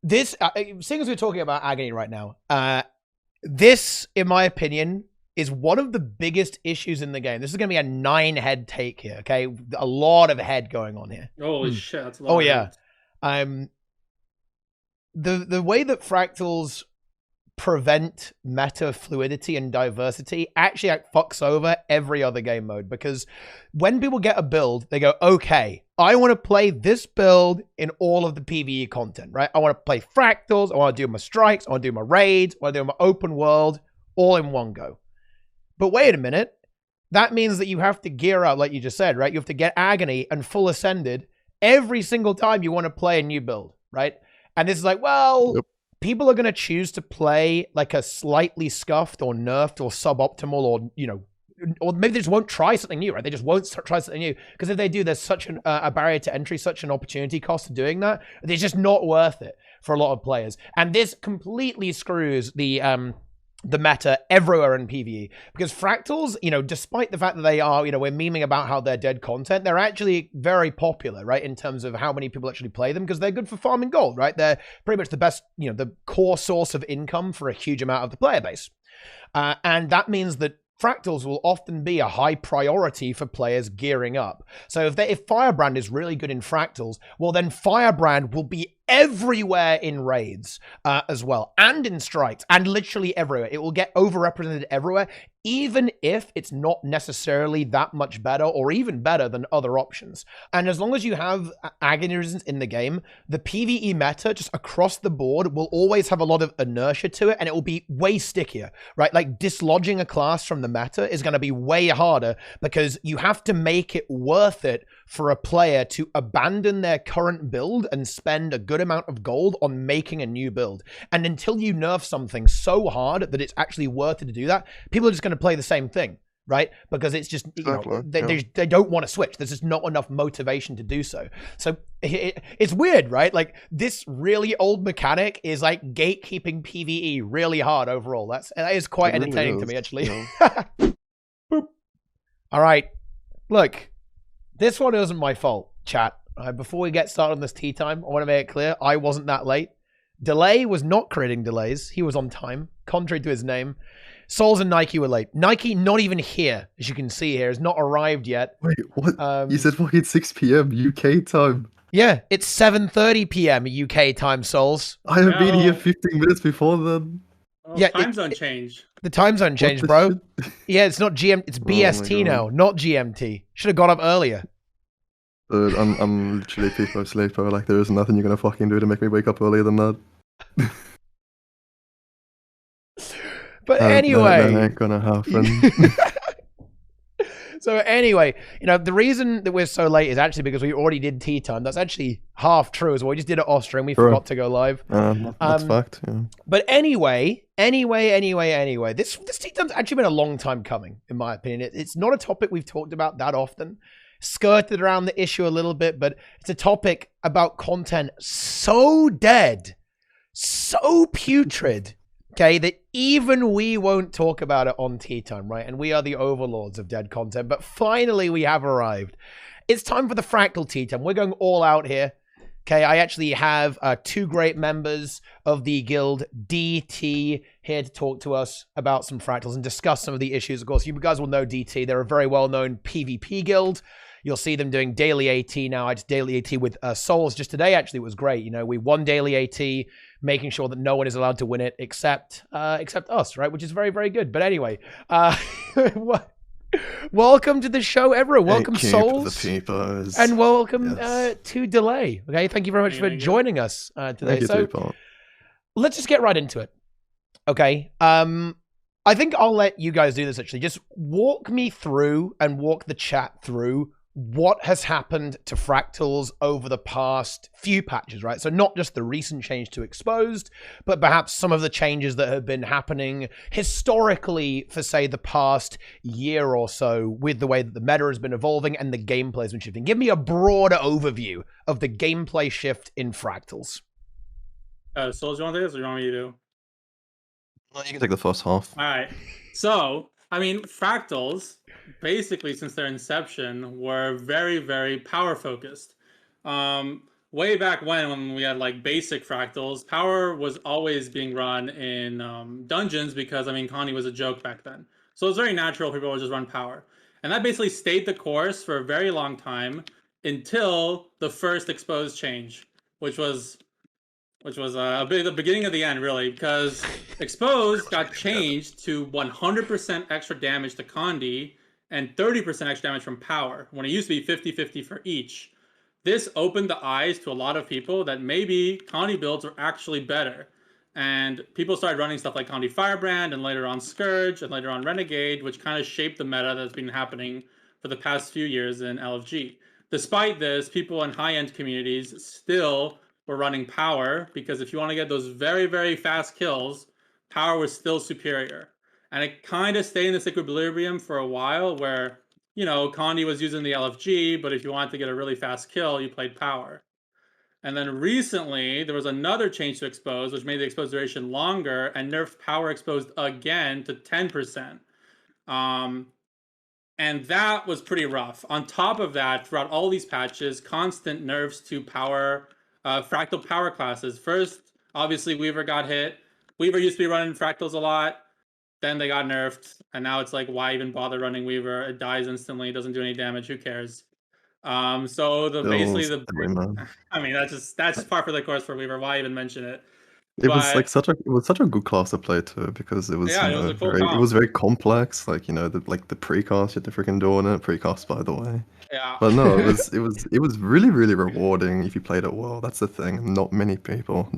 this, seeing as we're talking about agony right now, this, in my opinion, is one of the biggest issues in the game. This is going to be a 9-head take here, okay? A lot of head going on here. Holy shit, that's a lot. Oh yeah. The way that fractals prevent meta fluidity and diversity actually fucks over every other game mode, because when people get a build, they go, okay, I want to play this build in all of the PvE content, right? I want to play fractals, I want to do my strikes, I want to do my raids, I want to do my open world, all in one go. But wait a minute, that means that you have to gear up, like you just said, right? You have to get agony and full ascended every single time you want to play a new build, right? And this is like, well, people are going to choose to play like a slightly scuffed or nerfed or suboptimal, or, you know, or maybe they just won't try something new, right? They just won't try something new. Because if they do, there's such a barrier to entry, such an opportunity cost of doing that. It's just not worth it for a lot of players. And this completely screws the meta everywhere in PvE, because fractals, you know, despite the fact that they are, you know, we're memeing about how they're dead content, they're actually very popular, right, in terms of how many people actually play them, because they're good for farming gold, right? They're pretty much the best, you know, the core source of income for a huge amount of the player base. And that means that fractals will often be a high priority for players gearing up. So if Firebrand is really good in fractals, well, then Firebrand will be everywhere in raids as well, and in strikes, and literally everywhere. It will get overrepresented everywhere, even if it's not necessarily that much better or even better than other options. And as long as you have agony resistance in the game, the PvE meta just across the board will always have a lot of inertia to it, and it will be way stickier, right? Like dislodging a class from the meta is going to be way harder, because you have to make it worth it for a player to abandon their current build and spend a good amount of gold on making a new build. And until you nerf something so hard that it's actually worth it to do that, people are just going to play the same thing, right? Because it's just, you know, they don't want to switch. There's just not enough motivation to do so. So it's weird, right? Like, this really old mechanic is like gatekeeping PvE really hard overall. That is quite entertaining to me, actually. Yeah. Boop. All right, look. This one isn't my fault, chat. Before we get started on this tea time, I want to make it clear, I wasn't that late. Delay was not creating delays. He was on time, contrary to his name. Souls and Nike were late. Nike not even here, as you can see here, has not arrived yet. Wait, what? You said fucking 6 p.m. UK time. Yeah, it's 7:30 p.m. UK time, Souls. I have been here 15 minutes before then. Oh, yeah, time zone change. The time zone changed, bro. Yeah, it's not GMT, it's BST now, not GMT. Should have got up earlier. Dude, I'm literally people sleeper. Like, there is nothing you're gonna fucking do to make me wake up earlier than that. But anyway, that ain't gonna happen. So anyway, you know, the reason that we're so late is actually because we already did tea time. That's actually half true as well. We just did it off stream. We forgot to go live. That's fact. Yeah. But anyway, this tea time's actually been a long time coming, in my opinion. It's not a topic we've talked about that often. Skirted around the issue a little bit, but it's a topic about content so dead, so putrid, okay, that even we won't talk about it on tea time, right? And we are the overlords of dead content, but finally we have arrived. It's time for the Fractal tea time. We're going all out here. Okay, I actually have 2 great members of the guild, DT, here to talk to us about some fractals and discuss some of the issues. Of course, you guys will know DT. They're a very well-known PvP guild. You'll see them doing daily AT now. I just daily AT with Souls just today. Actually, it was great. You know, we won daily AT, making sure that no one is allowed to win it except us, right? Which is very, very good. But anyway, welcome to the show, everyone. Welcome, Souls, and welcome to Delay. Okay, thank you very much for joining us today. So let's just get right into it. Okay. I think I'll let you guys do this, actually. Just walk me through and walk the chat through what has happened to fractals over the past few patches, right? So not just the recent change to exposed, but perhaps some of the changes that have been happening historically for, say, the past year or so, with the way that the meta has been evolving and the gameplay has been shifting. Give me a broader overview of the gameplay shift in fractals. Souls, you want this, or you want me to do? Well, you can take the first half. All right. So, I mean, fractals, basically since their inception, were very, very power focused. way back when we had like basic fractals, power was always being run in dungeons because I mean Condi was a joke back then. So it's very natural people would just run power. And that basically stayed the course for a very long time until the first exposed change, which was the beginning of the end, really, because exposed got changed to 100% extra damage to Condi and 30% extra damage from power, when it used to be 50-50 for each. This opened the eyes to a lot of people that maybe Condi builds are actually better. And people started running stuff like Condi Firebrand and later on Scourge and later on Renegade, which kind of shaped the meta that's been happening for the past few years in LFG. Despite this, people in high-end communities still were running power because if you want to get those very, very fast kills, power was still superior. And it kind of stayed in this equilibrium for a while where, you know, Condi was using the LFG, but if you wanted to get a really fast kill, you played power. And then recently, there was another change to exposed, which made the exposed duration longer and nerfed power exposed again to 10%. And that was pretty rough. On top of that, throughout all these patches, constant nerfs to power, fractal power classes. First, obviously, Weaver got hit. Weaver used to be running fractals a lot. Then they got nerfed, and now it's like, why even bother running Weaver? It dies instantly, it doesn't do any damage, who cares? So basically I mean that's just par for the course for Weaver. Why even mention it? It was like such a good class to play too, because it was, it was a cool it was very complex. Like, you know, the precast, you had to freaking do on it. Precast, by the way. Yeah. But no, it was really, really rewarding if you played it well. That's the thing. Not many people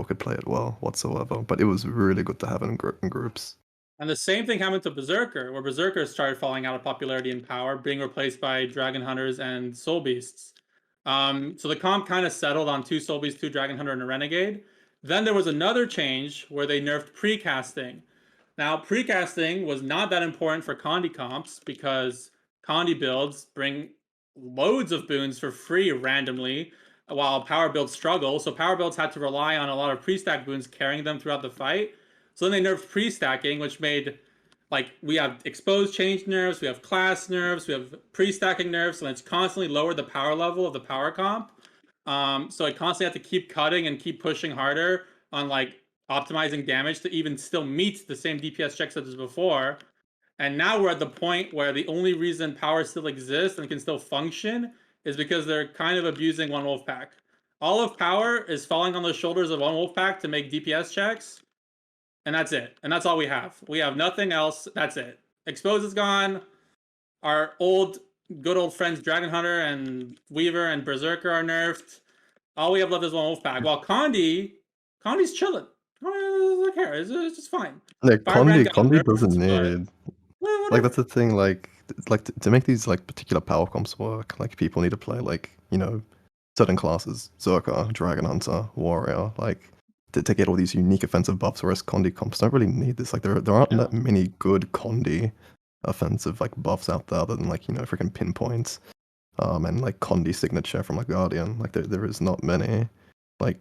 could play it well whatsoever. But it was really good to have in groups. And the same thing happened to Berserker, where Berserker started falling out of popularity and power, being replaced by Dragon Hunters and Soul Beasts. So the comp kind of settled on 2 Soul Beasts, 2 Dragon Hunter, and a Renegade. Then there was another change where they nerfed precasting. Now, precasting was not that important for Condi comps because Condi builds bring loads of boons for free randomly, while power builds struggle. So power builds had to rely on a lot of pre-stack boons carrying them throughout the fight. So then they nerfed pre-stacking, which made, like, we have exposed change nerfs, we have class nerfs, we have pre-stacking nerfs, and it's constantly lowered the power level of the power comp. So I constantly have to keep cutting and keep pushing harder on, like, optimizing damage to even still meet the same DPS checks as before. And now we're at the point where the only reason power still exists and can still function is because they're kind of abusing one Wolfpack. All of power is falling on the shoulders of one Wolfpack to make DPS checks. And that's it. And that's all we have. We have nothing else. That's it. Exposed is gone. Our good old friends Dragon Hunter and Weaver and Berserker are nerfed. All we have left is one Wolfpack. While Condi's chilling. Condi doesn't care. It's just fine. Like, Condi doesn't need... Like, that's the thing, like to make these, like, particular power comps work, like, people need to play, like, you know, certain classes. Zerker, Dragon Hunter, Warrior, like... to get all these unique offensive buffs, whereas Condi comps don't really need this. Like, there aren't that many good Condi offensive, like, buffs out there other than, like, you know, freaking pinpoints, and like Condi signature from, like, Guardian. Like, there is not many. Like,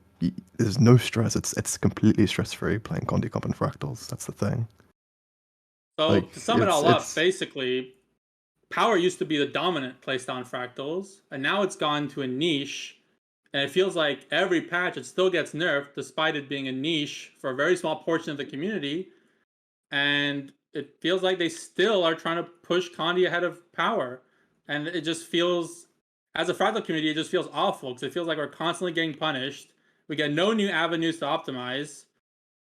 there's no stress. It's completely stress free playing Condi comp and Fractals. That's the thing. So like, to sum it all up, basically, power used to be the dominant playstyle on Fractals, and now it's gone to a niche. And it feels like every patch, it still gets nerfed, despite it being a niche for a very small portion of the community. And it feels like they still are trying to push Condi ahead of power. And it just feels, as a Fractal community, it just feels awful, because it feels like we're constantly getting punished. We get no new avenues to optimize.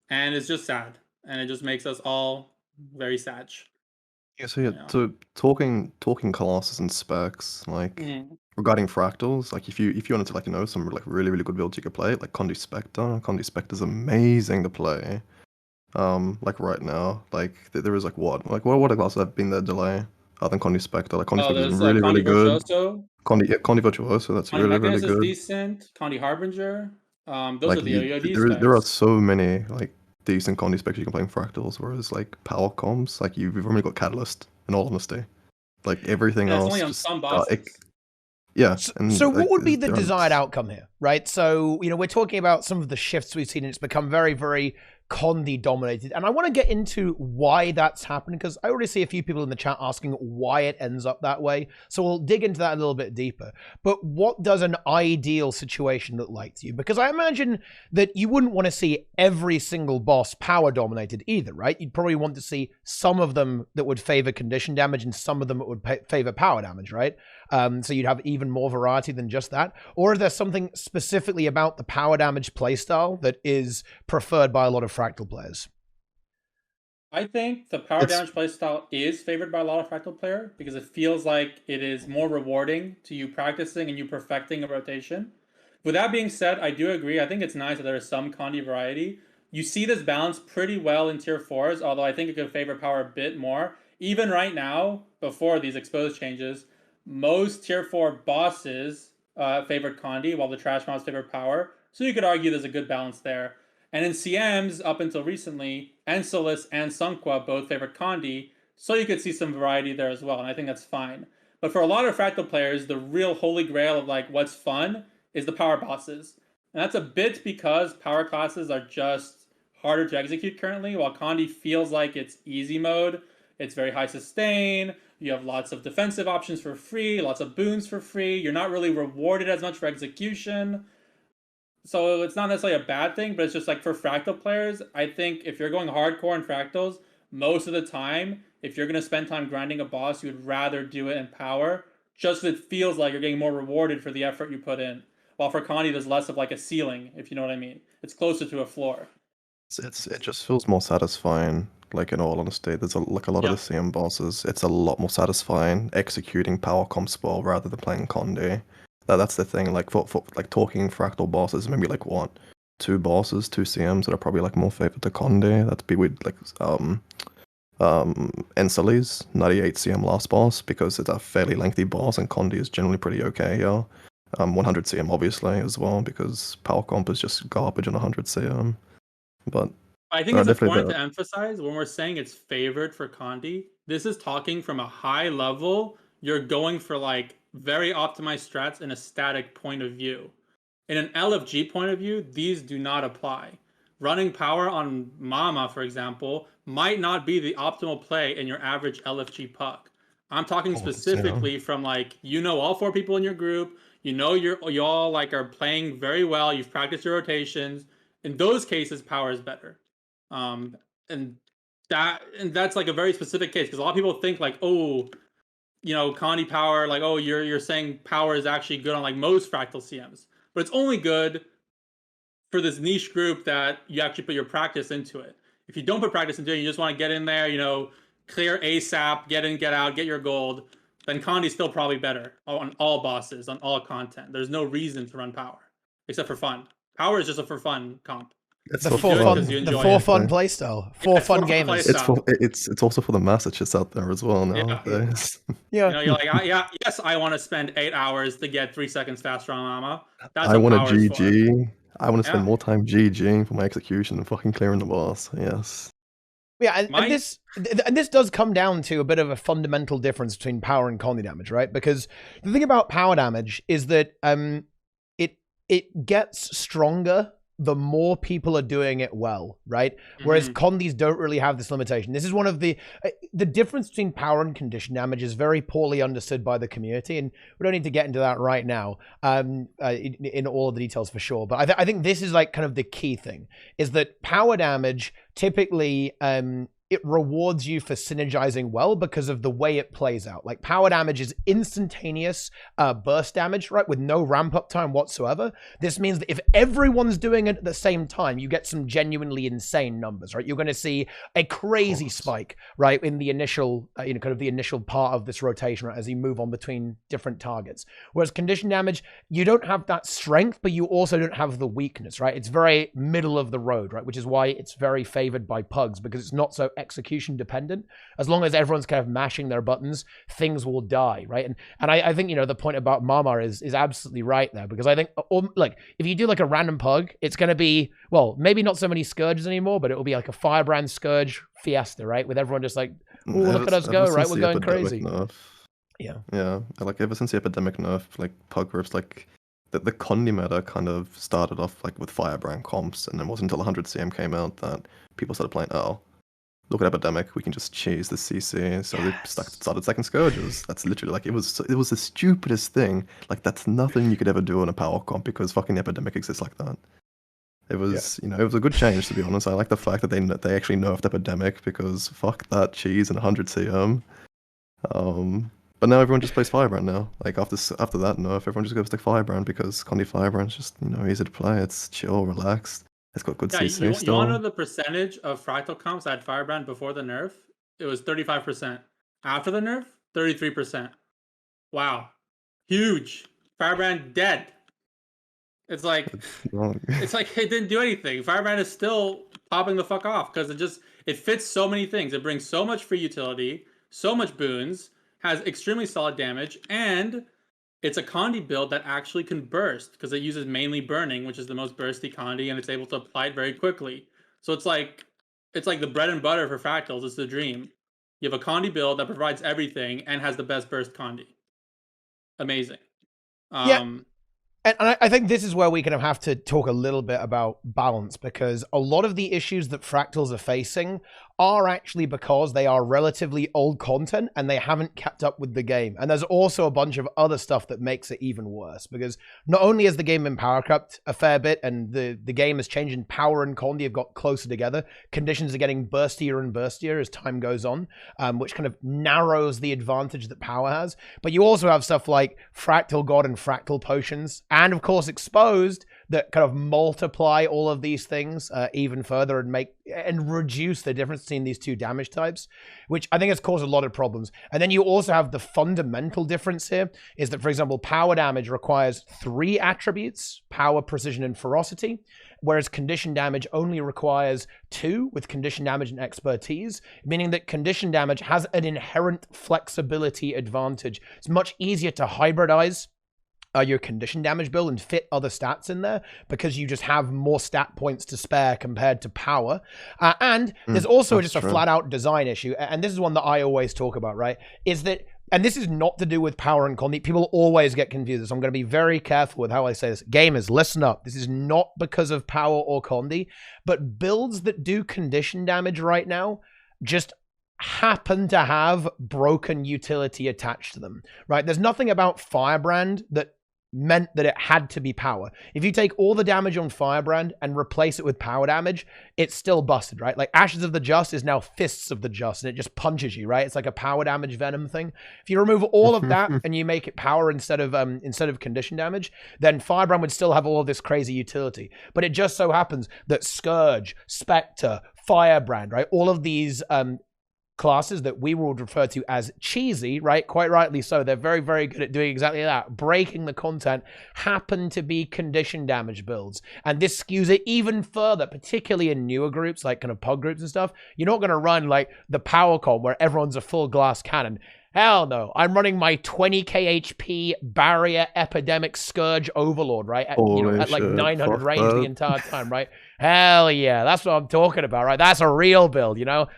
And it's just sad. And it just makes us all very sad. Yeah, so talking classes and specs, like regarding Fractals, like if you wanted to, like, you know, some like really good builds you could play, like Condi Spectre's amazing to play. Like right now, like there is like what other classes have been there delay other than Condi Spectre? Like Condi Spectre is really good. Condi Virtuoso, that's Condi really good. Is decent. Condi Harbinger. Those like, are the OED specs. There are so many like decent Condi specs you can play in Fractals, whereas like power comps, like you've only got Catalyst, in all honesty. Like everything else, only on some bosses. So what would be the desired outcome here, right? So, you know, we're talking about some of the shifts we've seen, and it's become very, very Condi dominated. And I want to get into why that's happening, because I already see a few people in the chat asking why it ends up that way. So we'll dig into that a little bit deeper. But what does an ideal situation look like to you? Because I imagine that you wouldn't want to see every single boss power dominated either, right? You'd probably want to see some of them that would favor condition damage and some of them that would favor power damage, right? So you'd have even more variety than just that. Or is there something specifically about the power damage playstyle that is preferred by a lot of Fractal players? I think the power damage playstyle is favored by a lot of Fractal player because it feels like it is more rewarding to you practicing and you perfecting a rotation. With that being said, I do agree. I think it's nice that there is some Condi variety. You see this balance pretty well in tier 4s, although I think it could favor power a bit more. Even right now, before these exposed changes, most tier 4 bosses favored Condi, while the trash mobs favored power. So you could argue there's a good balance there. And in CMs, up until recently, Encelis and Sunqua both favored Condi, so you could see some variety there as well, and I think that's fine. But for a lot of Fractal players, the real holy grail of like what's fun is the power bosses. And that's a bit because power classes are just harder to execute currently, while Condi feels like it's easy mode. It's very high sustain, you have lots of defensive options for free, lots of boons for free, you're not really rewarded as much for execution. So it's not necessarily a bad thing, but it's just like for Fractal players, I think if you're going hardcore in Fractals, most of the time, if you're going to spend time grinding a boss, you would rather do it in power, just so it feels like you're getting more rewarded for the effort you put in. While for Condi, there's less of like a ceiling, if you know what I mean. It's closer to a floor. It just feels more satisfying. Like in all honesty, there's a lot of the CM bosses. It's a lot more satisfying executing power comps well rather than playing Condi. That's the thing. Like for like talking Fractal bosses, maybe like what, 2 bosses, 2 CMs that are probably like more favored to Condi. That'd be with like Encelis 98 CM last boss because it's a fairly lengthy boss and Condi is generally pretty okay. Yeah, 100 CM obviously as well because power comp is just garbage on 100 CM. But I think it's important to emphasize when we're saying it's favored for Condi, this is talking from a high level. You're going for like very optimized strats in a static point of view. In an LFG point of view, these do not apply. Running power on Mama, for example, might not be the optimal play in your average LFG puck. I'm talking specifically from like, you know, all 4 people in your group, you know, you all like are playing very well, you've practiced your rotations. In those cases, power is better. And that's like a very specific case because a lot of people think like, oh, you know, Condi power, like, oh, you're saying power is actually good on like most Fractal CMs, but it's only good for this niche group that you actually put your practice into it. If you don't put practice into it, you just want to get in there, you know, clear ASAP, get in, get out, get your gold, then Condi's still probably better on all bosses, on all content. There's no reason to run power except for fun. Power is just a for fun comp. It's the for fun playstyle, for fun gamers. It's also for the masses out there as well nowadays. Yeah. You know, you're like, yes, I want to spend 8 hours to get 3 seconds faster on Mama. I want a GG. I want to spend more time GGing for my execution than fucking clearing the boss. Yes. Yeah, and this does come down to a bit of a fundamental difference between power and Condi damage, right? Because the thing about power damage is that it gets stronger the more people are doing it well, right? Whereas Condis don't really have this limitation. This is one of the difference between power and condition damage is very poorly understood by the community, and we don't need to get into that right now in all of the details for sure. But I think this is like kind of the key thing, is that power damage typically it rewards you for synergizing well because of the way it plays out. Like power damage is instantaneous burst damage, right? With no ramp up time whatsoever. This means that if everyone's doing it at the same time, you get some genuinely insane numbers, right? You're going to see a crazy spike, right? In the initial, kind of the initial part of this rotation, right? As you move on between different targets. Whereas condition damage, you don't have that strength, but you also don't have the weakness, right? It's very middle of the road, right? Which is why it's very favored by pugs because it's not so execution dependent. As long as everyone's kind of mashing their buttons, things will die, right? And I think, the point about Mama is absolutely right there, because I think, like, if you do like a random pug, it's going to be, well, maybe not so many Scourges anymore, but it will be like a Firebrand Scourge Fiesta, right? With everyone just like, oh, look at us go, right? We're going crazy. Yeah. Like ever since the Epidemic nerf, like pug grips, like that the Condi meta kind of started off like with Firebrand comps, and it wasn't until 100 CM came out that people started playing. Oh, look at Epidemic, we can just cheese the CC. So they started second Scourges. That's literally like it was the stupidest thing. Like that's nothing you could ever do on a power comp because fucking Epidemic exists like that. It was it was a good change, to be honest. I like the fact that they actually nerfed Epidemic because fuck that cheese and 100 CM. But now everyone just plays Firebrand now. Like after that nerf, everyone just goes to Firebrand because Condi Firebrand's just easy to play. It's chill, relaxed. It's got good CC you still. want to know the percentage of Fractal comps that had Firebrand before the nerf? It was 35%. After the nerf, 33%. Wow, huge. Firebrand dead. It's like it didn't do anything. Firebrand is still popping the fuck off because it fits so many things. It brings so much free utility, so much boons, has extremely solid damage, and it's a Condi build that actually can burst because it uses mainly burning, which is the most bursty Condi, and it's able to apply it very quickly. So it's like the bread and butter for Fractals. It's the dream. You have a Condi build that provides everything and has the best burst Condi. Amazing. And I think this is where we kind of have to talk a little bit about balance, because a lot of the issues that Fractals are facing are actually because they are relatively old content and they haven't kept up with the game. And there's also a bunch of other stuff that makes it even worse, because not only has the game been power capped a fair bit and the game has changed and Power and Condi have got closer together, conditions are getting burstier and burstier as time goes on, which kind of narrows the advantage that Power has. But you also have stuff like Fractal God and Fractal Potions, and of course Exposed, that kind of multiply all of these things even further and reduce the difference between these two damage types, which I think has caused a lot of problems. And then you also have the fundamental difference here is that, for example, power damage requires 3 attributes: power, precision, and ferocity, whereas condition damage only requires 2, with condition damage and expertise, meaning that condition damage has an inherent flexibility advantage. It's much easier to hybridize your condition damage build and fit other stats in there because you just have more stat points to spare compared to power. And there's also just a flat out design issue. And this is one that I always talk about, right? Is that, and this is not to do with Power and Condi. People always get confused. So I'm going to be very careful with how I say this. Gamers, listen up. This is not because of Power or Condi, but builds that do condition damage right now just happen to have broken utility attached to them, right? There's nothing about Firebrand that meant that it had to be power. If you take all the damage on Firebrand and replace it with power damage, it's still busted, right? Like Ashes of the Just is now Fists of the Just, and it just punches you, right? It's like a power damage venom thing. If you remove all of that and you make it power instead of condition damage, then Firebrand would still have all of this crazy utility. But it just so happens that Scourge, Spectre, Firebrand, right? All of these classes that we would refer to as cheesy, right? Quite rightly so. They're very, very good at doing exactly that. Breaking the content, happen to be condition damage builds. And this skews it even further, particularly in newer groups, like kind of pug groups and stuff. You're not going to run like the power comp where everyone's a full glass cannon. Hell no. I'm running my 20k HP Barrier Epidemic Scourge Overlord, right? At like 900 range the entire time, right? Hell yeah. That's what I'm talking about, right? That's a real build, you know?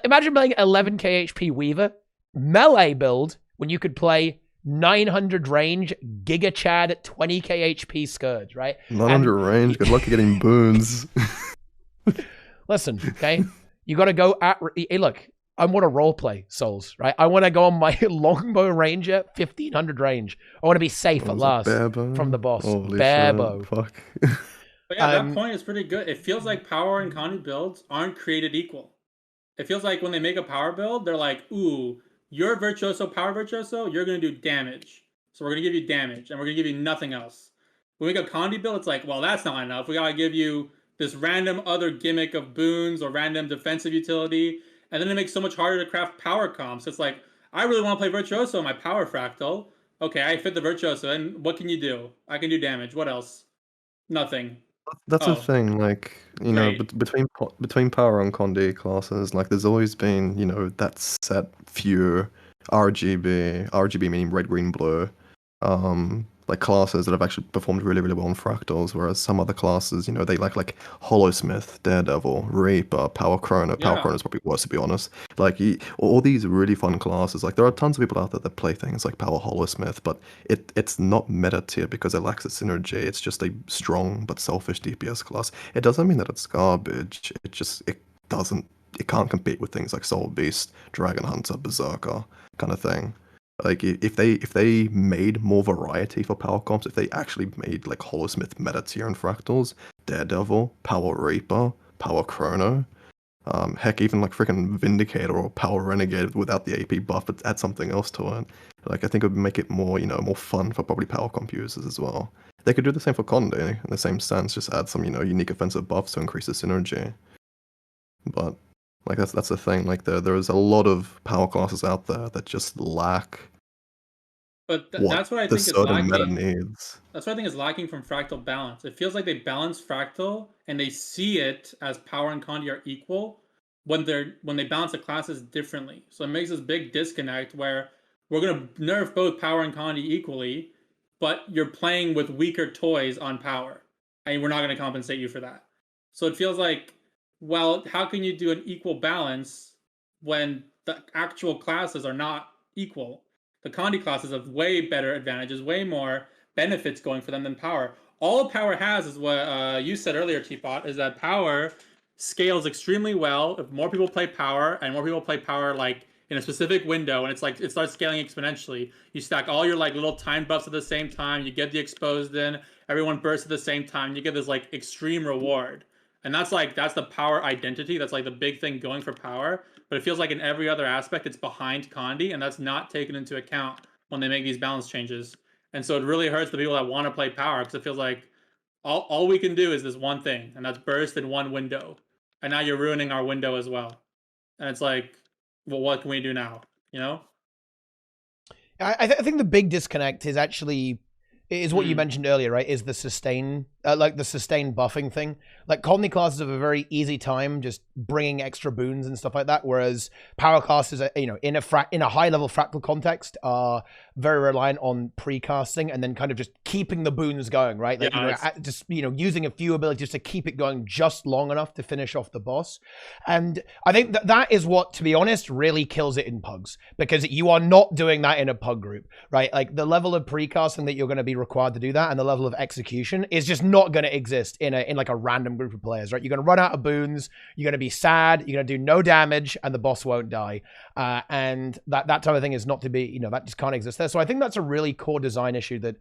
Imagine playing 11k HP Weaver, melee build, when you could play 900 range Giga Chad 20k HP Scourge, right? 900 range, good luck getting boons. Listen, okay? You got to go at... Hey, look. I want to roleplay Souls, right? I want to go on my longbow ranger, 1500 range. I want to be safe at last from the boss. Barebow. Fuck. But yeah, that point is pretty good. It feels like Power and Condi builds aren't created equal. It feels like when they make a power build, they're like, ooh, you're Virtuoso, Power Virtuoso, you're going to do damage. So we're going to give you damage, and we're going to give you nothing else. When we make a Condi build, it's like, well, that's not enough. We got to give you this random other gimmick of boons or random defensive utility. And then it makes it so much harder to craft power comps. It's like, I really want to play Virtuoso in my power fractal. Okay, I fit the Virtuoso, and what can you do? I can do damage. What else? Nothing. That's the thing, like, you know, between Power and Condi classes, like, there's always been, you know, that set few RGB meaning red, green, blue, like classes that have actually performed really, really well in Fractals, whereas some other classes, you know, they like Hollowsmith, Daredevil, Reaper, Power Chrono. Power Chrono is probably worse, to be honest. Like all these really fun classes. Like there are tons of people out there that play things like Power Hollowsmith, but it's not meta tier because it lacks the synergy. It's just a strong but selfish DPS class. It doesn't mean that it's garbage. It can't compete with things like Soul Beast, Dragon Hunter, Berserker kind of thing. Like if they made more variety for power comps, if they actually made like Hollowsmith meta tier and Fractals, Daredevil, Power Reaper, Power Chrono, heck, even like freaking Vindicator or Power Renegade without the AP buff, but add something else to it. Like I think it would make it more, you know, more fun for probably power comp users as well. They could do the same for Condi in the same sense, just add some, you know, unique offensive buffs to increase the synergy. But like that's the thing. Like there is a lot of power classes out there that just lack. But that's what I think is lacking. Meta needs. That's what I think is lacking from Fractal balance. It feels like they balance Fractal and they see it as power and Condi are equal when they balance the classes differently. So it makes this big disconnect where we're gonna nerf both power and Condi equally, but you're playing with weaker toys on power, and we're not gonna compensate you for that. So it feels like, well, how can you do an equal balance when the actual classes are not equal? The Condi classes have way better advantages, way more benefits going for them than power. All power has is what you said earlier, Teapot, is that power scales extremely well. If more people play power, and more people play power like in a specific window, and it's like it starts scaling exponentially. You stack all your like little time buffs at the same time. You get the exposed in. Everyone bursts at the same time. You get this like extreme reward. And that's the power identity. That's like the big thing going for power. But it feels like in every other aspect, it's behind Condi, and that's not taken into account when they make these balance changes. And so it really hurts the people that want to play power, because it feels like all we can do is this one thing, and that's burst in one window. And now you're ruining our window as well. And it's like, well, what can we do now? You know? I think the big disconnect is actually what you mentioned earlier, right? Is the sustain, like the sustain buffing thing. Like Condi classes have a very easy time just bringing extra boons and stuff like that, whereas power classes, you know, in a high level fractal context, are very reliant on precasting and then kind of just keeping the boons going, right? Like, just using a few abilities to keep it going just long enough to finish off the boss. And I think that is what, to be honest, really kills it in pugs, because you are not doing that in a pug group, right? Like the level of precasting that you're going to be required to do that, and the level of execution is just not going to exist in like a random group of players, right? You're going to run out of boons, you're going to be sad, you're going to do no damage, and the boss won't die. And that type of thing is not to be, that just can't exist there. So I think that's a really core design issue that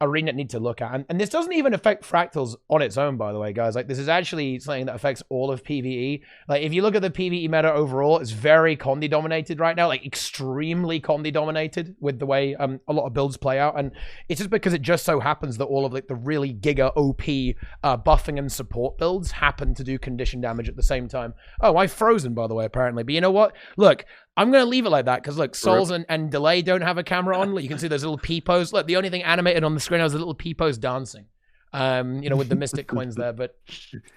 ArenaNet need to look at. And this doesn't even affect Fractals on its own, by the way, guys. Like, this is actually something that affects all of PvE. Like, if you look at the PvE meta overall, it's very Condi dominated right now, like extremely Condi dominated with the way a lot of builds play out. And it's just because it just so happens that all of like the really giga OP buffing and support builds happen to do condition damage at the same time. Oh, I've frozen, by the way, apparently. But you know what? Look, I'm going to leave it like that because, look, Souls and Delay don't have a camera on. Look, you can see those little peepos. Look, the only thing animated on the screen was the little peepos dancing, with the Mystic coins there. But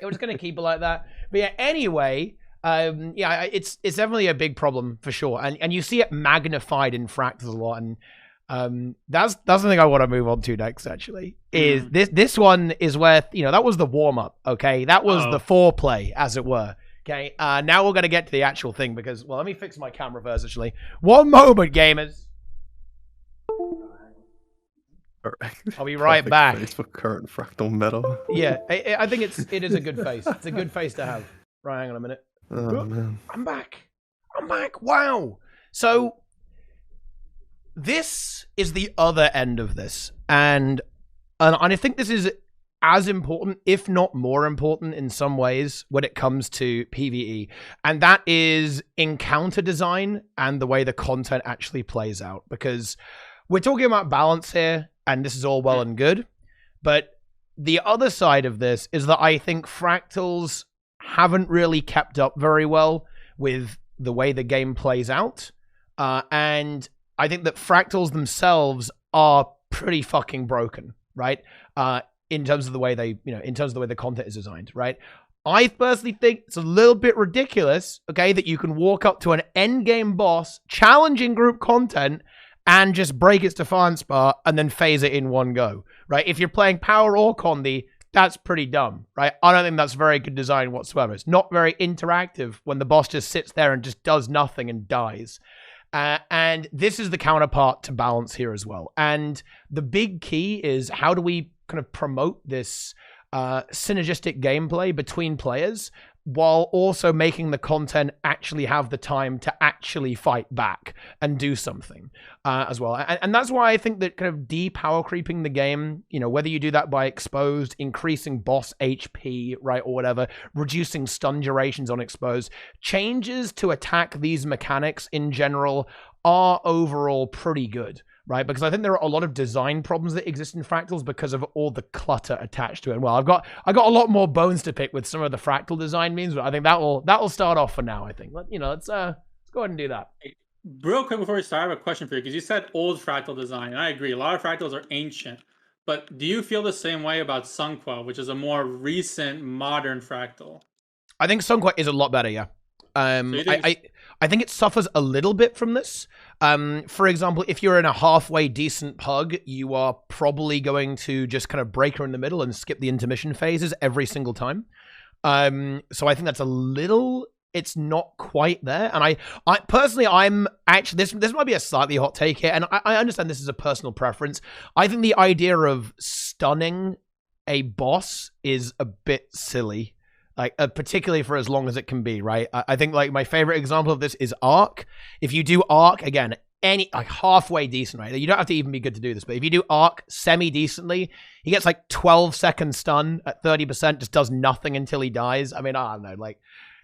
it was going to keep it like that. But yeah, anyway, it's definitely a big problem for sure. And you see it magnified in Fractals a lot. And that's something I want to move on to next, actually. Is this one is where, that was the warm-up, okay? That was the foreplay, as it were. Okay, now we're going to get to the actual thing because, well, let me fix my camera first, actually. One moment, gamers. I'll be right back. Face for current fractal meta. Yeah, I think it is a good face. It's a good face to have. Right, hang on a minute. Oh, man. I'm back. Wow. So, this is the other end of this. And I think this is as important, if not more important in some ways when it comes to PvE. And that is encounter design and the way the content actually plays out. Because we're talking about balance here, and this is all well and good. But the other side of this is that I think Fractals haven't really kept up very well with the way the game plays out. And I think that Fractals themselves are pretty fucking broken, right? In terms of the way the content is designed, right? I personally think it's a little bit ridiculous, okay, that you can walk up to an end game boss, challenging group content, and just break its defiance bar and then phase it in one go, right? If you're playing Power or Condi, that's pretty dumb, right? I don't think that's very good design whatsoever. It's not very interactive when the boss just sits there and just does nothing and dies. And this is the counterpart to balance here as well. And the big key is, how do we kind of promote this synergistic gameplay between players while also making the content actually have the time to actually fight back and do something as well. And that's why I think that kind of de-power creeping the game, you know, whether you do that by exposed, increasing boss HP, right, or whatever, reducing stun durations on exposed, changes to attack these mechanics in general are overall pretty good. Right, because I think there are a lot of design problems that exist in Fractals because of all the clutter attached to it. And well, I got a lot more bones to pick with some of the Fractal design memes, but I think that will start off for now. I think, let's go ahead and do that. Real quick before we start, I have a question for you, because you said old Fractal design, and I agree. A lot of Fractals are ancient, but do you feel the same way about Sunquell, which is a more recent, modern Fractal? I think Sunquell is a lot better. Yeah. I think it suffers a little bit from this. For example, if you're in a halfway decent pug, you are probably going to just kind of break her in the middle and skip the intermission phases every single time. So I think that's a little, it's not quite there. And I personally, I'm actually, this might be a slightly hot take here, and I understand this is a personal preference. I think the idea of stunning a boss is a bit silly. Like, particularly for as long as it can be, right? I think, like, my favorite example of this is Arc. If you do Arc, again, like halfway decent, right? You don't have to even be good to do this, but if you do Arc semi-decently, he gets like 12-second stun at 30%, just does nothing until he dies. I mean, I don't know, like,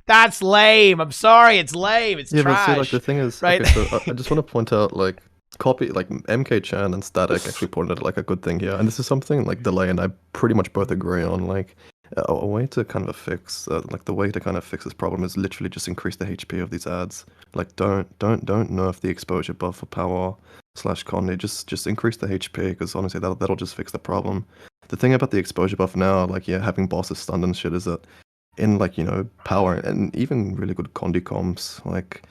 that's lame. I'm sorry, it's lame. It's trash. But see, like, the thing is, right? Okay, so I just want to point out, like, MK Chan and Static actually pointed out, like, a good thing here, and this is something, like, Delay and I pretty much both agree on, like, a way to kind of fix, the way to kind of fix this problem is literally just increase the HP of these ads. Like, don't nerf the exposure buff for Power / Condi. Just increase the HP, because honestly, that'll just fix the problem. The thing about the exposure buff now, like, yeah, having bosses stunned and shit, is that in, like, you know, Power and even really good Condi comps, like,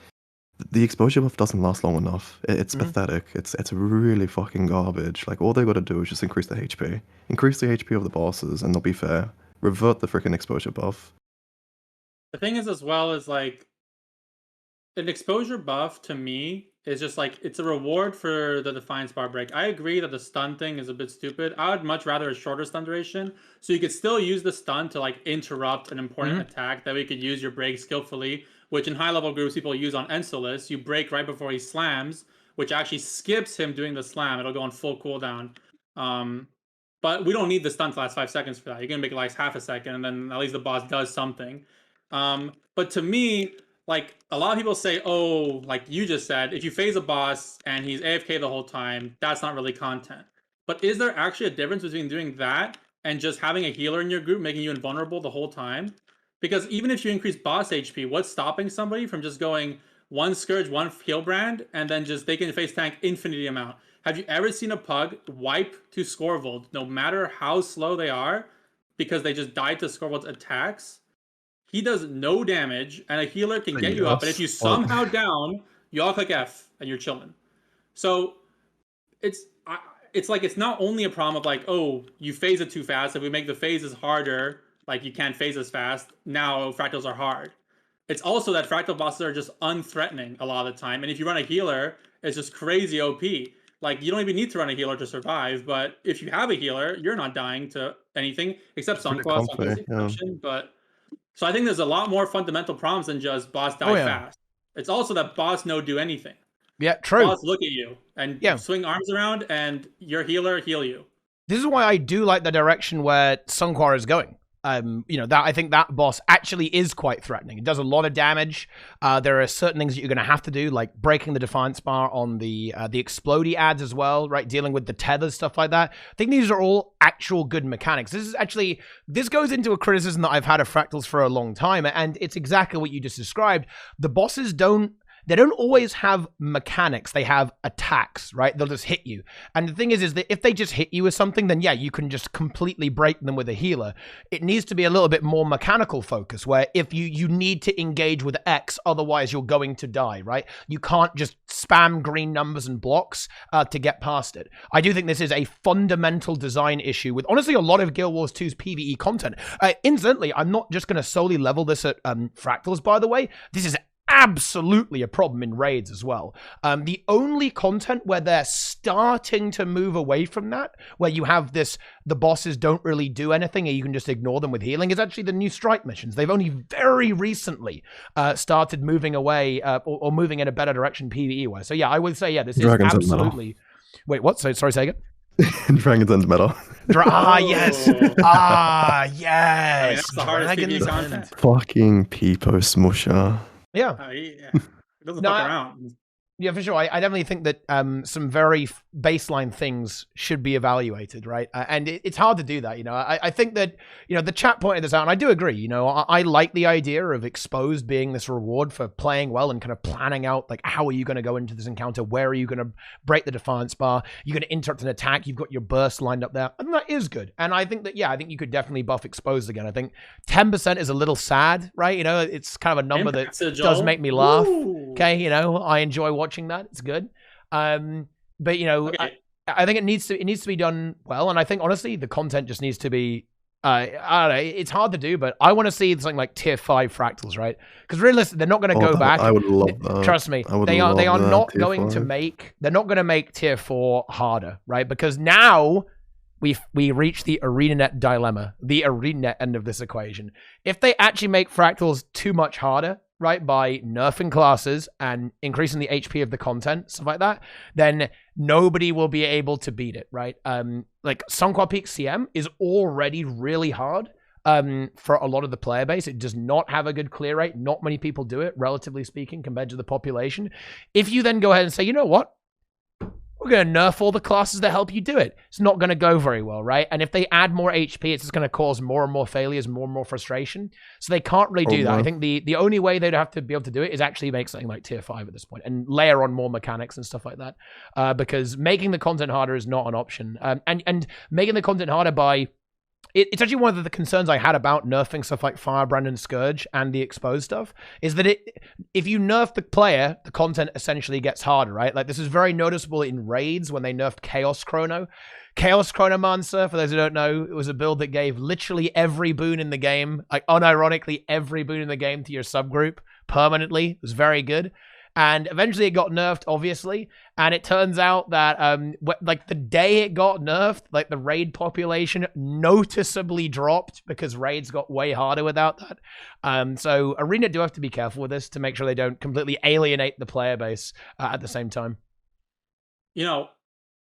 the exposure buff doesn't last long enough. It's pathetic. It's really fucking garbage. Like, all they got to do is just increase the HP. Increase the HP of the bosses, and they'll be fair. Revert the freaking exposure buff. The thing is, as well, is like, an exposure buff to me is just like, it's a reward for the Defiance bar break. I agree that the stun thing is a bit stupid. I would much rather a shorter stun duration, so you could still use the stun to, like, interrupt an important attack, that we could use your break skillfully, which in high level groups people use on Ensolis. You break right before he slams, which actually skips him doing the slam. It'll go on full cooldown. But we don't need the stun to last 5 seconds for that. You're gonna make it last half a second, and then at least the boss does something. But to me, like, a lot of people say, oh, like you just said, if you phase a boss and he's AFK the whole time, that's not really content. But is there actually a difference between doing that and just having a healer in your group making you invulnerable the whole time? Because even if you increase boss HP, what's stopping somebody from just going one Scourge, one Heal Brand, and then just they can face tank infinity amount? Have you ever seen a pug wipe to Scorvold, no matter how slow they are, because they just died to Scorvold's attacks? He does no damage, and a healer can get you up, and if you somehow down, you all click F, and you're chilling. So, it's like, it's not only a problem of, like, oh, you phase it too fast. If we make the phases harder, like, you can't phase as fast, now Fractals are hard. It's also that Fractal bosses are just unthreatening a lot of the time, and if you run a healer, it's just crazy OP. Like, you don't even need to run a healer to survive, but if you have a healer, you're not dying to anything, except Sunquell, but... So I think there's a lot more fundamental problems than just boss die fast. It's also that boss no do anything. Yeah, true. Boss look at you and swing arms around, and your healer heal you. This is why I do like the direction where Sunquell is going. You know, that I think that boss actually is quite threatening. It does a lot of damage. There are certain things that you're going to have to do, like breaking the Defiance bar on the Explodey ads as well, right? Dealing with the tethers, stuff like that. I think these are all actual good mechanics. This goes into a criticism that I've had of Fractals for a long time, and it's exactly what you just described. The bosses don't they don't always have mechanics. They have attacks, right? They'll just hit you. And the thing is that if they just hit you with something, then yeah, you can just completely break them with a healer. It needs to be a little bit more mechanical focus, where if you need to engage with X, otherwise you're going to die, right? You can't just spam green numbers and blocks to get past it. I do think this is a fundamental design issue with, honestly, a lot of Guild Wars 2's PvE content. Incidentally, I'm not just going to solely level this at Fractals, by the way. This is absolutely a problem in raids as well. The only content where they're starting to move away from that, where you have this, the bosses don't really do anything and you can just ignore them with healing, is actually the new strike missions. They've only very recently started moving away or moving in a better direction PvE wise. So yeah, I would say, yeah, this is absolutely... Wait, what? So, sorry, say again? Dragon's End Metal. Yes. Yes. I mean, that's the hardest PvE content. Fucking Peepo Smusher. Yeah. It doesn't fuck around. Yeah, for sure. I definitely think that some very baseline things should be evaluated, right? And it's hard to do that, you know. I think that, you know, the chat pointed this out, and I do agree, you know. I like the idea of Exposed being this reward for playing well and kind of planning out, like, how are you going to go into this encounter? Where are you going to break the Defiance bar? You're going to interrupt an attack. You've got your burst lined up there. And that is good. And I think that, yeah, I think you could definitely buff Exposed again. I think 10% is a little sad, right? You know, it's kind of a number that does make me laugh. Ooh. Okay, you know, I enjoy watching that. It's good. But you know, okay. I think it needs to be done well, and I think honestly the content just needs to be I don't know, it's hard to do, but I want to see something like tier 5 fractals, right? Because realistically, they're not going to go back. I would love that. Trust me, they are not going to make, they're not going to make tier 4 harder, right? Because now we reach the ArenaNet dilemma, the ArenaNet end of this equation. If they actually make fractals too much harder, right, by nerfing classes and increasing the HP of the content, stuff like that, then nobody will be able to beat it, right? Like Sunqua Peak CM is already really hard for a lot of the player base. It does not have a good clear rate. Not many people do it, relatively speaking, compared to the population. If you then go ahead and say, you know what? We're going to nerf all the classes that help you do it. It's not going to go very well, right? And if they add more HP, it's just going to cause more and more failures, more and more frustration. So they can't really do that. I think the only way they'd have to be able to do it is actually make something like tier 5 at this point and layer on more mechanics and stuff like that. Because making the content harder is not an option. And making the content harder by... It's actually one of the concerns I had about nerfing stuff like Firebrand and Scourge and the Exposed stuff, is that if you nerf the player, the content essentially gets harder, right? Like, this is very noticeable in raids when they nerfed Chaos Chrono. Chaos Chronomancer, for those who don't know, it was a build that gave literally every boon in the game, like unironically every boon in the game to your subgroup permanently. It was very good. And eventually it got nerfed, obviously. And it turns out that, like, the day it got nerfed, like, the raid population noticeably dropped because raids got way harder without that. So Arena do have to be careful with this to make sure they don't completely alienate the player base at the same time. You know,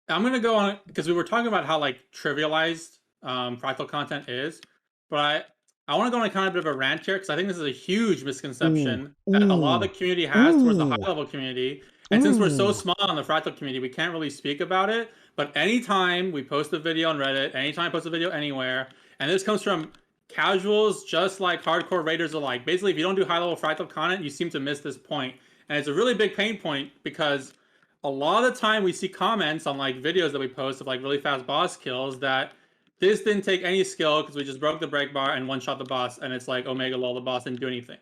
I'm going to go on, because we were talking about how, like, trivialized Fractal content is. But I want to go on a kind of bit of a rant here, because I think this is a huge misconception that a lot of the community has towards the high-level community. And since we're so small on the Fractal community, we can't really speak about it. But anytime we post a video on Reddit, anytime I post a video anywhere, and this comes from casuals just like hardcore raiders alike. Basically, if you don't do high-level Fractal content, you seem to miss this point. And it's a really big pain point, because a lot of the time we see comments on like videos that we post of like really fast boss kills that this didn't take any skill because we just broke the break bar and one-shot the boss, and it's like, Omega lol, the boss didn't do anything.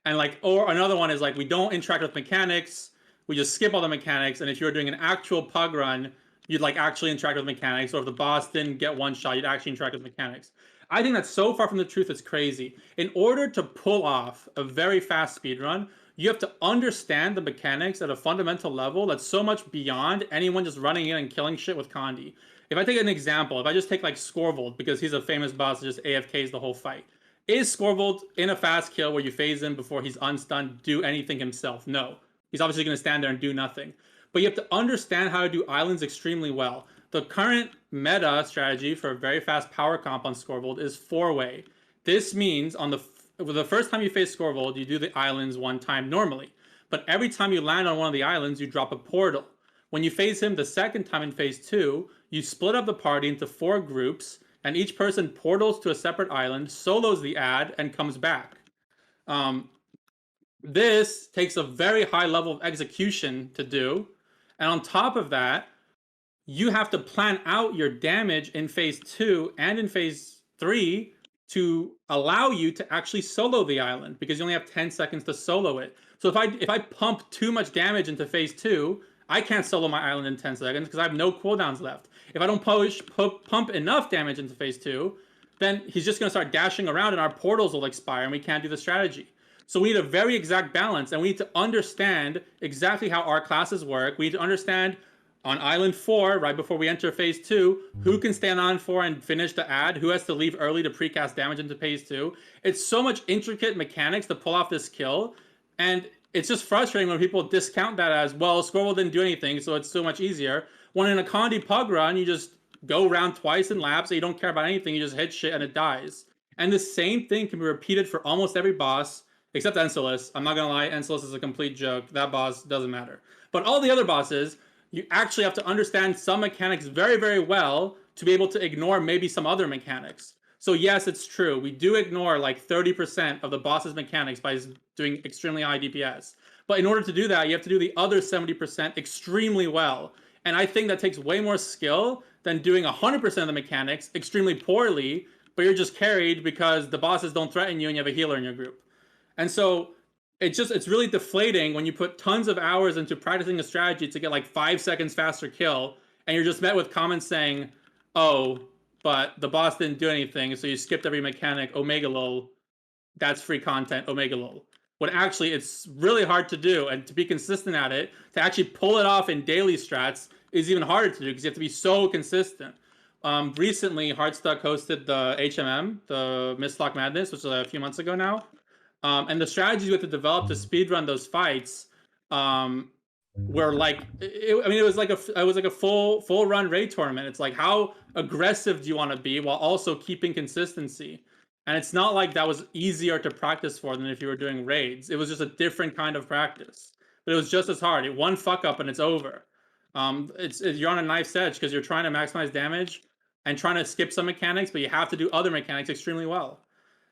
And like, or another one is like, we don't interact with mechanics, we just skip all the mechanics, and if you're doing an actual pug run, you'd like actually interact with mechanics, or if the boss didn't get one shot, you'd actually interact with mechanics. I think that's so far from the truth, it's crazy. In order to pull off a very fast speed run, you have to understand the mechanics at a fundamental level that's so much beyond anyone just running in and killing shit with Condi. If I take an example, if I just take like Scorvold, because he's a famous boss that just AFKs the whole fight. Is Scorvold in a fast kill where you phase him before he's unstunned do anything himself? No. He's obviously going to stand there and do nothing. But you have to understand how to do islands extremely well. The current meta strategy for a very fast power comp on Scorvold is 4-way. This means on the first time you face Scorvold, you do the islands one time normally. But every time you land on one of the islands, you drop a portal. When you phase him the second time in phase 2, you split up the party into 4 groups, and each person portals to a separate island, solos the ad, and comes back. This takes a very high level of execution to do. And on top of that, you have to plan out your damage in phase 2 and in phase 3 to allow you to actually solo the island, because you only have 10 seconds to solo it. So if I pump too much damage into phase 2, I can't solo my island in 10 seconds because I have no cooldowns left. If I don't pump enough damage into phase 2, then he's just going to start dashing around and our portals will expire and we can't do the strategy. So we need a very exact balance, and we need to understand exactly how our classes work. We need to understand on Island 4, right before we enter Phase 2, who can stand on 4 and finish the ad, who has to leave early to precast damage into Phase 2. It's so much intricate mechanics to pull off this kill, and it's just frustrating when people discount that as, well, Squirrel didn't do anything, so it's so much easier. When in a Condi pug run, you just go around twice in laps, and you don't care about anything, you just hit shit and it dies. And the same thing can be repeated for almost every boss, except Encelis. I'm not gonna lie, Encelis is a complete joke. That boss doesn't matter. But all the other bosses, you actually have to understand some mechanics very, very well to be able to ignore maybe some other mechanics. So yes, it's true. We do ignore like 30% of the boss's mechanics by doing extremely high DPS. But in order to do that, you have to do the other 70% extremely well. And I think that takes way more skill than doing 100% of the mechanics extremely poorly, but you're just carried because the bosses don't threaten you and you have a healer in your group. And so it's really deflating when you put tons of hours into practicing a strategy to get like 5 seconds faster kill, and you're just met with comments saying, oh, but the boss didn't do anything, so you skipped every mechanic, omega lol, that's free content, omega lol. When actually it's really hard to do, and to be consistent at it, to actually pull it off in daily strats is even harder to do because you have to be so consistent. Recently, Hardstuck hosted the HMM, the Mistlock Madness, which was a few months ago now. And the strategies we had to develop to speedrun those fights were like, it was like a full run raid tournament. It's like, how aggressive do you want to be while also keeping consistency? And it's not like that was easier to practice for than if you were doing raids. It was just a different kind of practice, but it was just as hard. One fuck up and it's over. You're on a knife's edge because you're trying to maximize damage and trying to skip some mechanics, but you have to do other mechanics extremely well.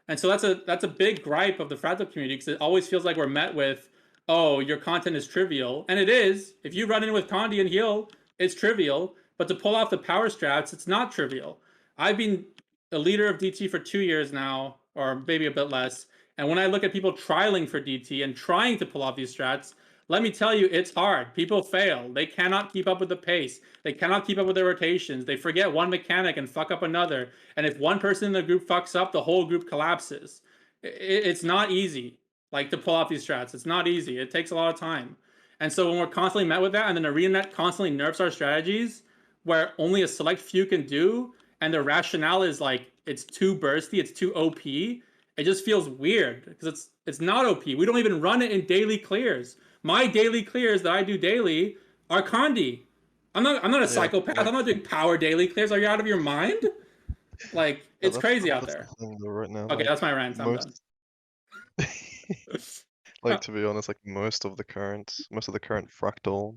And so that's a big gripe of the Fractal community, because it always feels like we're met with, oh, your content is trivial. And it is. If you run in with Condi and heal, it's trivial. But to pull off the power strats, it's not trivial. I've been a leader of DT for 2 years now, or maybe a bit less. And when I look at people trialing for DT and trying to pull off these strats, let me tell you, it's hard. People fail. They cannot keep up with the pace. They cannot keep up with their rotations. They forget one mechanic and fuck up another. And if one person in the group fucks up, the whole group collapses. It's not easy, like, to pull off these strats. It's not easy. It takes a lot of time. And so when we're constantly met with that, and then ArenaNet constantly nerfs our strategies, where only a select few can do, and the rationale is like, it's too bursty, it's too OP, it just feels weird, because it's not OP. We don't even run it in daily clears. My daily clears that I do daily are Condi. I'm not a psychopath. I'm not doing power daily clears. Are you out of your mind? Like, it's crazy out there. Right now, okay, that's my rant. I'm done. Like, to be honest, like most of the current fractal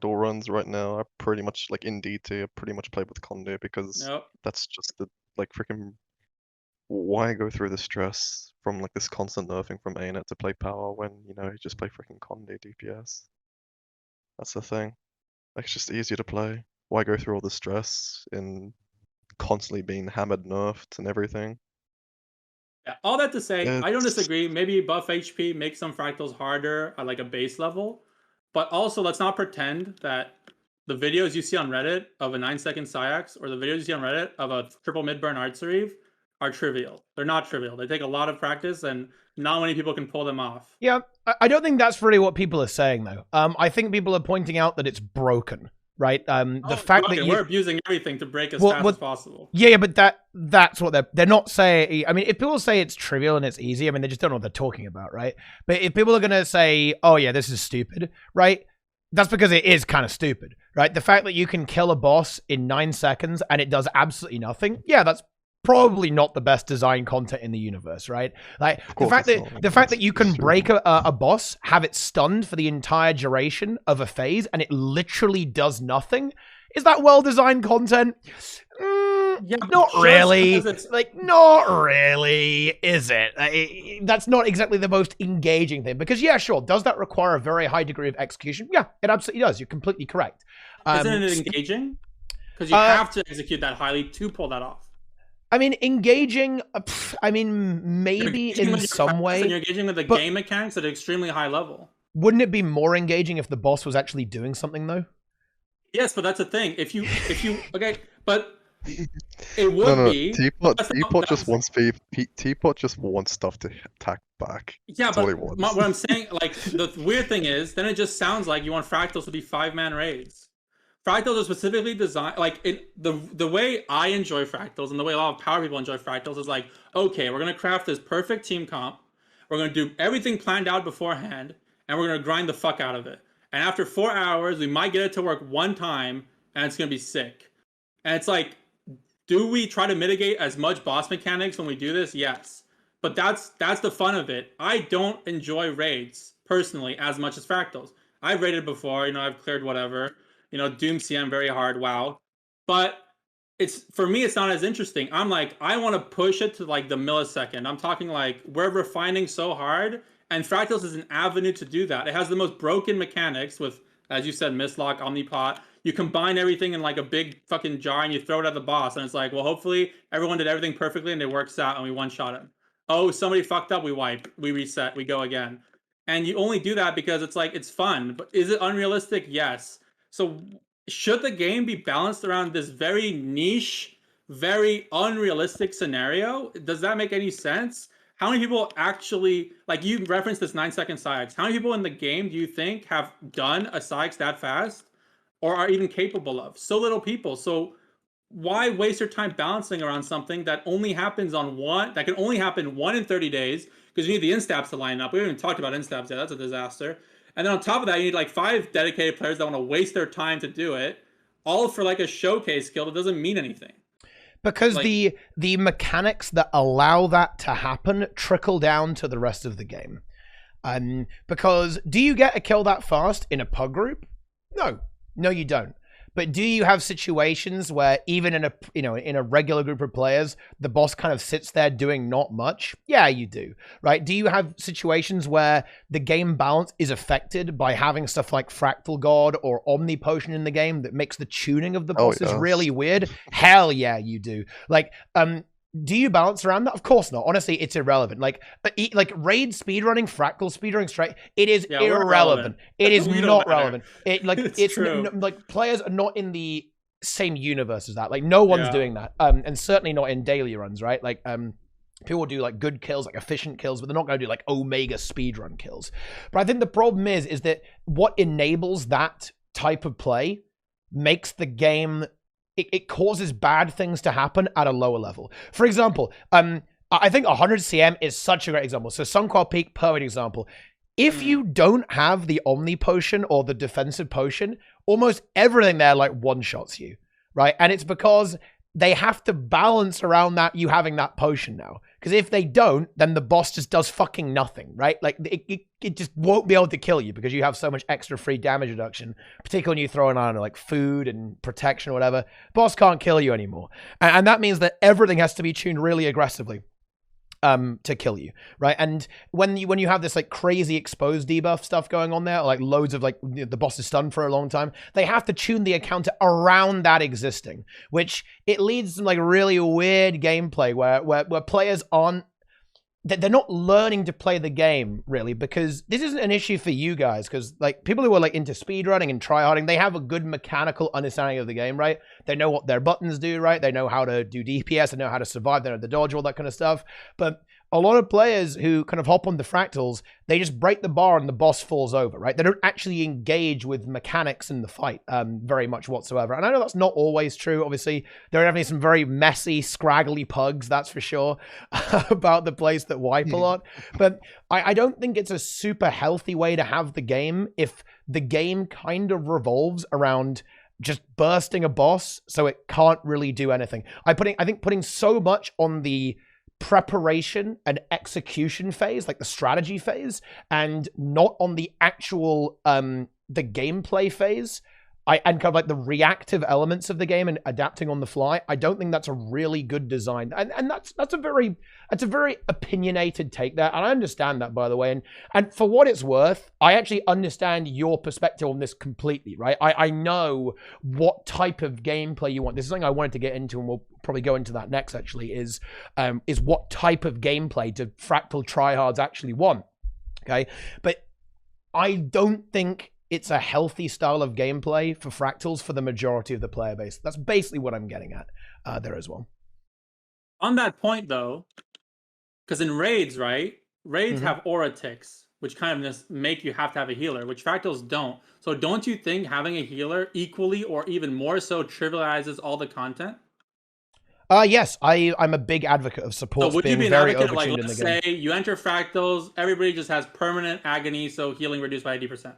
runs right now are pretty much like in DT. I pretty much played with Condi because that's just the like freaking. Why go through the stress from like this constant nerfing from ArenaNet to play power when you just play freaking Condi DPS? That's the thing. Like, it's just easier to play. Why go through all the stress in constantly being hammered, nerfed, and everything? Yeah, all that to say, I don't disagree. Maybe buff HP, make some fractals harder at like a base level, but also let's not pretend that the videos you see on Reddit of a 9-second Syax or the videos you see on Reddit of a triple mid-burn Artsarive are trivial. They're not trivial. They take a lot of practice, and not many people can pull them off. Yeah, I don't think that's really what people are saying, though. I think people are pointing out that it's broken, right? The fact that we're abusing everything to break as fast as possible. Yeah, but that's what they're not saying. I mean, if people say it's trivial and it's easy, I mean, they just don't know what they're talking about, right? But if people are going to say, oh yeah, this is stupid, right? That's because it is kind of stupid, right? The fact that you can kill a boss in 9 seconds and it does absolutely nothing, yeah, that's probably not the best design content in the universe, right? Like, the fact that you can break a boss, have it stunned for the entire duration of a phase, and it literally does nothing, is that well-designed content? Yeah, but not just really. 'cause it's- Like, not really, is it? That's not exactly the most engaging thing. Because, yeah, sure, does that require a very high degree of execution? Yeah, it absolutely does. You're completely correct. Isn't it engaging? Because you have to execute that highly to pull that off. I mean, engaging, I mean, maybe in some way. And you're engaging with the game mechanics at an extremely high level. Wouldn't it be more engaging if the boss was actually doing something, though? Yes, but that's the thing. If you okay, but it would be. TeaTime just wants TeaTime just wants stuff to attack back. Yeah, that's but all he wants. what I'm saying, like, the weird thing is, then it just sounds like you want Fractals to be 5-man raids. Fractals are specifically designed, like, the way I enjoy Fractals and the way a lot of power people enjoy Fractals is like, okay, we're gonna craft this perfect team comp, we're gonna do everything planned out beforehand, and we're gonna grind the fuck out of it. And after 4 hours, we might get it to work one time, and it's gonna be sick. And it's like, do we try to mitigate as much boss mechanics when we do this? Yes. But that's the fun of it. I don't enjoy raids, personally, as much as Fractals. I've raided before, I've cleared whatever. Doom CM very hard, wow. But for me, it's not as interesting. I'm like, I want to push it to like the millisecond. I'm talking like, we're refining so hard, and Fractals is an avenue to do that. It has the most broken mechanics with, as you said, Mistlock, Omnipot. You combine everything in like a big fucking jar and you throw it at the boss, and it's like, well, hopefully everyone did everything perfectly and it works out and we one-shot him. Oh, somebody fucked up, we wipe, we reset, we go again. And you only do that because it's like, it's fun. But is it unrealistic? Yes. So should the game be balanced around this very niche, very unrealistic scenario? Does that make any sense? How many people actually, like, you referenced this 9-second SciX. How many people in the game do you think have done a SciX that fast or are even capable of? So little people. So why waste your time balancing around something that only happens that can only happen 1 in 30 days, because you need the instabs to line up. We haven't even talked about instabs yet. That's a disaster. And then on top of that, you need like 5 dedicated players that want to waste their time to do it, all for like a showcase skill that doesn't mean anything. Because like, the mechanics that allow that to happen trickle down to the rest of the game. Because do you get a kill that fast in a pug group? No, you don't. But do you have situations where even in a regular group of players, the boss kind of sits there doing not much? Yeah, you do, right? Do you have situations where the game balance is affected by having stuff like Fractal God or Omni Potion in the game that makes the tuning of the bosses really weird? Hell yeah, you do. Like, do you balance around that? Of course not. Honestly, it's irrelevant. Like raid speedrunning, Fractal speedrunning straight, it is irrelevant. It is not relevant. It's true. Like, players are not in the same universe as that. Like, no one's doing that. And certainly not in daily runs, right? Like, people do like good kills, like efficient kills, but they're not going to do like Omega speedrun kills. But I think the problem is that what enables that type of play makes the game, it causes bad things to happen at a lower level. For example, I think 100 CM is such a great example. So Sunqual Peak, perfect example. If you don't have the Omni Potion or the defensive potion, almost everything there like one-shots you, right? And it's because they have to balance around that, you having that potion now. Because if they don't, then the boss just does fucking nothing, right? Like, it just won't be able to kill you because you have so much extra free damage reduction, particularly when you throw in, I don't know, like food and protection or whatever. Boss can't kill you anymore. And that means that everything has to be tuned really aggressively to kill you, right? And when you have this like crazy exposed debuff stuff going on there, like loads of like the boss is stunned for a long time, they have to tune the encounter around that existing, which it leads to like really weird gameplay where players aren't, they're not learning to play the game really, because this isn't an issue for you guys, because like people who are like into speedrunning and tryharding, they have a good mechanical understanding of the game, right? They know what their buttons do, right? They know how to do DPS, they know how to survive, they know the dodge, all that kind of stuff. But a lot of players who kind of hop on the Fractals, they just break the bar and the boss falls over, right? They don't actually engage with mechanics in the fight very much whatsoever. And I know that's not always true. Obviously, there are definitely some very messy, scraggly pugs, that's for sure, about the place that wipe a lot. But I don't think it's a super healthy way to have the game if the game kind of revolves around just bursting a boss so it can't really do anything. I think putting so much on the preparation and execution phase, like the strategy phase, and not on the actual the gameplay phase, and kind of like the reactive elements of the game and adapting on the fly, I don't think that's a really good design. And that's a very opinionated take there. And I understand that, by the way. And for what it's worth, I actually understand your perspective on this completely, right? I know what type of gameplay you want. This is something I wanted to get into, and we'll probably go into that next, actually, is what type of gameplay do Fractal tryhards actually want? Okay. But I don't think it's a healthy style of gameplay for Fractals for the majority of the player base. That's basically what I'm getting at there as well. On that point, though, because in raids, right? Raids have aura ticks, which kind of just make you have to have a healer, which Fractals don't. So don't you think having a healer equally or even more so trivializes all the content? Yes, I'm a big advocate of supports so would being you be an very advocate overtuned of, like, in the let's game. say you enter Fractals, everybody just has permanent agony, so healing reduced by 80%.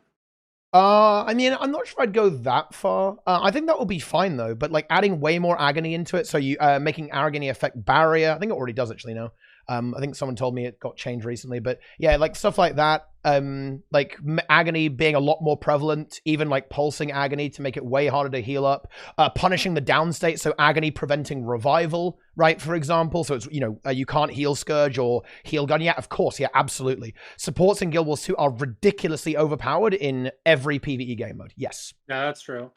I mean, I'm not sure I'd go that far. I think that will be fine though, but like adding way more agony into it, so you making agony affect barrier. I think it already does actually now. I think someone told me it got changed recently, but yeah, like stuff like that. Like agony being a lot more prevalent, even like pulsing agony to make it way harder to heal up. Punishing the down state, so agony preventing revival, right? For example, so it's you can't heal Scourge or heal Gun. Yeah, of course, yeah, absolutely. Supports in Guild Wars 2 are ridiculously overpowered in every PvE game mode. Yes. Yeah, that's true.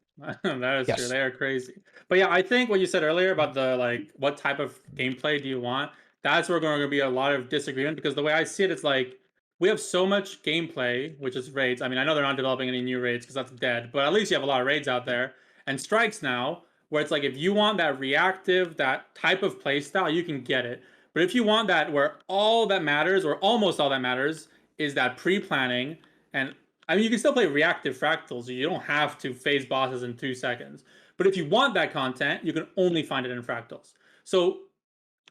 That is true. They are crazy. But yeah, I think what you said earlier about the like what type of gameplay do you want? That's where going to be a lot of disagreement, because the way I see it, it's like we have so much gameplay, which is raids. I mean, I know they're not developing any new raids because that's dead, but at least you have a lot of raids out there and strikes now, where it's like if you want that reactive, that type of play style, you can get it. But if you want that where all that matters, or almost all that matters, is that pre-planning, and I mean, you can still play reactive Fractals. You don't have to phase bosses in 2 seconds. But if you want that content, you can only find it in Fractals. So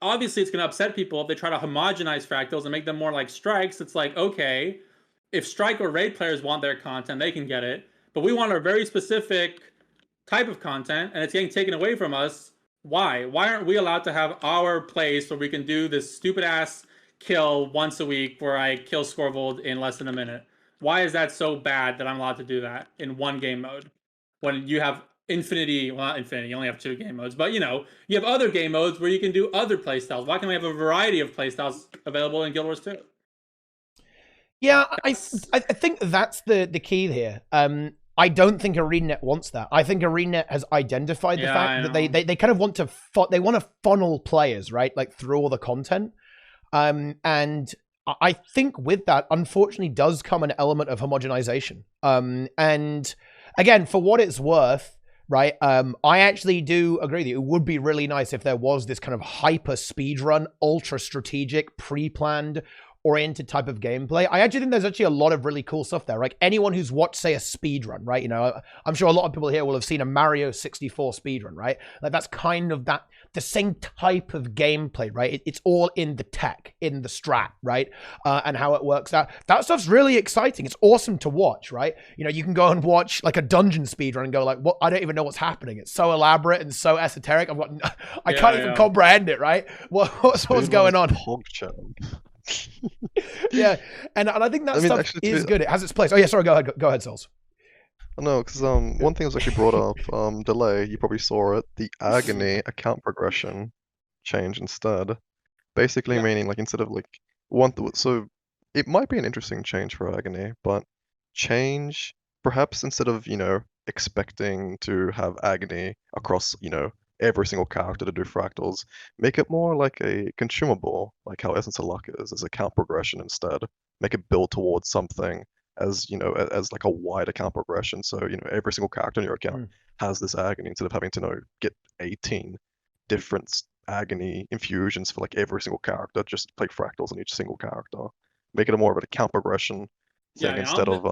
obviously it's going to upset people if they try to homogenize Fractals and make them more like strikes. It's like, okay, if strike or raid players want their content, they can get it. But we want a very specific type of content, and it's getting taken away from us. Why? Why aren't we allowed to have our place where we can do this stupid ass kill once a week where I kill Scorvold in less than a minute? Why is that so bad that I'm allowed to do that in one game mode when you have infinity? Well, not infinity, you only have 2 game modes, but you have other game modes where you can do other playstyles. Why can't we have a variety of playstyles available in Guild Wars 2? Yeah, I think that's the key here. I don't think ArenaNet wants that. I think ArenaNet has identified the fact that they kind of want to funnel players, right, like through all the content. And I think with that, unfortunately, does come an element of homogenization. And again, for what it's worth, right, I actually do agree with you. It would be really nice if there was this kind of hyper speedrun, ultra strategic, pre-planned, oriented type of gameplay. I actually think there's actually a lot of really cool stuff there. Like anyone who's watched, say, a speedrun, right? I'm sure a lot of people here will have seen a Mario 64 speedrun, right? Like that's kind of the same type of gameplay, right? It's all in the tech, in the strat, right? And how it works out. That stuff's really exciting. It's awesome to watch, right? You can go and watch like a dungeon speedrun and go like, what? I don't even know what's happening. It's so elaborate and so esoteric. I can't even comprehend it, right? What's going on? Yeah, and I think that stuff actually, is good. It has its place. Oh yeah, sorry. Go ahead, Souls. No, because one thing was actually brought up. Delay. You probably saw it. The agony account progression change instead, basically meaning like instead of like so it might be an interesting change for agony, but change perhaps instead of expecting to have agony across every single character to do fractals, make it more like a consumable, like how Essence of Luck is, as a count progression instead. Make it build towards something as, as like a wide account progression. So, every single character in your account has this agony instead of having to get 18 different agony infusions for like every single character, just play fractals on each single character. Make it more of an account progression thing instead of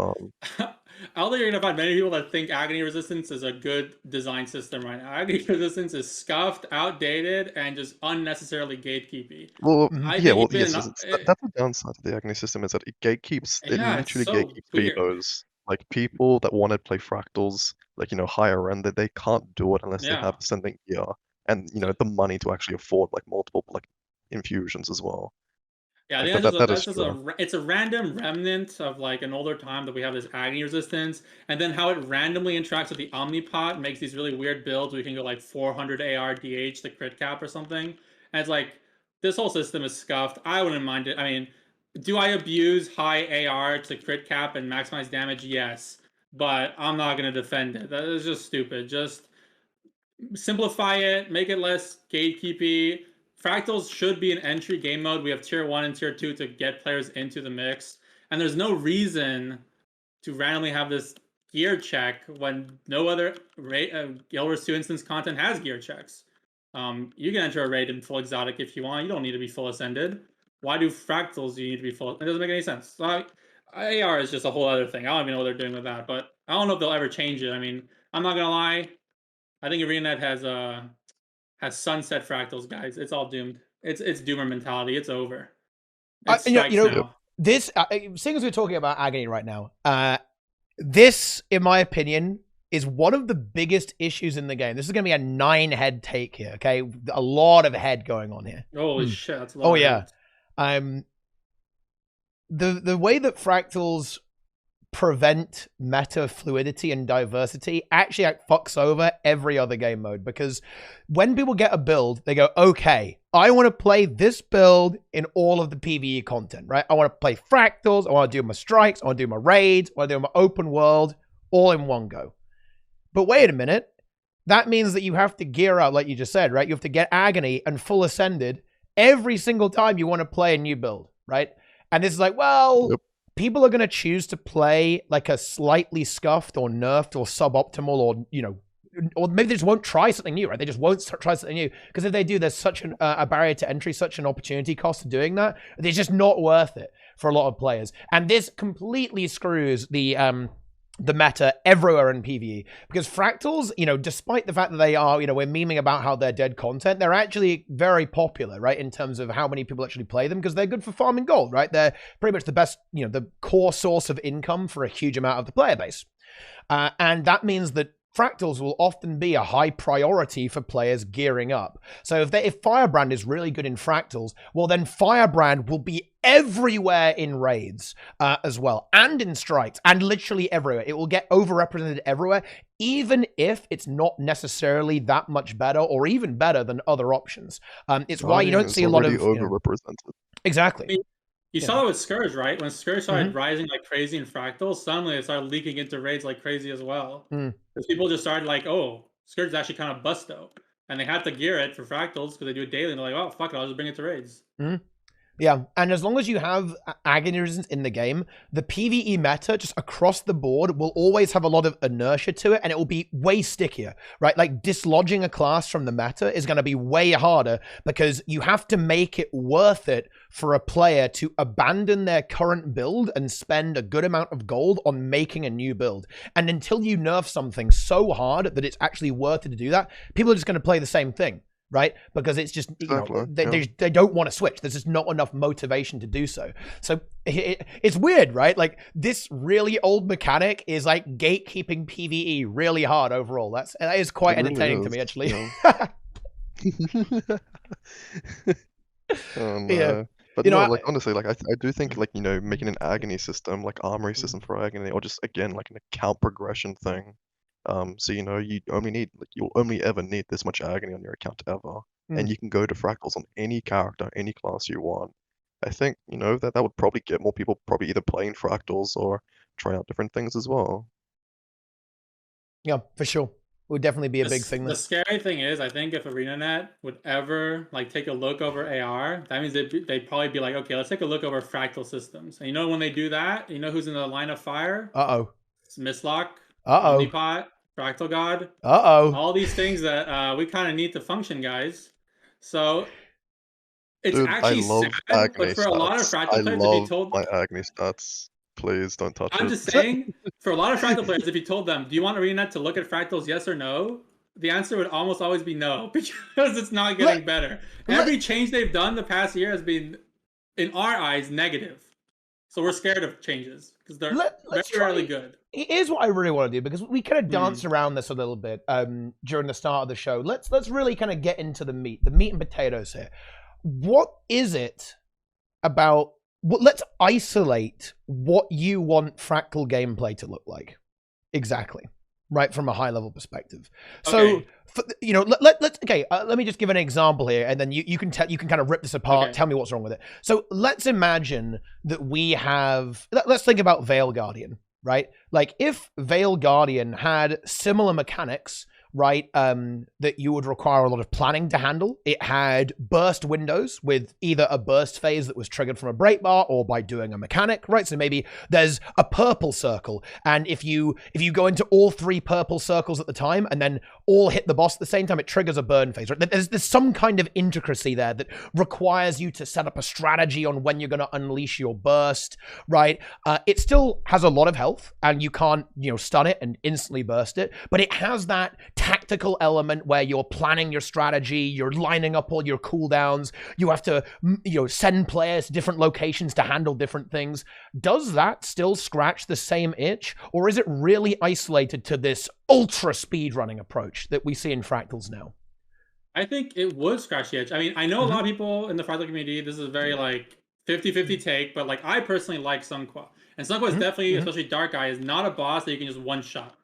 I don't think you're gonna find many people that think agony resistance is a good design system right now. Agony resistance is scuffed, outdated, and just unnecessarily gatekeepy. Well, yes, that's the downside of the agony system, is that it gatekeeps. It literally gatekeeps Vivos. Like people that want to play fractals, like higher end, that they can't do it unless they have ascending gear and the money to actually afford like multiple like infusions as well. Yeah, I Like, think that that's is just true. it's a random remnant of like an older time that we have this agony resistance, and then how it randomly interacts with the Omnipot makes these really weird builds where you can go like 400 AR DH to crit cap or something. And it's like this whole system is scuffed. I wouldn't mind it. I mean, do I abuse high AR to crit cap and maximize damage? Yes, but I'm not gonna defend it. That is just stupid. Just simplify it, make it less gatekeepy. Fractals should be an entry game mode. We have tier 1 and tier 2 to get players into the mix. And there's no reason to randomly have this gear check when no other Guild Wars 2 instance content has gear checks. You can enter a raid in full exotic if you want. You don't need to be full ascended. Why do fractals you need to be full? It doesn't make any sense. So AR is just a whole other thing. I don't even know what they're doing with that, but I don't know if they'll ever change it. I mean, I'm not gonna lie. I think ArenaNet has sunset fractals, guys. It's all doomed. It's doomer mentality. It's over. It strikes now. This seeing as we're talking about agony right now, this, in my opinion, is one of the biggest issues in the game. This is going to be a 9-head take here. Okay, a lot of head going on here. Holy shit! That's a lot. Oh yeah. The way that fractals prevent meta fluidity and diversity actually fucks over every other game mode, because when people get a build, they go, okay, I want to play this build in all of the PvE content, right? I want to play fractals, I want to do my strikes, I want to do my raids, I want to do my open world, all in one go. But wait a minute, that means that you have to gear up, like you just said, right? You have to get agony and full ascended every single time you want to play a new build, right? And this is like, well, people are going to choose to play like a slightly scuffed or nerfed or suboptimal, or, you know, or maybe they just won't try something new, right? They just won't try something new, because if they do, there's such a barrier to entry, such an opportunity cost to doing that. It's just not worth it for a lot of players. And this completely screws the meta everywhere in PvE, because fractals, you know, despite the fact that they are, you know, we're memeing about how they're dead content, they're actually very popular, right, in terms of how many people actually play them, because they're good for farming gold, right? They're pretty much the best, you know, the core source of income for a huge amount of the player base. And that means that fractals will often be a high priority for players gearing up. So if Firebrand is really good in fractals, well, then Firebrand will be everywhere in raids as well, and in strikes, and literally everywhere. It will get overrepresented everywhere, even if it's not necessarily that much better or even better than other options. It's why you don't see a lot of overrepresented. Exactly. You saw that with Scourge, right? When Scourge started rising like crazy in Fractals, suddenly it started leaking into raids like crazy as well. Because people just started like, oh, Scourge is actually kind of busto. And they had to gear it for Fractals because they do it daily. And they're like, oh, fuck it, I'll just bring it to raids. Yeah, and as long as you have agony resistance in the game, the PvE meta just across the board will always have a lot of inertia to it, and it will be way stickier, right? Like dislodging a class from the meta is going to be way harder, because you have to make it worth it for a player to abandon their current build and spend a good amount of gold on making a new build. And until you nerf something so hard that it's actually worth it to do that, people are just going to play the same thing. Right? Because it's just, you know, they don't want to switch. There's just not enough motivation to do so. So it's weird, right? Like, this really old mechanic is like gatekeeping PvE really hard overall. That is quite entertaining to me, actually. Yeah. But you know, like, honestly, like I do think, like, you know, making an agony system, like armory system for agony, or just again like an account progression thing. So, you know, you'll only ever need this much agony on your account ever, and you can go to fractals on any character, any class you want. I think, you know, that would probably get more people probably either playing fractals or try out different things as well. Yeah, for sure. It would definitely be a big thing. The scary thing is, I think if ArenaNet would ever like take a look over AR, that means they'd probably be like, okay, let's take a look over fractal systems. And you know, when they do that, you know who's in the line of fire? It's Mistlock, MightyTeapot, Fractal God. All these things that we kind of need to function, guys. So it's actually sad, but for a lot of Fractal players, if you told my agony stats, please don't touch it. I'm just saying, for a lot of Fractal players, if you told them, do you want ArenaNet to look at Fractals, yes or no? The answer would almost always be no, because it's not getting better. Every change they've done the past year has been, in our eyes, negative. So we're scared of changes because they're very rarely good. Here's what I really want to do, because we kind of danced around this a little bit during the start of the show. Let's really kind of get into the meat and potatoes here. What is it about, well, let's isolate what you want Fractal gameplay to look like. Exactly. Right, from a high level perspective. So, you know, let's let me just give an example here, and then you can kind of rip this apart. Tell me what's wrong with it. So let's imagine that we have. Let's think about Veil Guardian, right? Like if Veil Guardian had similar mechanics, right, that you would require a lot of planning to handle. It had burst windows with either a burst phase that was triggered from a break bar or by doing a mechanic, right? So maybe there's a purple circle, and if you go into all 3 purple circles at the time and then all hit the boss at the same time, it triggers a burn phase, right? There's some kind of intricacy there that requires you to set up a strategy on when you're going to unleash your burst, right? It still has a lot of health, and you can't, you know, stun it and instantly burst it, but it has that tactical element where you're planning your strategy, you're lining up all your cooldowns, you have to, you know, send players to different locations to handle different things. Does that still scratch the same itch, or is it really isolated to this ultra speedrunning approach that we see in Fractals now? I think it would scratch the itch. I mean, I know a lot of people in the Fractal community, this is a very like 50-50 take, but like I personally like Sunqua. And Sunqua is definitely, especially Dark Eye, is not a boss that you can just one-shot.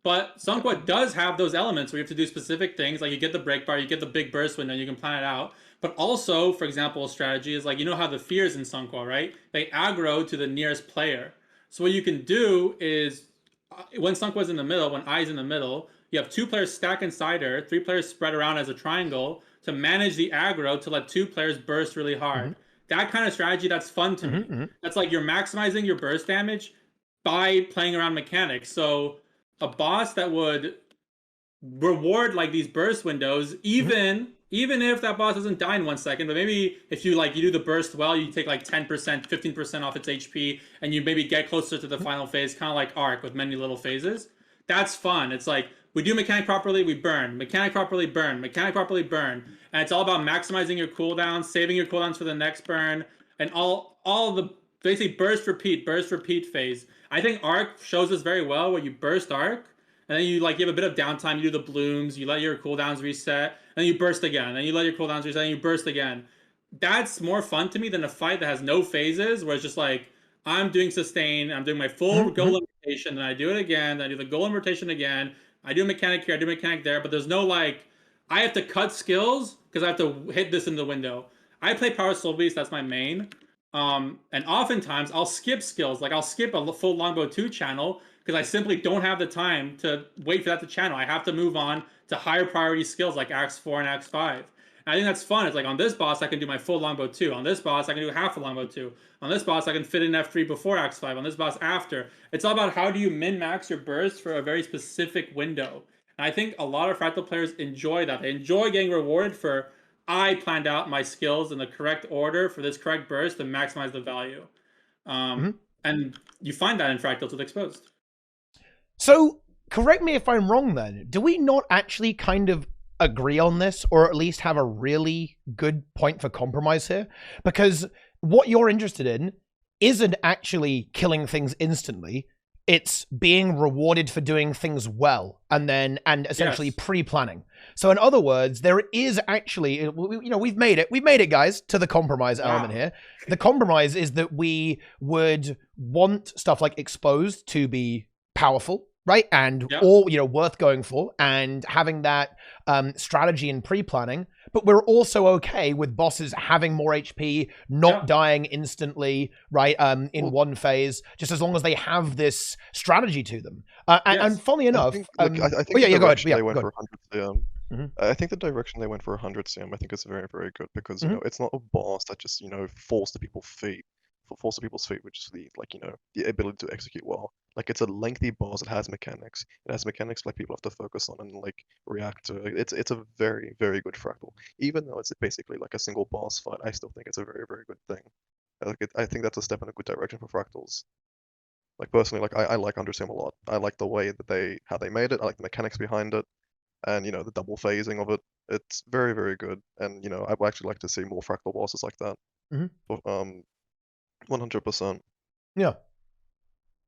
But Sunqua does have those elements where you have to do specific things, like you get the break bar, you get the big burst window, you can plan it out. But also, for example, a strategy is like, you know how the fears in Sunqua, right? They aggro to the nearest player. So what you can do is, when Sunqua's in the middle, when Eye's in the middle, you have 2 players stack inside her, 3 players spread around as a triangle to manage the aggro to let 2 players burst really hard. That kind of strategy, that's fun to me. That's like you're maximizing your burst damage by playing around mechanics. So a boss that would reward like these burst windows, even if that boss doesn't die in 1 second, but maybe if you do the burst well, you take like 10%, 15% off its HP, and you maybe get closer to the final phase, kind of like Arc with many little phases. That's fun. It's like, we do mechanic properly, we burn. Mechanic properly, burn. Mechanic properly, burn. And it's all about maximizing your cooldowns, saving your cooldowns for the next burn, and all the basically burst repeat phase. I think Arc shows this very well, where you burst Arc, and then you like give a bit of downtime, you do the blooms, you let your cooldowns reset, and then you burst again, and then you let your cooldowns reset, and you burst again. That's more fun to me than a fight that has no phases, where it's just like, I'm doing sustain, I'm doing my full golem rotation, then I do it again, then I do the golem rotation again, I do a mechanic here, I do a mechanic there, but there's no like, I have to cut skills because I have to hit this in the window. I play Power Soul Beast, that's my main. And oftentimes I'll skip skills, like I'll skip a full Longbow 2 channel because I simply don't have the time to wait for that to channel. I have to move on to higher priority skills like Axe 4 and Axe 5. And I think that's fun. It's like on this boss, I can do my full Longbow 2. On this boss, I can do half a Longbow 2. On this boss, I can fit in F3 before Axe 5. On this boss, after. It's all about how do you min-max your burst for a very specific window. And I think a lot of Fractal players enjoy that. They enjoy getting rewarded for, I planned out my skills in the correct order for this correct burst to maximize the value. And you find that in Fractals with Exposed. So, correct me if I'm wrong then. Do we not actually kind of agree on this, or at least have a really good point for compromise here? Because what you're interested in isn't actually killing things instantly. It's being rewarded for doing things well, and essentially pre-planning. So in other words, there is actually, you know, we've made it, guys, to the compromise element here. The compromise is that we would want stuff like Exposed to be powerful, right? And all, you know, worth going for, and having that strategy and pre-planning. But we're also okay with bosses having more HP, not dying instantly, right? In one phase, just as long as they have this strategy to them. And funnily enough, I think go ahead. They went for 100 CM. I think the direction they went for 100 CM, I think is very, very good, because you know, it's not a boss that just, you know, falls to people's feet, which is the, like, you know, the ability to execute well. Like, it's a lengthy boss. It has mechanics. It has mechanics like people have to focus on and like react to. It's a very, very good Fractal. Even though it's basically like a single boss fight, I still think it's a very, very good thing. I think that's a step in a good direction for Fractals. Like, personally, like I like Undersim a lot. I like the way that how they made it. I like the mechanics behind it, and you know, the double phasing of it. It's very, very good. And you know, I would actually like to see more Fractal bosses like that. 100%. Yeah.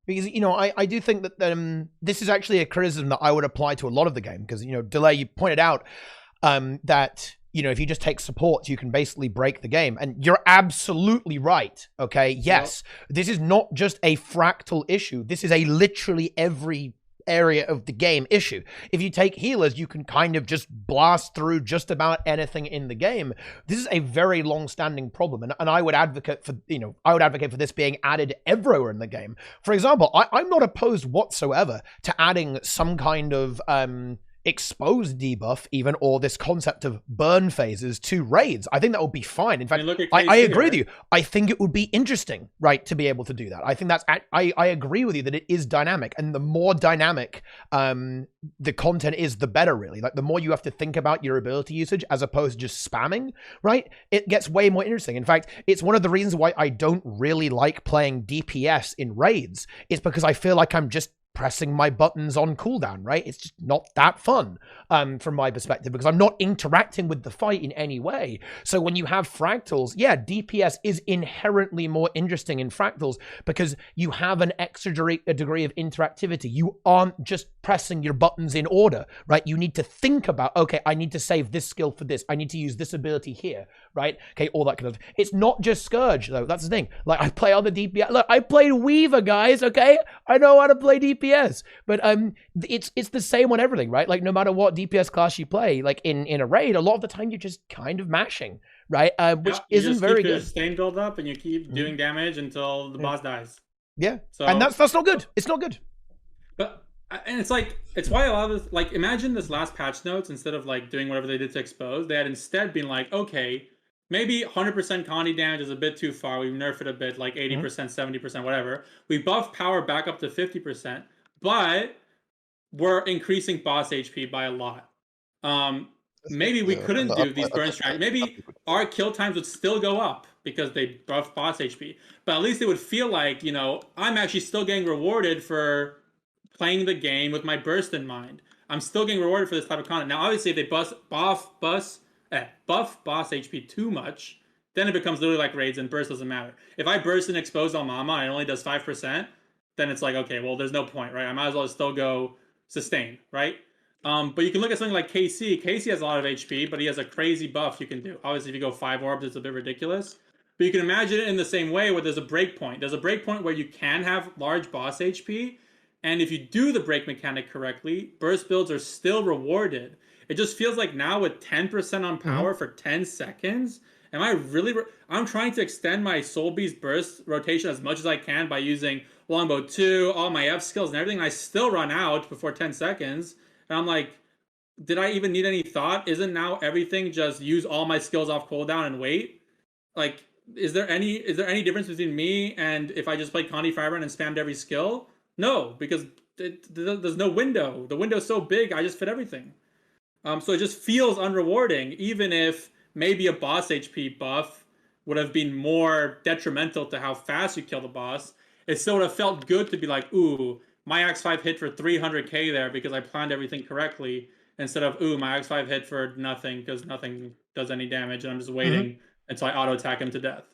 Because, you know, I do think that this is actually a criticism that I would apply to a lot of the game. Because, you know, Delay, you pointed out that you know, if you just take supports, you can basically break the game. And you're absolutely right. Okay. Yes. This is not just a Fractal issue. This is a literally every area of the game issue. If you take healers, you can kind of just blast through just about anything in the game. This is a very long-standing problem, and I would advocate for, you know, I would advocate for this being added everywhere in the game. For example, I'm not opposed whatsoever to adding some kind of exposed debuff even, or this concept of burn phases to raids. I think that would be fine. In fact, I agree with you. I think it would be interesting, right, to be able to do that. I think that's, I agree with you that it is dynamic, and the more dynamic the content is, the better, really. Like, the more you have to think about your ability usage as opposed to just spamming, right, it gets way more interesting. In fact, it's one of the reasons why I don't really like playing DPS in raids. It's because I feel like I'm just pressing my buttons on cooldown, right? It's just not that fun from my perspective, because I'm not interacting with the fight in any way. So when you have Fractals, yeah, DPS is inherently more interesting in Fractals because you have an extra degree of interactivity. You aren't just pressing your buttons in order, right? You need to think about, okay, I need to save this skill for this. I need to use this ability here, right? Okay, all that kind of, it's not just Scourge, though. That's the thing. Like, I play other DPS. Look, I played Weaver, guys, okay? I know how to play DPS. But it's the same on everything, right? Like, no matter what DPS class you play, like in a raid, a lot of the time you're just kind of mashing, right? Which isn't very good. You just sustain build up and you keep doing damage until the boss dies. Yeah, so, and that's not good. It's not good. But and it's like, it's why a lot of this, like, imagine this last patch notes, instead of like doing whatever they did to expose, they had instead been like, okay, maybe 100% Condi damage is a bit too far. We've nerfed it a bit, like 80%, 70%, whatever. We buffed power back up to 50%. But we're increasing boss HP by a lot. Maybe we couldn't do these burn strategies. Maybe our kill times would still go up because they buffed boss HP. But at least it would feel like, you know, I'm actually still getting rewarded for playing the game with my burst in mind. I'm still getting rewarded for this type of content. Now, obviously, if they buff boss HP too much, then it becomes literally like raids and burst doesn't matter. If I burst and expose El Mama and it only does 5%, then it's like, okay, well, there's no point, right? I might as well still go sustain, right? But you can look at something like KC. KC has a lot of HP, but he has a crazy buff you can do. Obviously, if you go 5 orbs, it's a bit ridiculous. But you can imagine it in the same way where there's a break point. There's a break point where you can have large boss HP, and if you do the break mechanic correctly, burst builds are still rewarded. It just feels like now with 10% on power for 10 seconds, am I really... I'm trying to extend my Soul Beast burst rotation as much as I can by using Longbow 2, all my F skills and everything. I still run out before 10 seconds. And I'm like, did I even need any thought? Isn't now everything just use all my skills off cooldown and wait? Like, is there any difference between me and if I just played Condi Firebrand and spammed every skill? No, because there's no window. The window's so big, I just fit everything. So it just feels unrewarding, even if maybe a boss HP buff would have been more detrimental to how fast you kill the boss. It still would have felt good to be like, ooh, my X5 hit for 300k there because I planned everything correctly, instead of, ooh, my X5 hit for nothing because nothing does any damage and I'm just waiting until I auto-attack him to death.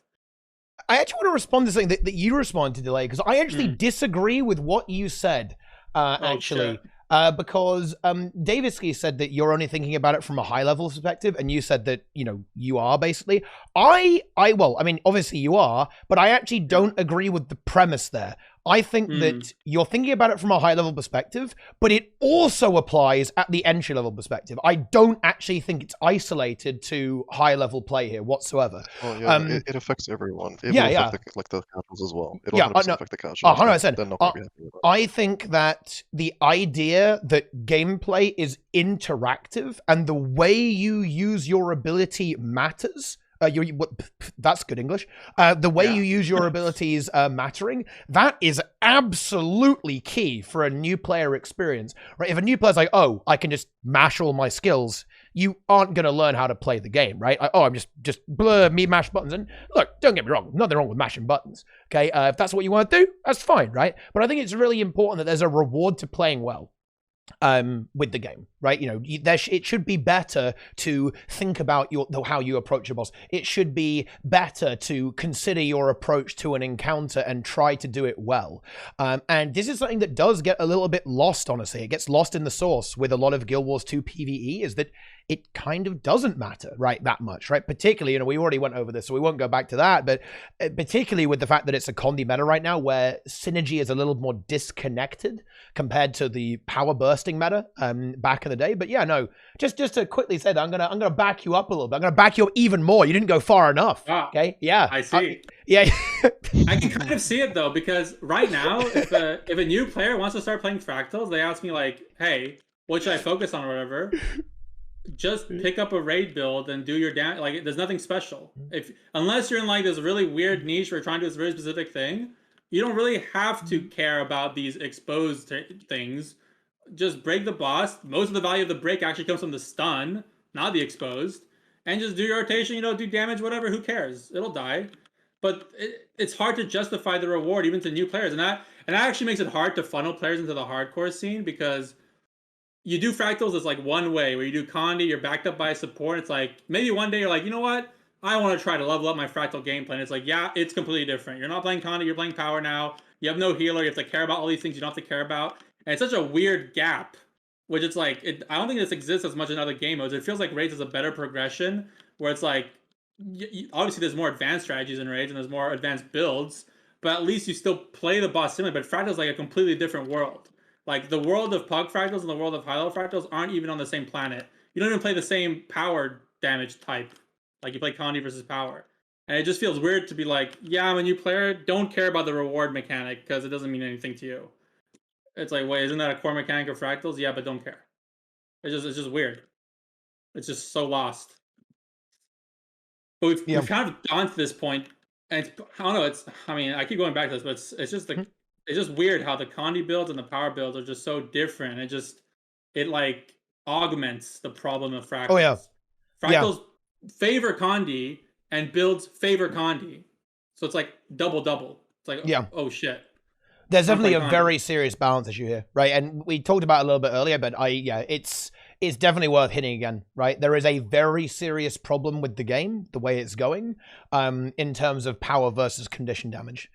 I actually want to respond to something that you responded to, Delay, because I actually disagree with what you said, actually. Because Davisky said that you're only thinking about it from a high-level perspective, and you said that, you know, you are basically. Well, I mean, obviously you are, but I actually don't agree with the premise there. I think that you're thinking about it from a high-level perspective, but it also applies at the entry-level perspective. I don't actually think it's isolated to high-level play here whatsoever. Well, yeah, it affects everyone. It will affect the casuals as well. It will 100% affect the casuals. 100%. I think that the idea that gameplay is interactive and the way you use your ability matters. That's good English. The way you use your abilities mattering, that is absolutely key for a new player experience. Right? If a new player's like, oh, I can just mash all my skills, you aren't going to learn how to play the game, right? I'm just me mash buttons. And look, don't get me wrong, nothing wrong with mashing buttons. Okay, if that's what you want to do, that's fine, right? But I think it's really important that there's a reward to playing well with the game, right? You know, it should be better to think about how you approach your boss. It should be better to consider your approach to an encounter and try to do it well. And this is something that does get a little bit lost, honestly. It gets lost in the source with a lot of Guild Wars 2 PvE, is that it kind of doesn't matter, right, that much, right? Particularly, you know, we already went over this, so we won't go back to that, but particularly with the fact that it's a Condi meta right now where synergy is a little more disconnected compared to the power bursting meta back in the day. But yeah, no, just to quickly say that I'm gonna back you up a little bit. I'm gonna back you up even more. You didn't go far enough. Okay, yeah, I see. Yeah. I can kind of see it though, because right now, if a new player wants to start playing Fractals, they ask me like, "Hey, what should I focus on or whatever?" Just pick up a raid build and do your damage. Like, there's nothing special. Unless you're in like this really weird niche where you're trying to do this very specific thing, you don't really have to care about these exposed things. Just break the boss. Most of the value of the break actually comes from the stun, not the exposed. And just do your rotation, you know, do damage, whatever. Who cares? It'll die. But it's hard to justify the reward even to new players, and that actually makes it hard to funnel players into the hardcore scene, because you do Fractals as like one way, where you do Condi, you're backed up by a support. It's like maybe one day you're like, you know what, I want to try to level up my Fractal gameplay. And it's like, yeah, it's completely different. You're not playing Condi, you're playing Power now. You have no healer. You have to care about all these things you don't have to care about, and it's such a weird gap. Which it's like, I don't think this exists as much in other game modes. It feels like Raids is a better progression, where it's like, obviously there's more advanced strategies in Raids and there's more advanced builds, but at least you still play the boss similarly. But Fractal's like a completely different world. Like, the world of Pug Fractals and the world of high-level Fractals aren't even on the same planet. You don't even play the same power damage type. Like, you play Condi versus Power. And it just feels weird to be like, yeah, I'm a new player, don't care about the reward mechanic because it doesn't mean anything to you. It's like, wait, isn't that a core mechanic of Fractals? Yeah, but don't care. It's just weird. It's just so lost. But we've kind of gone to this point, and I don't know. I mean, I keep going back to this, but it's just it's just weird how the Condi builds and the power builds are just so different. It like augments the problem of Fractals. Oh yeah, Fractals favor Condi and builds favor Condi, so it's like double. It's like, oh shit. There's definitely a very serious balance issue here, right? And we talked about it a little bit earlier, but it's definitely worth hitting again, right? There is a very serious problem with the game, the way it's going, in terms of power versus condition damage,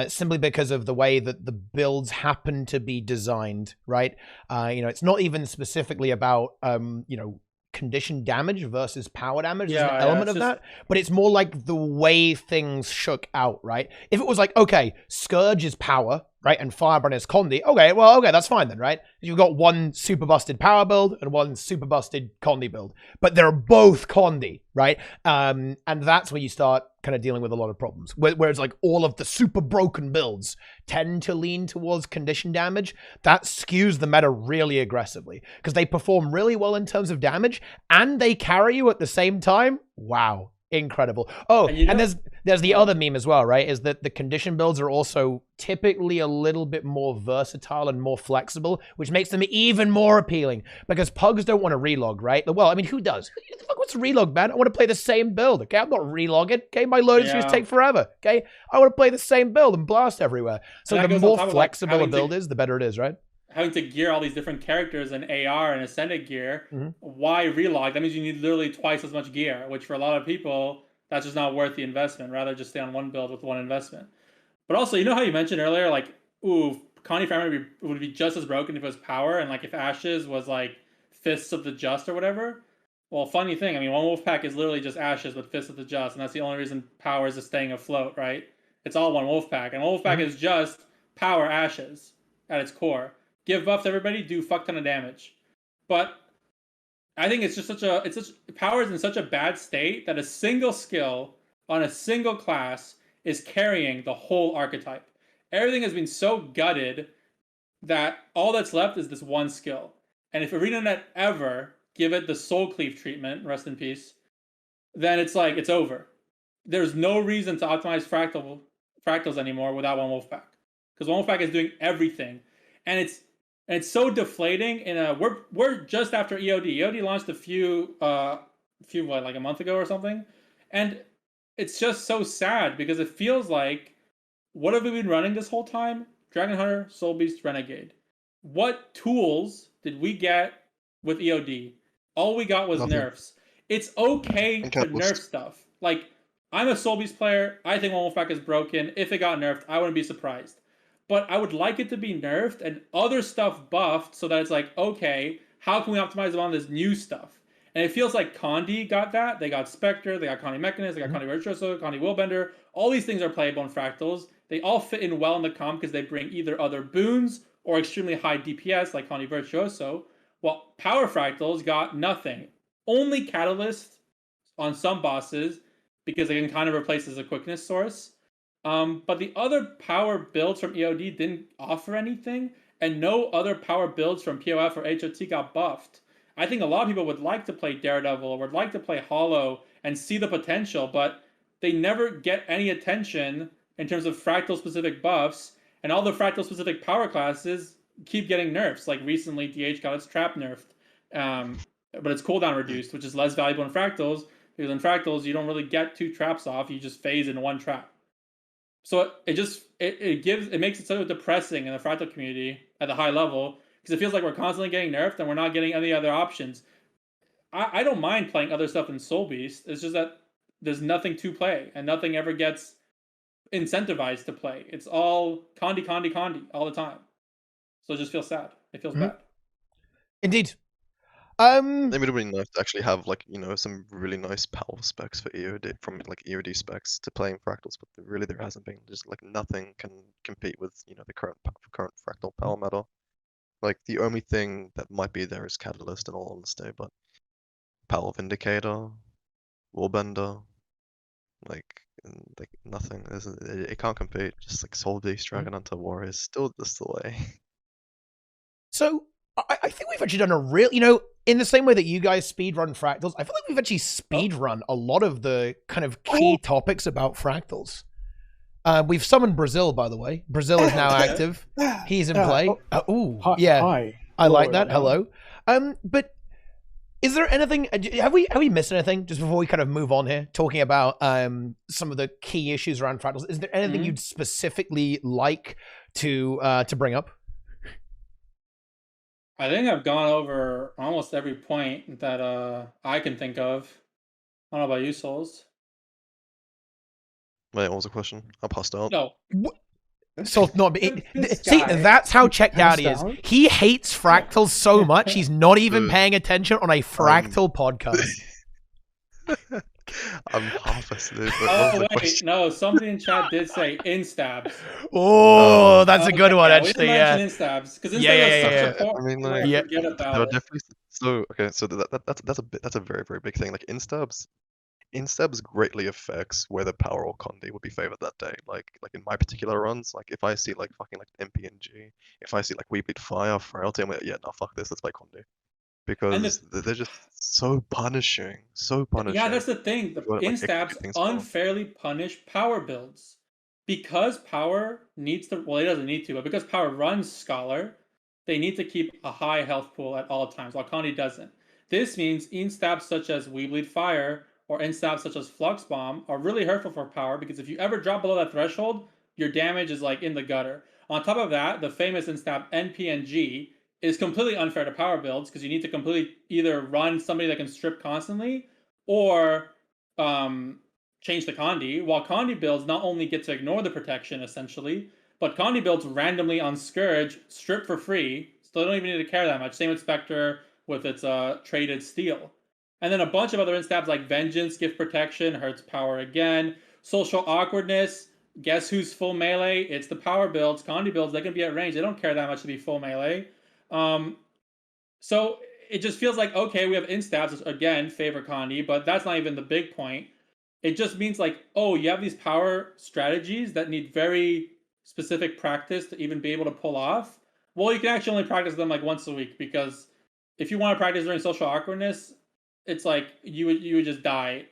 simply because of the way that the builds happen to be designed, right? You know, it's not even specifically about, you know, condition damage versus power damage. There's an element of that, but it's more like the way things shook out, right? If it was like, okay, Scourge is power, right, and Firebrand is Condi, okay, that's fine then, right? You've got one super busted power build and one super busted Condi build, but they're both Condi, right? And that's where you start kind of dealing with a lot of problems. Whereas like all of the super broken builds tend to lean towards condition damage. That skews the meta really aggressively because they perform really well in terms of damage and they carry you at the same time. Wow. Incredible. Oh, and there's the other meme as well, right? Is that the condition builds are also typically a little bit more versatile and more flexible, which makes them even more appealing because pugs don't want to relog, right? Well, I mean, who does? Who the fuck wants to relog, man? I want to play the same build, okay? I'm not relogging, okay? My loading screens take forever, okay? I want to play the same build and blast everywhere. So the more flexible a build is, the better it is, right? Having to gear all these different characters in AR and Ascended gear, why relog? That means you need literally twice as much gear, which for a lot of people, that's just not worth the investment. Rather just stay on one build with one investment. But also, you know how you mentioned earlier, like, ooh, Condi Family would be just as broken if it was power, and like if Ashes was like Fists of the Just or whatever? Well, funny thing, I mean, one Wolfpack is literally just Ashes with Fists of the Just, and that's the only reason power is staying afloat, right? It's all one Wolfpack, and Wolfpack is just power Ashes at its core. Give buff to everybody, do fuck ton of damage. But I think it's just power is in such a bad state that a single skill on a single class is carrying the whole archetype. Everything has been so gutted that all that's left is this one skill. And if ArenaNet ever give it the Soul Cleave treatment, rest in peace, then it's like, it's over. There's no reason to optimize Fractals anymore without one Wolfpack. Because one Wolfpack is doing everything. And it's so deflating. We're just after EOD. EOD launched like a month ago or something, and it's just so sad because it feels like, what have we been running this whole time? Dragon Hunter, Soul Beast, Renegade. What tools did we get with EOD? All we got was nerfs. It's okay to nerf stuff. Like, I'm a Soul Beast player. I think one Wolfpack is broken. If it got nerfed, I wouldn't be surprised. But I would like it to be nerfed and other stuff buffed so that it's like, okay, how can we optimize on this new stuff? And it feels like Condi got that. They got Spectre, they got Condi Mechanist, they got Condi Virtuoso, Condi Willbender. All these things are playable in Fractals. They all fit in well in the comp because they bring either other boons or extremely high DPS like Condi Virtuoso. While Power Fractals got nothing. Only Catalyst on some bosses because they can kind of replace as a quickness source. But the other power builds from EOD didn't offer anything, and no other power builds from POF or HOT got buffed. I think a lot of people would like to play Daredevil or would like to play Hollow and see the potential, but they never get any attention in terms of Fractal specific buffs, and all the Fractal specific power classes keep getting nerfs. Like recently, DH got its trap nerfed, but it's cooldown reduced, which is less valuable in Fractals, because in Fractals you don't really get 2 traps off, you just phase in 1 trap. So it makes it so depressing in the Fractal community at the high level, because it feels like we're constantly getting nerfed and we're not getting any other options. I don't mind playing other stuff in Soul Beast. It's just that there's nothing to play and nothing ever gets incentivized to play. It's all Condi all the time. So it just feels sad. It feels bad. Indeed. Maybe it would be nice to actually have, like, you know, some really nice power specs for EOD, from like EOD specs to playing Fractals, but really there hasn't been. Just like nothing can compete with, you know, the current Fractal power meta. Like the only thing that might be there is Catalyst, in all honesty, but Power Vindicator, Warbender, like nothing. It can't compete. Just like Soul Beast, Dragon Hunter, Warriors, still just the way. So I think we've actually done a real, you know, in the same way that you guys speedrun Fractals, I feel like we've actually speedrun a lot of the kind of key topics about Fractals. We've summoned Brazil, by the way. Brazil is now active. He's in play. Hi. I like that. Hello. But is there anything? Have we missed anything just before we kind of move on here, talking about some of the key issues around Fractals? Is there anything you'd specifically like to bring up? I think I've gone over almost every point that I can think of. I don't know about you, Souls. Wait, what was the question? I passed out. No. So not see, that's how checked out he is. He hates Fractals so much he's not even paying attention on a Fractal podcast. I'm half asleep. Oh wait, no. Somebody in chat did say instabs. Oh, that's a good one, actually. Yeah. Instabs, because yeah. I mean, like, forget about there are it. definitely so that's a very, very big thing. Like instabs greatly affects whether Power or Condi would be favored that day. Like in my particular runs, like if I see like fucking like MPNG, if I see like We Bleed Fire, Frailty, I'm like, yeah, no, fuck this, let's play Condi. Because they're just so punishing. Yeah, that's the thing. The instabs unfairly punish power builds. Because power needs to, well, it doesn't need to, but because power runs Scholar, they need to keep a high health pool at all times, while Condi doesn't. This means instabs such as We Bleed Fire or instabs such as Flux Bomb are really hurtful for power, because if you ever drop below that threshold, your damage is like in the gutter. On top of that, the famous instab NPNG is completely unfair to power builds, because you need to completely either run somebody that can strip constantly or change the Condi, while Condi builds not only get to ignore the protection essentially, but Condi builds randomly on Scourge strip for free, so they don't even need to care that much. Same with Spectre with its traded steel. And then a bunch of other instabs like Vengeance, Gift Protection, hurts power again. Social Awkwardness, guess who's full melee? It's the power builds. Condi builds, they can be at range. They don't care that much to be full melee. So it just feels like, okay, we have instabs, which again favor Condi, but that's not even the big point. It just means like, oh, you have these power strategies that need very specific practice to even be able to pull off. Well, you can actually only practice them like once a week, because if you want to practice during social awkwardness, it's like you would just die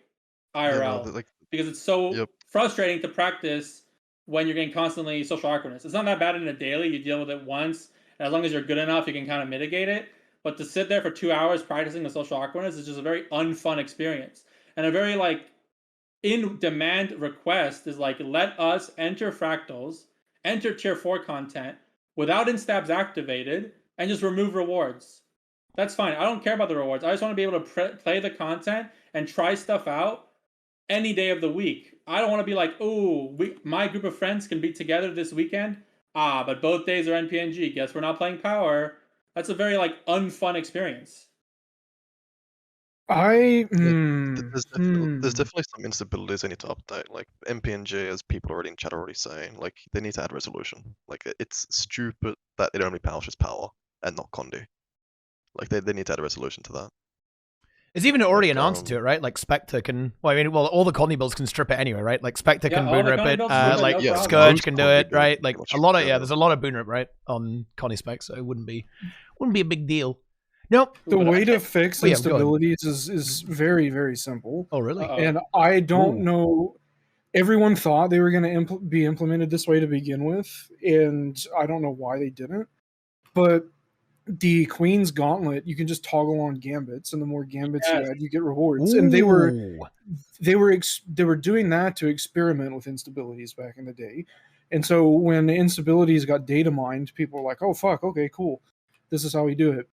IRL, because it's so frustrating to practice when you're getting constantly social awkwardness. It's not that bad in a daily. You deal with it once, and as long as you're good enough, you can kind of mitigate it. But to sit there for 2 hours practicing the social awkwardness is just a very unfun experience. And a very like in-demand request is like, let us enter Fractals, enter tier 4 content without instabs activated, and just remove rewards. That's fine. I don't care about the rewards. I just want to be able to play the content and try stuff out any day of the week. I don't want to be like, oh, my group of friends can be together this weekend. But both days are NPNG. Guess we're not playing power. That's a very like unfun experience. There's definitely some instabilities they need to update. Like MPNG, as people already in chat are already saying, like they need to add resolution. Like it's stupid that it only publishes power and not Condi. Like they need to add a resolution to that. There's even already an answer to it, right? Like Spectre can, all the Condi builds can strip it anyway, right? Like Spectre can boon rip it, like Scourge can do it, right? Like a lot of there's a lot of boon rip, right, on Condi spec, so it wouldn't be a big deal. Nope. The way to fix instabilities is very, very simple. Oh, really? And I don't know. Everyone thought they were going to be implemented this way to begin with, and I don't know why they didn't. But the Queen's Gauntlet, you can just toggle on gambits, and the more gambits you add, you get rewards. And they were doing that to experiment with instabilities back in the day. And so when the instabilities got data mined, people were like, "Oh fuck, okay, cool, this is how we do it."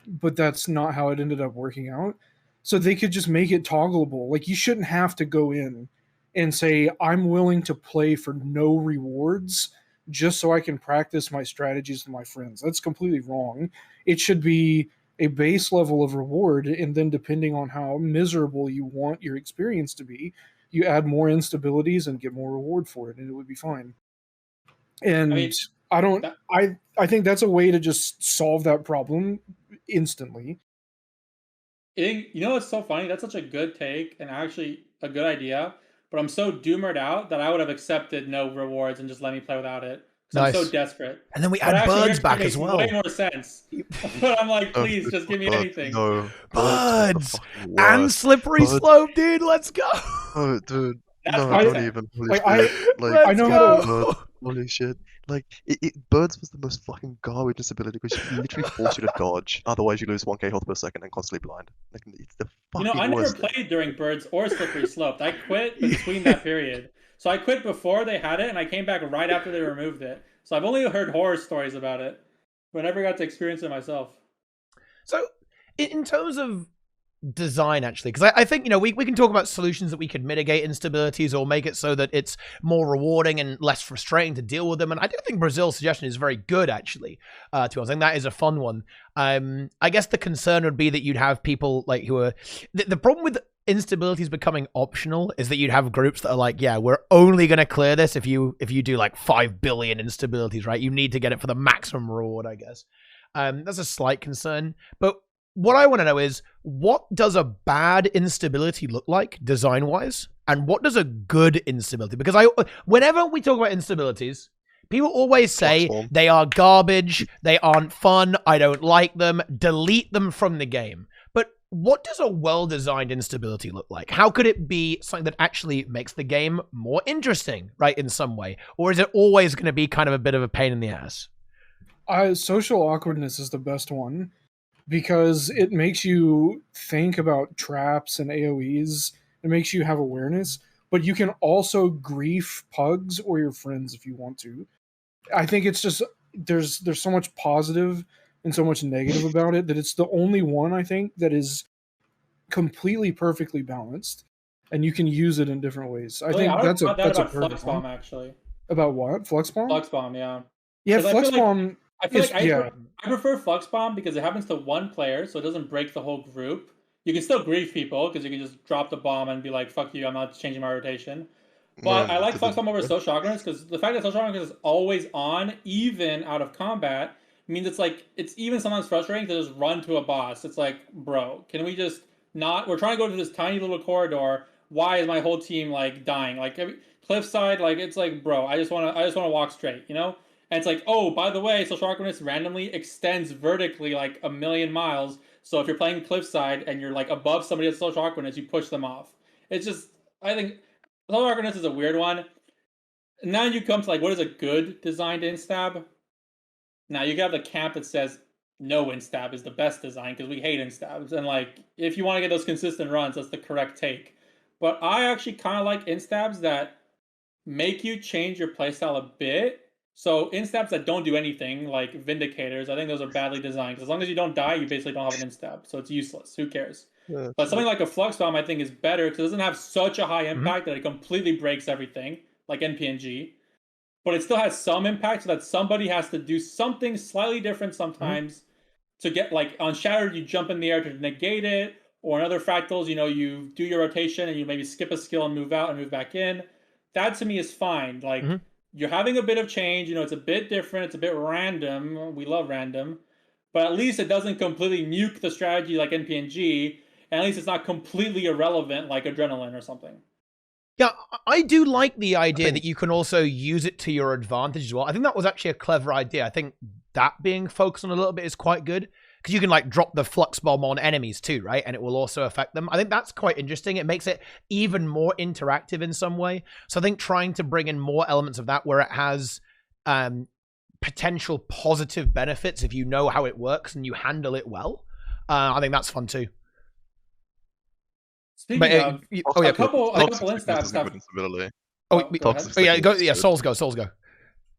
But that's not how it ended up working out. So they could just make it toggleable. Like you shouldn't have to go in and say, "I'm willing to play for no rewards just so I can practice my strategies with my friends." That's completely wrong. It should be a base level of reward, and then depending on how miserable you want your experience to be, you add more instabilities and get more reward for it, and it would be fine. And I think that's a way to just solve that problem instantly. You know what's so funny? That's such a good take and actually a good idea. But I'm so doomered out that I would have accepted no rewards and just let me play without it. Nice. I'm so desperate. And then we add birds back as well. Way more sense. But I'm like, please, just give me anything. No, birds and slippery slope, dude. Let's go. Oh, dude. That's don't even. I know how to. Holy shit. Like, birds was the most fucking garbage instability because you literally force you to dodge. Otherwise, you lose 1k health per second and constantly blind. Like, it's the fucking I never played during birds or slippery slope. I quit between that period. So I quit before they had it, and I came back right after they removed it. So I've only heard horror stories about it, but I never got to experience it myself. So, in terms of design, actually, because I think, we can talk about solutions that we could mitigate instabilities or make it so that it's more rewarding and less frustrating to deal with them. And I do think Brazil's suggestion is very good, actually, to be honest. I think that is a fun one. I guess the concern would be that you'd have people like who are... The problem with instabilities becoming optional is that you'd have groups that are like, yeah, we're only going to clear this if you do like 5 billion instabilities, right? You need to get it for the maximum reward, I guess. That's a slight concern. But what I want to know is, what does a bad instability look like design-wise? And what does a good instability? Because whenever we talk about instabilities, people always say they are garbage, they aren't fun, I don't like them, delete them from the game. But what does a well-designed instability look like? How could it be something that actually makes the game more interesting, right, in some way? Or is it always going to be kind of a bit of a pain in the ass? Social awkwardness is the best one, because it makes you think about traps and AoEs. It makes you have awareness, but you can also grief pugs or your friends if you want to. I think it's just there's so much positive and so much negative about it that it's the only one, I think, that is completely perfectly balanced, and you can use it in different ways. I think that's a perfect Flux Bomb, actually. About what? Flux Bomb? Flux Bomb, yeah. Yeah, Flux Bomb. I feel like I prefer Flux Bomb because it happens to one player, so it doesn't break the whole group. You can still grief people because you can just drop the bomb and be like, "Fuck you, I'm not changing my rotation." But I like Flux Bomb over Social Awkwardness because the fact that Social Awkwardness is always on, even out of combat, means it's even sometimes frustrating to just run to a boss. It's like, bro, can we just not? We're trying to go to this tiny little corridor. Why is my whole team like dying? Like cliffside, like it's like, bro, I just want to walk straight, And it's like, oh, by the way, Social Awkwardness randomly extends vertically like 1,000,000 miles. So if you're playing cliffside and you're like above somebody at Social Awkwardness, you push them off. It's just, I think Social Awkwardness is a weird one. Now you come to like, what is a good designed instab? Now you have the camp that says no instab is the best design because we hate instabs. And like, if you want to get those consistent runs, that's the correct take. But I actually kind of like instabs that make you change your playstyle a bit. So instabs that don't do anything, like Vindicators, I think those are badly designed. As long as you don't die, you basically don't have an instab. So it's useless. Who cares? Yeah, but something like a Flux Bomb, I think, is better because it doesn't have such a high impact that it completely breaks everything, like NPNG. But it still has some impact so that somebody has to do something slightly different sometimes to get, like, on Shattered, you jump in the air to negate it, or in other fractals, you know, you do your rotation and you maybe skip a skill and move out and move back in. That to me is fine. Like you're having a bit of change, you know, it's a bit different, it's a bit random. We love random, but at least it doesn't completely nuke the strategy like NPNG, and at least it's not completely irrelevant like Adrenaline or something. Yeah, I do like the idea that you can also use it to your advantage as well. I think that was actually a clever idea. I think that being focused on a little bit is quite good, because you can like drop the flux bomb on enemies too, right? And it will also affect them. I think that's quite interesting. It makes it even more interactive in some way. So I think trying to bring in more elements of that where it has potential positive benefits if you know how it works and you handle it well, I think that's fun too. Speaking of, a couple instab stuff. Souls go.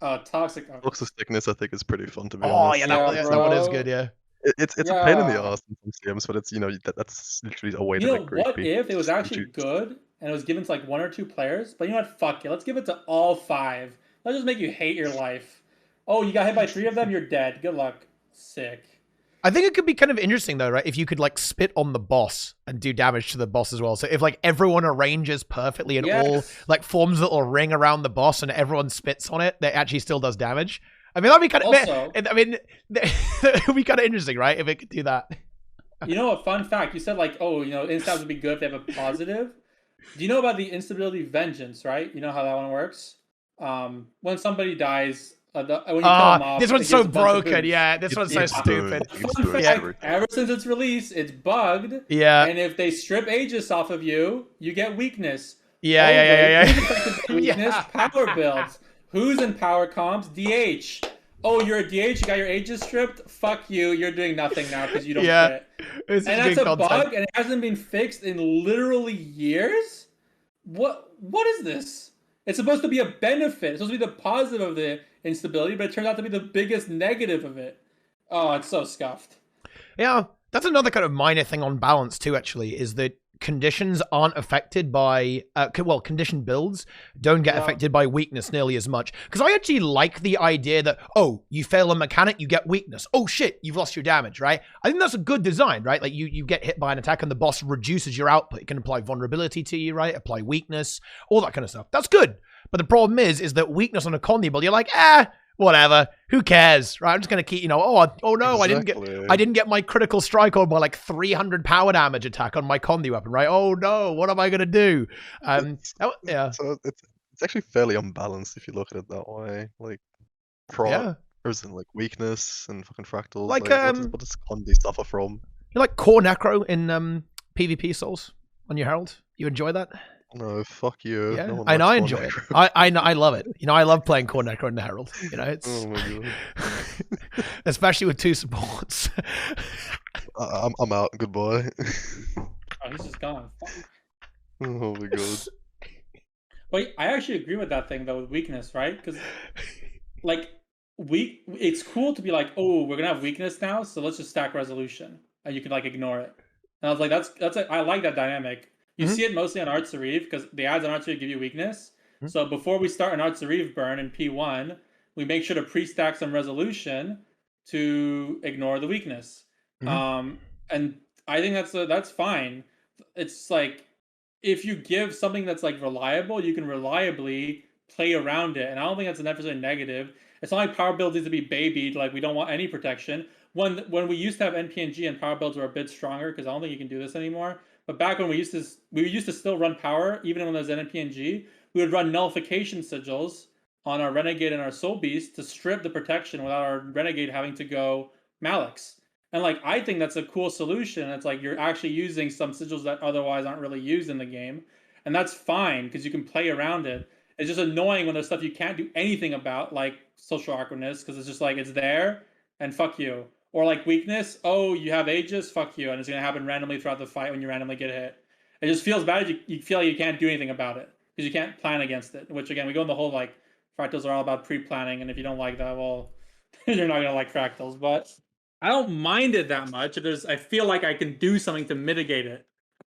Toxic. Toxic sickness, I think, is pretty fun to be honest. Oh yeah, that one is good. Yeah, it's a pain in the ass in some CMs, but it's, you know, that's literally a way to make great. What if it was actually good and it was given to like 1 or 2 players? But you know what? Fuck it. Let's give it to all 5. Let's just make you hate your life. Oh, you got hit by 3 of them. You're dead. Good luck. Sick. I think it could be kind of interesting though, right? If you could like spit on the boss and do damage to the boss as well. So if like everyone arranges perfectly and all like forms a little ring around the boss and everyone spits on it, that actually still does damage. I mean, that'd be kind of. Also, I mean, it would be kind of interesting, right? If it could do that. You know, a fun fact. You said like, oh, you know, instabs would be good if they have a positive. Do you know about the instability vengeance? Right? You know how that one works. When somebody dies. When you kill them off, this one's so broken. Yeah, this one's so stupid. Ever since its release, it's bugged. Yeah. And if they strip Aegis off of you, you get weakness. Yeah. Weakness, power builds. Who's in power comms? DH. Oh, you're a DH? You got your Aegis stripped? Fuck you. You're doing nothing now because you don't fit. And that's a bug, and it hasn't been fixed in literally years? What is this? It's supposed to be a benefit. It's supposed to be the positive of the instability, but it turns out to be the biggest negative of it. Oh, it's so scuffed. Yeah, that's another kind of minor thing on balance too, actually, is that conditions aren't affected by, condition builds don't get affected by weakness nearly as much. Because I actually like the idea that, oh, you fail a mechanic, you get weakness. Oh shit, you've lost your damage, right? I think that's a good design, right? Like you get hit by an attack and the boss reduces your output. It can apply vulnerability to you, right? Apply weakness, all that kind of stuff. That's good. But the problem is that weakness on a Condi build, you're like, whatever, who cares, right? I'm just gonna keep, you know, oh no, exactly. I didn't get my critical strike on my like 300 power damage attack on my Condi weapon, right? Oh no, what am I gonna do? So it's actually fairly unbalanced if you look at it that way. Like, and like weakness and fucking fractals. Like what does Condi suffer from? You like core necro in PvP Souls on your Herald? You enjoy that? No, fuck you. Yeah, no I enjoy it. I love it. You know, I love playing core necro in the Herald. You know, it's oh my god. Especially with 2 supports. I'm out. Goodbye. Oh, he's just gone. Oh my god. But I actually agree with that thing though with weakness, right? Because like it's cool to be like, oh, we're gonna have weakness now, so let's just stack resolution, and you can like ignore it. And I was like, I like that dynamic. You see it mostly on Arts Areve because the ads on Arts Areve give you weakness. So before we start an Arts Areve burn in P1, we make sure to pre-stack some resolution to ignore the weakness. And I think that's fine. It's like if you give something that's like reliable, you can reliably play around it. And I don't think that's necessarily negative. It's not like power builds need to be babied. Like we don't want any protection. When we used to have NPNG and power builds were a bit stronger because I don't think you can do this anymore. But back when we used to still run power, even when there's NPNG, we would run nullification sigils on our Renegade and our Soul Beast to strip the protection without our Renegade having to go Malix. And like I think that's a cool solution. It's like you're actually using some sigils that otherwise aren't really used in the game. And that's fine because you can play around it. It's just annoying when there's stuff you can't do anything about, like social awkwardness, because it's just like it's there and fuck you. Or like weakness, oh, you have Aegis, fuck you, and it's gonna happen randomly throughout the fight when you randomly get hit. It just feels bad. You feel like you can't do anything about it because you can't plan against it. Which again, we go in the whole like fractals are all about pre-planning, and if you don't like that, well, you're not gonna like fractals. But I don't mind it that much. I feel like I can do something to mitigate it.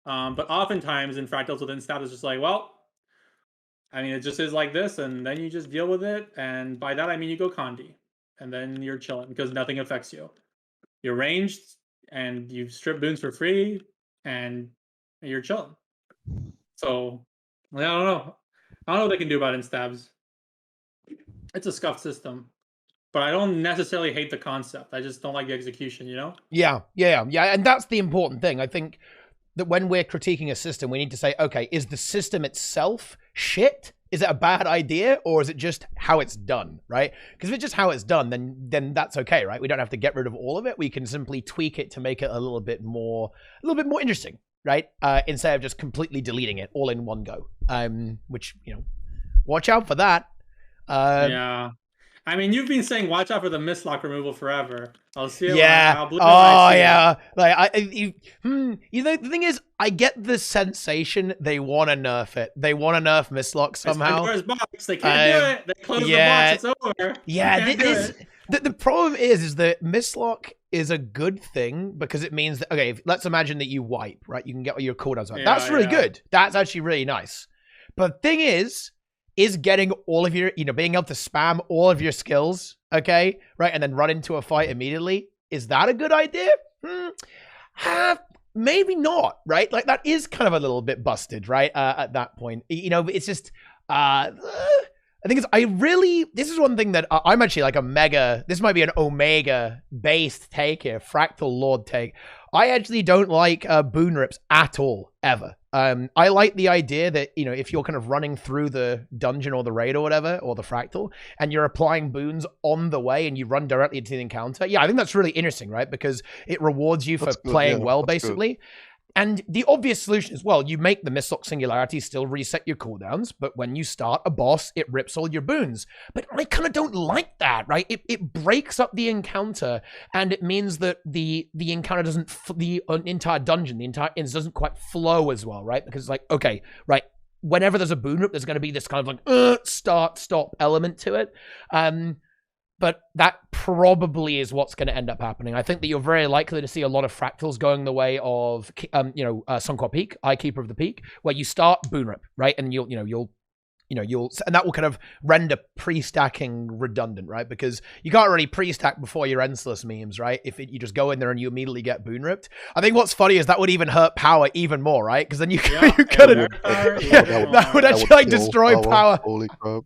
But oftentimes in fractals with instab, it's just like, well, I mean, it just is like this, and then you just deal with it. And by that I mean you go Condi, and then you're chilling because nothing affects you. You're ranged and you strip boons for free and you're chilling. So I don't know. I don't know what they can do about instabs. It's a scuffed system, but I don't necessarily hate the concept. I just don't like the execution, you know? Yeah. And that's the important thing. I think that when we're critiquing a system, we need to say, okay, is the system itself shit? Is it a bad idea, or is it just how it's done, right? Because if it's just how it's done, then that's okay, right? We don't have to get rid of all of it. We can simply tweak it to make it a little bit more interesting, right? Instead of just completely deleting it all in one go. Which, watch out for that. Yeah. I mean, you've been saying watch out for the Mistlock removal forever. I'll see it. Yeah. Like the thing is, I get the sensation they want to nerf it. They want to nerf Mistlock somehow. Pandora's box. They can't do it. They close the box. It's over. Yeah. The problem is that Mistlock is a good thing because it means that, okay, let's imagine that you wipe, right? You can get all your cooldowns on. That's really good. That's actually really nice. But the thing is getting all of your, being able to spam all of your skills, okay, right, and then run into a fight immediately, is that a good idea? Maybe not, right? Like, that is kind of a little bit busted, right, at that point. It's just, I think this is one thing that I'm actually like this might be an Omega-based take here, Fractal Lord take. I actually don't like boon rips at all, ever. I like the idea that, if you're kind of running through the dungeon or the raid or whatever, or the Fractal, and you're applying boons on the way and you run directly into the encounter, yeah, I think that's really interesting, right? Because it rewards you for playing well, basically. Good. And the obvious solution is, well, you make the Mistlock Singularities still reset your cooldowns, but when you start a boss, it rips all your boons. But I kind of don't like that, right? It breaks up the encounter, and it means that the encounter doesn't, the entire dungeon, it doesn't quite flow as well, right? Because it's like, okay, right, whenever there's a boon rip, there's going to be this kind of like start, stop element to it. But that probably is what's going to end up happening. I think that you're very likely to see a lot of Fractals going the way of, Sunqua Peak, Eye Keeper of the Peak, where you start boon rip, right? And and that will kind of render pre-stacking redundant, right? Because you can't really pre-stack before your Endless memes, right? If you just go in there and you immediately get boon ripped. I think what's funny is that would even hurt power even more, right? Because then that would actually destroy power. Holy crap.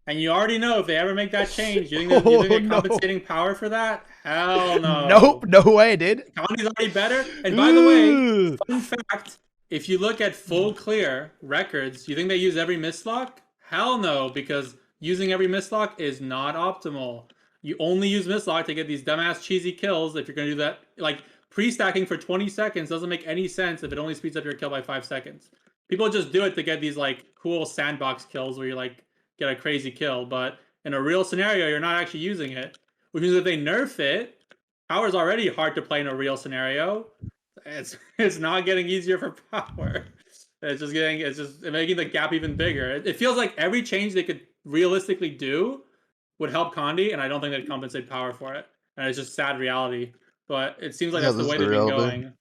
And you already know if they ever make that change, you think they're compensating power for that? Hell no. Nope, no way, dude. Condi's already better. And by the way, fun fact, if you look at full clear records, you think they use every Mistlock? Hell no, because using every Mistlock is not optimal. You only use Mistlock to get these dumbass cheesy kills if you're going to do that. Like, pre-stacking for 20 seconds doesn't make any sense if it only speeds up your kill by 5 seconds. People just do it to get these, like, cool sandbox kills where you're like, get a crazy kill, but in a real scenario, you're not actually using it. Which means if they nerf it, power's already hard to play in a real scenario. It's not getting easier for power. It's just making the gap even bigger. It feels like every change they could realistically do would help Condi, and I don't think they'd compensate power for it. And it's just sad reality. But it seems like that's the way they've been going.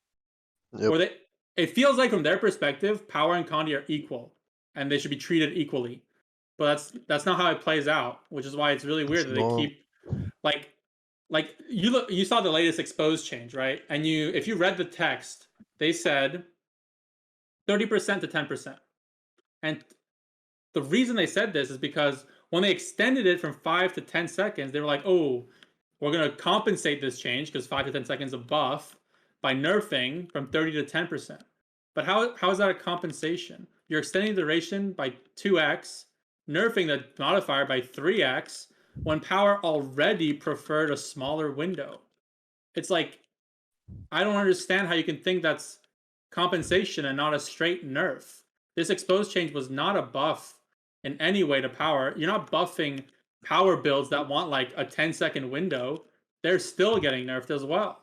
Yep. It feels like from their perspective, power and Condi are equal, and they should be treated equally. But that's not how it plays out, which is why it's really weird that they keep like you saw the latest exposed change, right? And if you read the text, they said 30% to 10%. And the reason they said this is because when they extended it from 5 to 10 seconds, they were like, oh, we're going to compensate this change because 5 to 10 seconds of buff by nerfing from 30 to 10%. But how is that a compensation? You're extending the duration by 2x, nerfing the modifier by 3x, when power already preferred a smaller window. It's like, I don't understand how you can think that's compensation and not a straight nerf. This exposed change was not a buff in any way to power. You're not buffing power builds that want like a 10-second window. They're still getting nerfed as well.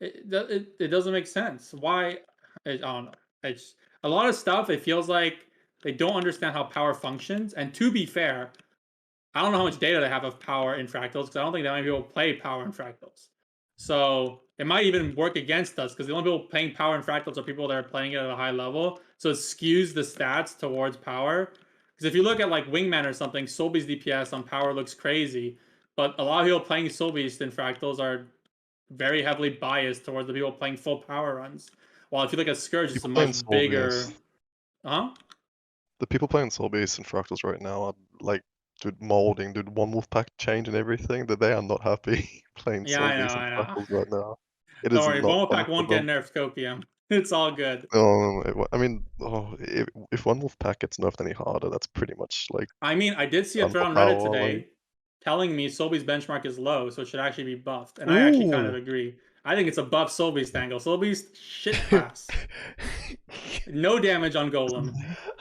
It doesn't make sense. Why? I don't know. A lot of stuff, it feels like they don't understand how power functions. And to be fair, I don't know how much data they have of power in Fractals, because I don't think that many people play power in Fractals. So it might even work against us, because the only people playing power in Fractals are people that are playing it at a high level. So it skews the stats towards power. Because if you look at like Wingman or something, Soul Beast DPS on power looks crazy. But a lot of people playing Soul Beast in Fractals are very heavily biased towards the people playing full power runs. While if you look at Scourge, it's a People playing much Soul bigger. Beast. Huh? The people playing Soul Beast and Fractals right now are like, dude, molding, dude, one Wolfpack change and everything. That they are not happy playing Yeah, Soul I know, Beast and I know. Fractals right now. It Don't is worry, not One fun Pack for won't get them. nerfed, Copium. It's all good. I mean, if one Wolfpack gets nerfed any harder, that's pretty much like I mean, I did see a done thread for on Reddit power. Like, today telling me Soulbeast's benchmark is low, so it should actually be buffed. And I actually kind of Ooh. agree. I think it's a buff Soulbeast angle. Soulbeast, shit pass. No damage on Golem.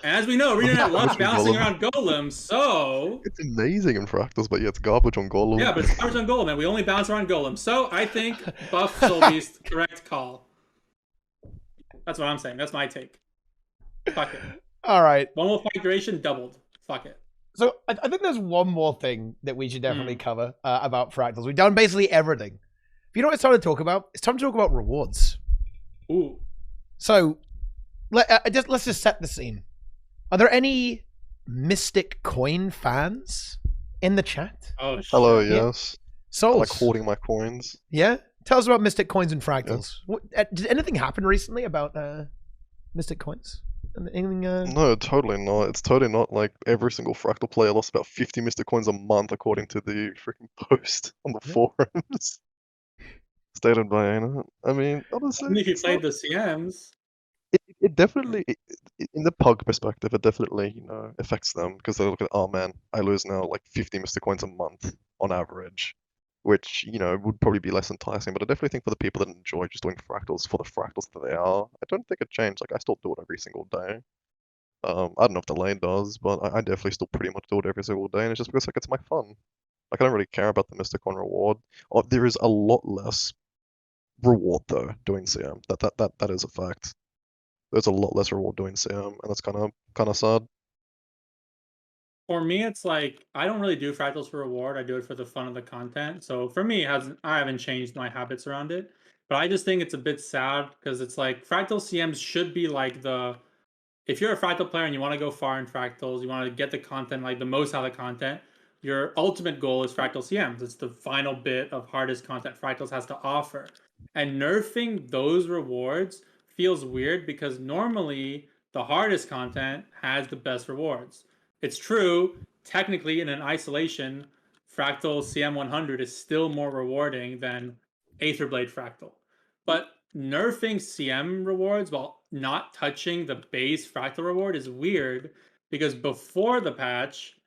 And as we know, ArenaNet loves bouncing around Golem, so... It's amazing in Fractals, but yeah, it's garbage on Golem. Yeah, but it's garbage on Golem, and we only bounce around Golem. So I think buff Soulbeast, correct call. That's what I'm saying. That's my take. Fuck it. All right. One Wolf Fight duration doubled. Fuck it. So I think there's one more thing that we should definitely cover about Fractals. We've done basically everything. If you know what it's time to talk about, it's time to talk about rewards. Ooh. So let's just set the scene. Are there any Mystic Coin fans in the chat? Oh, shit. Hello, Yeah. yes. Souls. I like hoarding my coins. Yeah? Tell us about Mystic Coins and Fractals. What, did anything happen recently about Mystic Coins? Anything, No, totally not. It's totally not like every single Fractal player lost about 50 Mystic Coins a month, according to the freaking post on the forums. Stated by ArenaNet. I mean, honestly, Even if you it's played not- the CMs. it definitely, in the pug perspective, it definitely, affects them because they look at, oh man, I lose now like 50 Mystic Coins a month on average, which, would probably be less enticing. But I definitely think for the people that enjoy just doing Fractals for the Fractals that they are, I don't think it changed. Like, I still do it every single day. I don't know if the lane does, but I definitely still pretty much do it every single day, and it's just because like it's my fun. Like, I don't really care about the Mystic Coin reward. There is a lot less reward though doing CM. That is a fact. There's a lot less reward doing CM, and that's kind of sad. For me, it's like I don't really do Fractals for reward. I do it for the fun of the content. So for me, I haven't changed my habits around it. But I just think it's a bit sad because it's like Fractal CMs should be like if you're a Fractal player and you want to go far in Fractals, you want to get the content, like the most out of the content, your ultimate goal is Fractal CMs. It's the final bit of hardest content Fractals has to offer. And nerfing those rewards feels weird because normally the hardest content has the best rewards. It's true, technically in an isolation, Fractal CM100 is still more rewarding than Aetherblade Fractal. But nerfing CM rewards while not touching the base Fractal reward is weird because before the patch,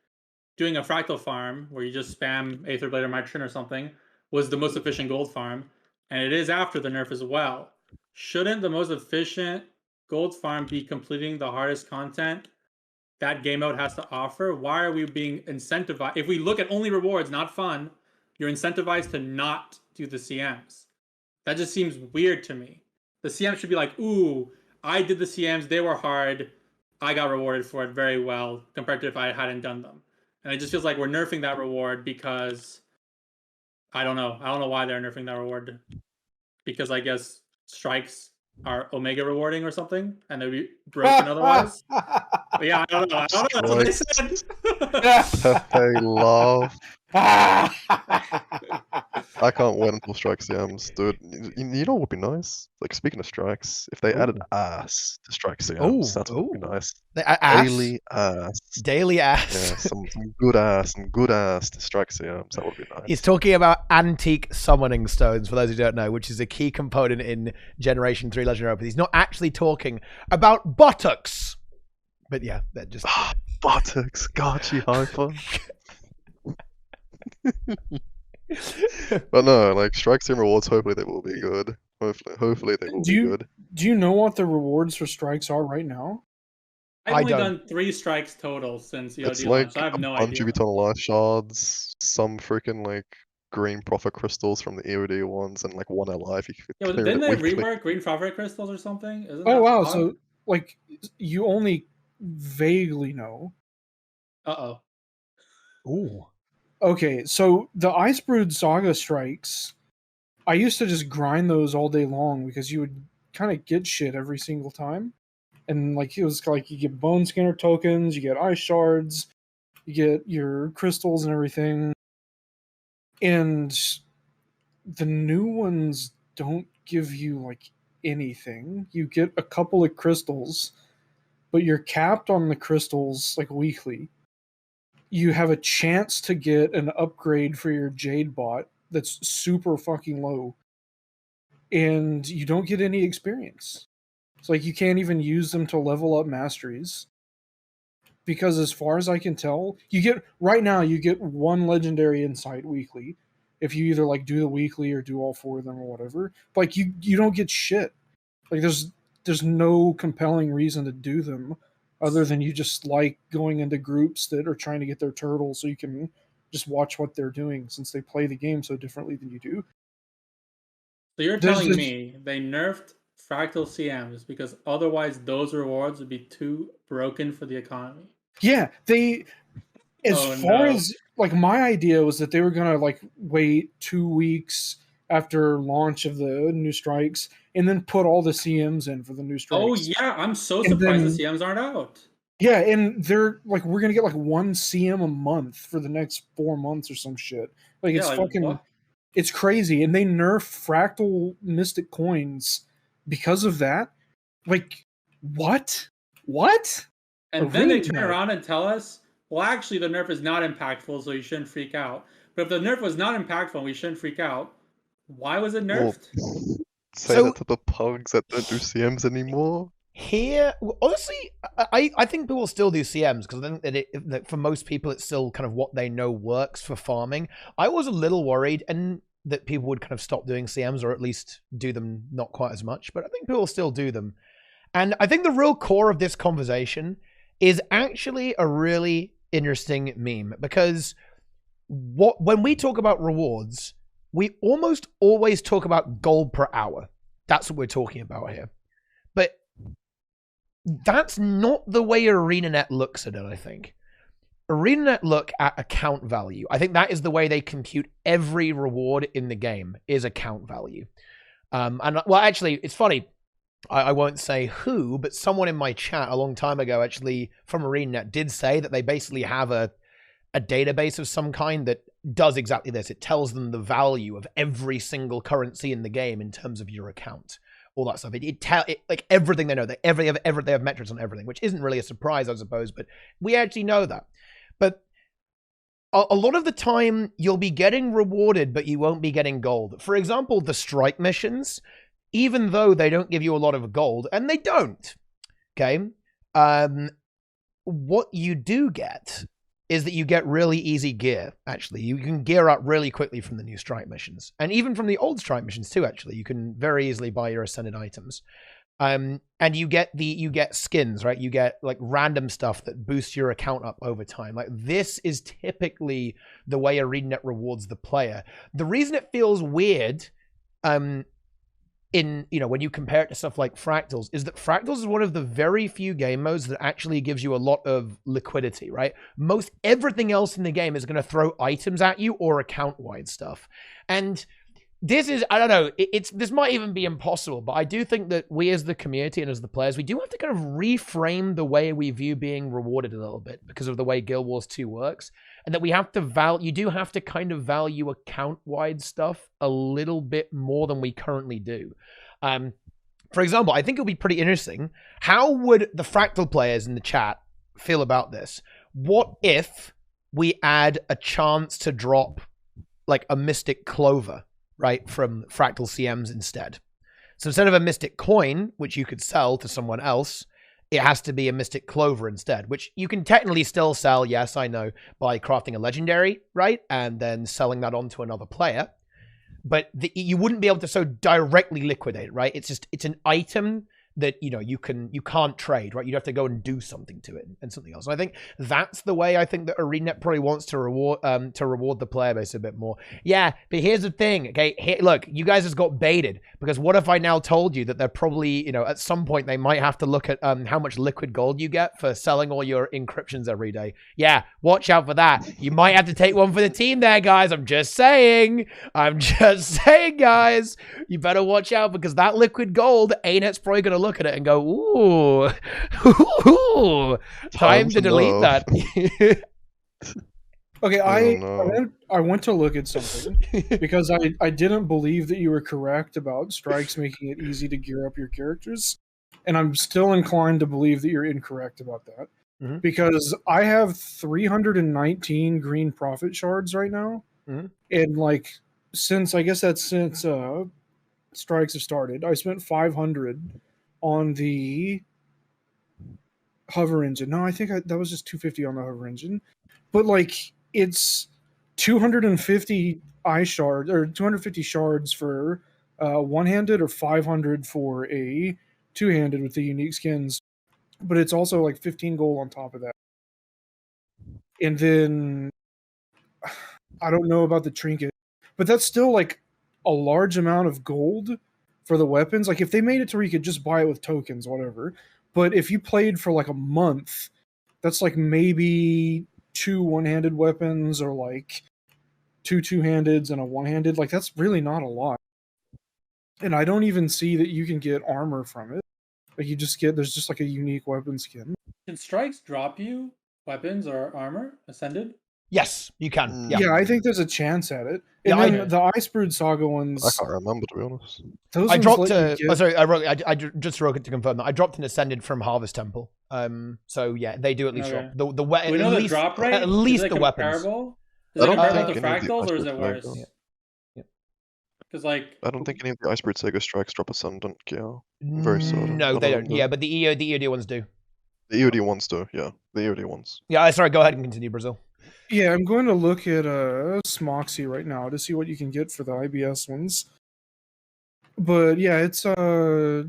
doing a Fractal farm where you just spam Aetherblade or Mitron or something was the most efficient gold farm, and it is after the nerf as well. Shouldn't the most efficient gold farm be completing the hardest content that game mode has to offer? Why are we being incentivized? If we look at only rewards, not fun, you're incentivized to not do the CMs. That just seems weird to me. The CMs should be like, ooh, I did the CMs, they were hard, I got rewarded for it very well compared to if I hadn't done them. And it just feels like we're nerfing that reward because I don't know why they're nerfing that reward. Because I guess strikes are Omega rewarding or something, and they'd be broken otherwise. But yeah, I don't know. That's what they said. Pepe laugh. I can't wait until Strike CMs, dude. You know what would be nice? Like, speaking of strikes, if they added ass to Strike CMs, that's what would be nice. Daily ass. Daily ass. Yeah, some good ass to Strike CMs. That would be nice. He's talking about antique summoning stones, for those who don't know, which is a key component in Generation 3 Legendary Opens. He's not actually talking about buttocks. But yeah, they're just... buttocks, gotcha, hyper. But no, like, Strike CM rewards, hopefully they will be good. Hopefully they will be good. Do you know what the rewards for strikes are right now? I've only done 3 strikes total since EOD It's like so I have no a bunch idea. of Eternal Life shards, some freaking like green prophet crystals from the EOD ones, and like 1 alive. Yeah, but didn't they rework green prophet crystals or something? Isn't Oh wow, odd? so like you only vaguely know. Uh-oh. Ooh. Okay, so the Icebrood Saga strikes, I used to just grind those all day long because you would kind of get shit every single time. And like it was like you get bone scanner tokens, you get ice shards, you get your crystals and everything. And the new ones don't give you like anything. You get a couple of crystals, but you're capped on the crystals like weekly. You have a chance to get an upgrade for your Jade bot that's super fucking low, and you don't get any experience. It's like you can't even use them to level up masteries, because as far as I can tell, you get one legendary insight weekly if you either like do the weekly or do all 4 of them or whatever. But like you don't get shit. Like there's no compelling reason to do them other than you just like going into groups that are trying to get their turtle so you can just watch what they're doing, since they play the game so differently than you do. So you're telling me they nerfed Fractal CMs because otherwise those rewards would be too broken for the economy? Yeah, as like my idea was that they were gonna like wait 2 weeks after launch of the new strikes and then put all the CMs in for the new strikes. Oh yeah, I'm so surprised the CMs aren't out. Yeah, and they're like, we're gonna get like 1 CM a month for the next 4 months or some shit. Like it's fucking, it's crazy. And they nerf Fractal Mystic coins because of that. Like, what? And then they turn around and tell us, well, actually, the nerf is not impactful, so you shouldn't freak out. But if the nerf was not impactful and we shouldn't freak out, why was it nerfed? Well, say that to the pugs that don't do CMs anymore. Here, honestly, I think people still do CMs because I think that for most people, it's still kind of what they know works for farming. I was a little worried and that people would kind of stop doing CMs, or at least do them not quite as much, but I think people still do them. And I think the real core of this conversation is actually a really interesting meme, because when we talk about rewards, we almost always talk about gold per hour. That's what we're talking about here. But that's not the way ArenaNet looks at it, I think. ArenaNet look at account value. I think that is the way they compute every reward in the game, is account value. And well, actually, it's funny. I won't say who, but someone in my chat a long time ago, actually from ArenaNet, did say that they basically have a database of some kind that does exactly this. It tells them the value of every single currency in the game in terms of your account, all that stuff. It like everything they know. They have metrics on everything, which isn't really a surprise, I suppose, but we actually know that. But a lot of the time, you'll be getting rewarded, but you won't be getting gold. For example, the strike missions, even though they don't give you a lot of gold, and they don't, okay? What you do get is that you get really easy gear, actually. You can gear up really quickly from the new strike missions. And even from the old strike missions too, actually. You can very easily buy your ascended items. And you get skins, right? You get like random stuff that boosts your account up over time. Like this is typically the way ArenaNet rewards the player. The reason it feels weird, when you compare it to stuff like Fractals, is that Fractals is one of the very few game modes that actually gives you a lot of liquidity, right? Most everything else in the game is going to throw items at you or account-wide stuff. And this is, I don't know, this might even be impossible, but I do think that we as the community and as the players, we do have to kind of reframe the way we view being rewarded a little bit because of the way Guild Wars 2 works. And that we have to you do have to kind of value account-wide stuff a little bit more than we currently do. For example, I think it'll be pretty interesting. How would the Fractal players in the chat feel about this? What if we add a chance to drop like a Mystic Clover, right, from Fractal CMs instead? So instead of a Mystic Coin, which you could sell to someone else, it has to be a Mystic Clover instead, which you can technically still sell, yes, I know, by crafting a legendary, right? And then selling that on to another player. But you wouldn't be able to so directly liquidate it, right? It's an item that, you can't trade, right? You'd have to go and do something to it and something else. And I think that's the way I think that ArenaNet probably wants to reward the player base a bit more. Yeah, but here's the thing, okay? Look, you guys just got baited, because what if I now told you that they're probably, at some point they might have to look at how much liquid gold you get for selling all your encryptions every day. Yeah, watch out for that. You might have to take one for the team there, guys. I'm just saying, guys. You better watch out, because that liquid gold, ArenaNet's probably going to look at it and go, ooh, time to delete that. Okay, I I don't know. I went to look at something because I didn't believe that you were correct about strikes making it easy to gear up your characters, and I'm still inclined to believe that you're incorrect about that. Mhm. Because I have 319 green profit shards right now, Mhm. and like since strikes have started, I spent 500 on the hover engine. No, I think that was just 250 on the hover engine, but like it's 250 eye shard or 250 shards for one-handed or 500 for a two-handed with the unique skins, but it's also like 15 gold on top of that. And then I don't know about the trinket, but that's still like a large amount of gold for the weapons. Like if they made it to where you could just buy it with tokens, whatever. But if you played for like a month, that's like maybe 2 one-handed weapons or like 2 two-handeds and a one-handed. Like that's really not a lot. And I don't even see that you can get armor from it. Like there's just like a unique weapon skin. Can strikes drop you weapons or armor ascended? Yes, you can. Yeah. Yeah, I think there's a chance at it. Yeah, And I- then the Ice Brood Saga I ones, can't remember, to be honest. those I ones dropped let you to. get. Oh, sorry, I wrote. I just wrote it to confirm that I dropped an ascended from Harvest Temple. So yeah, they do at least Okay. drop the Do we at know the least drop rate? at least is it the weapons. comparable? Is I it don't comparable think to any of the Fractals, or is Iceberg it worse? Saga- Yeah. Because like I don't think any of the Iceberg Saga strikes drop Ascendant gear. Very certain. No, None they of don't. them do. Yeah, but the EOD ones do. The EOD ones do, yeah. The EOD ones. Yeah, sorry. Go ahead and continue, Brazil. Yeah, I'm going to look at Smoxy right now to see what you can get for the IBS ones. But yeah, it's the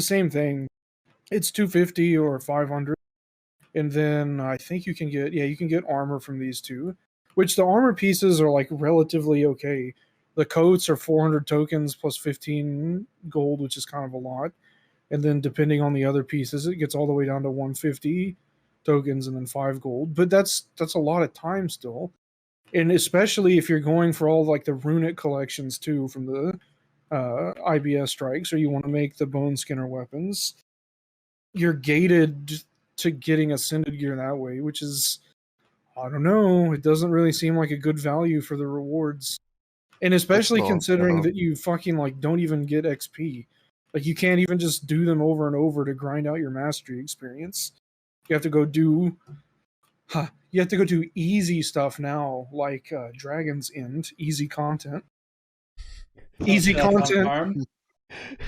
same thing. It's 250 or 500. And then I think you can get armor from these two, which the armor pieces are like relatively okay. The coats are 400 tokens plus 15 gold, which is kind of a lot. And then depending on the other pieces, it gets all the way down to 150 tokens and then 5 gold. But that's a lot of time still. And especially if you're going for all like the runic collections too from the IBS strikes, or you want to make the bone skinner weapons, you're gated to getting ascended gear that way, which is, I don't know, it doesn't really seem like a good value for the rewards. And especially not, considering no. that you fucking like don't even get XP. Like you can't even just do them over and over to grind out your mastery experience. You have to go do easy stuff now, like Dragon's End, easy content. Easy content. Farm.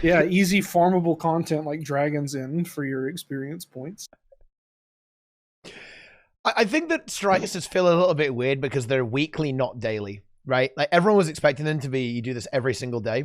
Yeah, easy farmable content like Dragon's End for your experience points. I think that strikes just feel a little bit weird because they're weekly, not daily, right? Like everyone was expecting them to be, you do this every single day,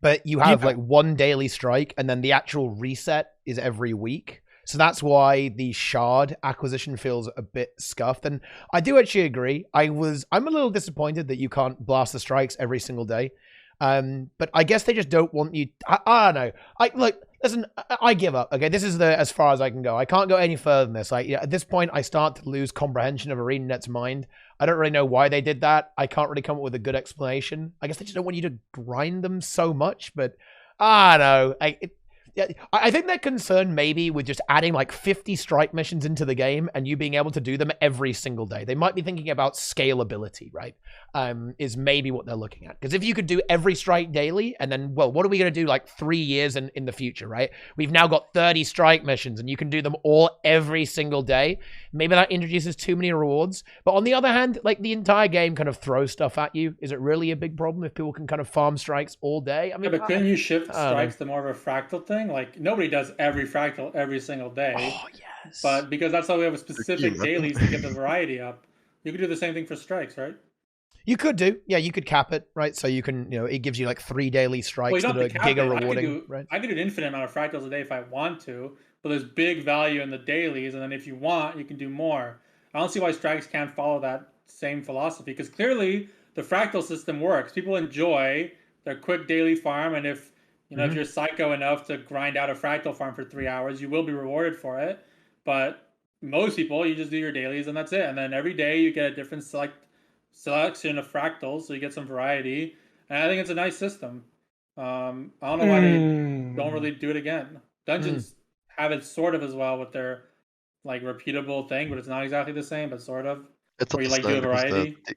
but you have like one daily strike and then the actual reset is every week. So that's why the shard acquisition feels a bit scuffed. And I do actually agree. I'm a little disappointed that you can't blast the strikes every single day. But I guess they just don't want you. I don't know. Listen, I give up. Okay, this is as far as I can go. I can't go any further than this. At this point, I start to lose comprehension of ArenaNet's mind. I don't really know why they did that. I can't really come up with a good explanation. I guess they just don't want you to grind them so much. But I don't know. I think they're concerned maybe with just adding like 50 strike missions into the game and you being able to do them every single day. They might be thinking about scalability, right? Is maybe what they're looking at. Because if you could do every strike daily and then, well, what are we going to do like 3 years in the future, right? We've now got 30 strike missions and you can do them all every single day. Maybe that introduces too many rewards. But on the other hand, like the entire game kind of throws stuff at you. Is it really a big problem if people can kind of farm strikes all day? I mean, Yeah, but couldn't you shift I don't strikes to more of a fractal thing? Like nobody does every fractal every single day. Oh, yes. But because that's how we have a specific Tricky, dailies to get the variety up, you could do the same thing for strikes, right? You could do. Yeah, you could cap it, right? So you can, it gives you like 3 daily strikes Well, you don't that are have to cap giga it. rewarding, right? I could do an infinite amount of fractals a day if I want to, but there's big value in the dailies, and then if you want, you can do more. I don't see why strikes can't follow that same philosophy, because clearly the fractal system works. People enjoy their quick daily farm, and if if you're psycho enough to grind out a fractal farm for 3 hours, you will be rewarded for it. But most people, you just do your dailies and that's it. And then every day you get a different selection of fractals, so you get some variety. And I think it's a nice system. I don't know why they don't really do it again. Dungeons have it sort of as well with their like repeatable thing, but it's not exactly the same, but sort of. It's Or you like do a understand because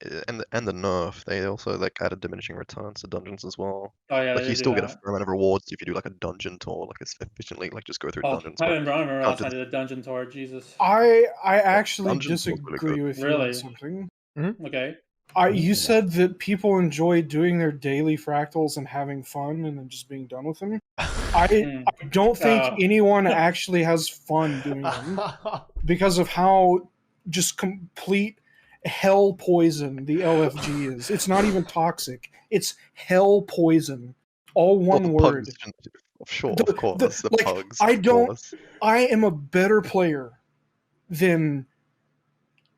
variety? and the nerf, they also like added diminishing returns to dungeons as well. Oh yeah, Like they you do still get a that. fair amount of rewards if you do like a dungeon tour, like it's efficiently, like just go through Oh, dungeons. I But remember can't last do time I the did a dungeon tour. Jesus. I actually dungeon tour's really good. disagree with you on Really? something. Okay. You said that people enjoy doing their daily fractals and having fun and then just being done with them. I don't think Oh. anyone actually has fun doing them because of how just complete hell poison the LFG is. It's not even toxic. It's hell poison. All Well, one the word. pugs, sure, of course, the Like, pugs, I of don't. course. I am a better player than.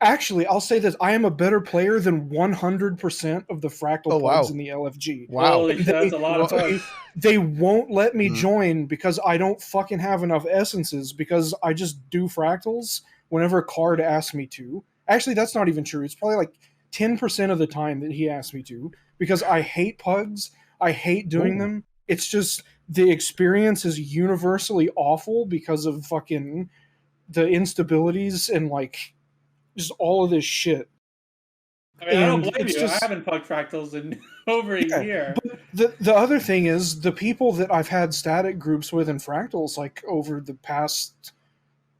Actually, I'll say this: I am a better player than 100% of the fractal Oh, pugs wow. in the LFG. Wow. Holy shit, that's a lot of What- pugs. They won't let me Mm. join because I don't fucking have enough essences because I just do fractals whenever Card asks me to. Actually, that's not even true. It's probably like 10% of the time that he asks me to because I hate pugs. I hate doing Ooh. them. It's just the experience is universally awful because of fucking the instabilities and like just all of this shit. I mean, I don't And blame it's you. I just- haven't pugged fractals in over a Yeah, year. The other thing is the people that I've had static groups with in fractals like over the past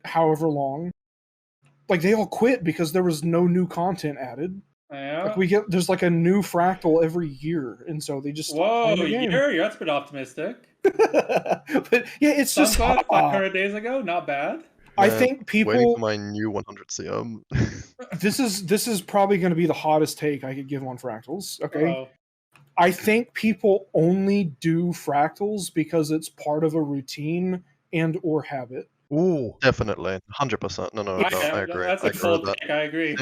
however long, like they all quit because there was no new content added. Yeah. Like there's like a new fractal every year, and so they just stopped Whoa, playing the game. year? That's a bit optimistic. But yeah, it's just Sunquest 500 days ago, not bad. I Man, think waiting people. for my new 100 CM. This is probably going to be the hottest take I could give on fractals. Okay, Oh, I think people only do fractals because it's part of a routine and or habit. Ooh. Definitely, 100%. No, I agree. that's I a agree cold with that. take. I agree.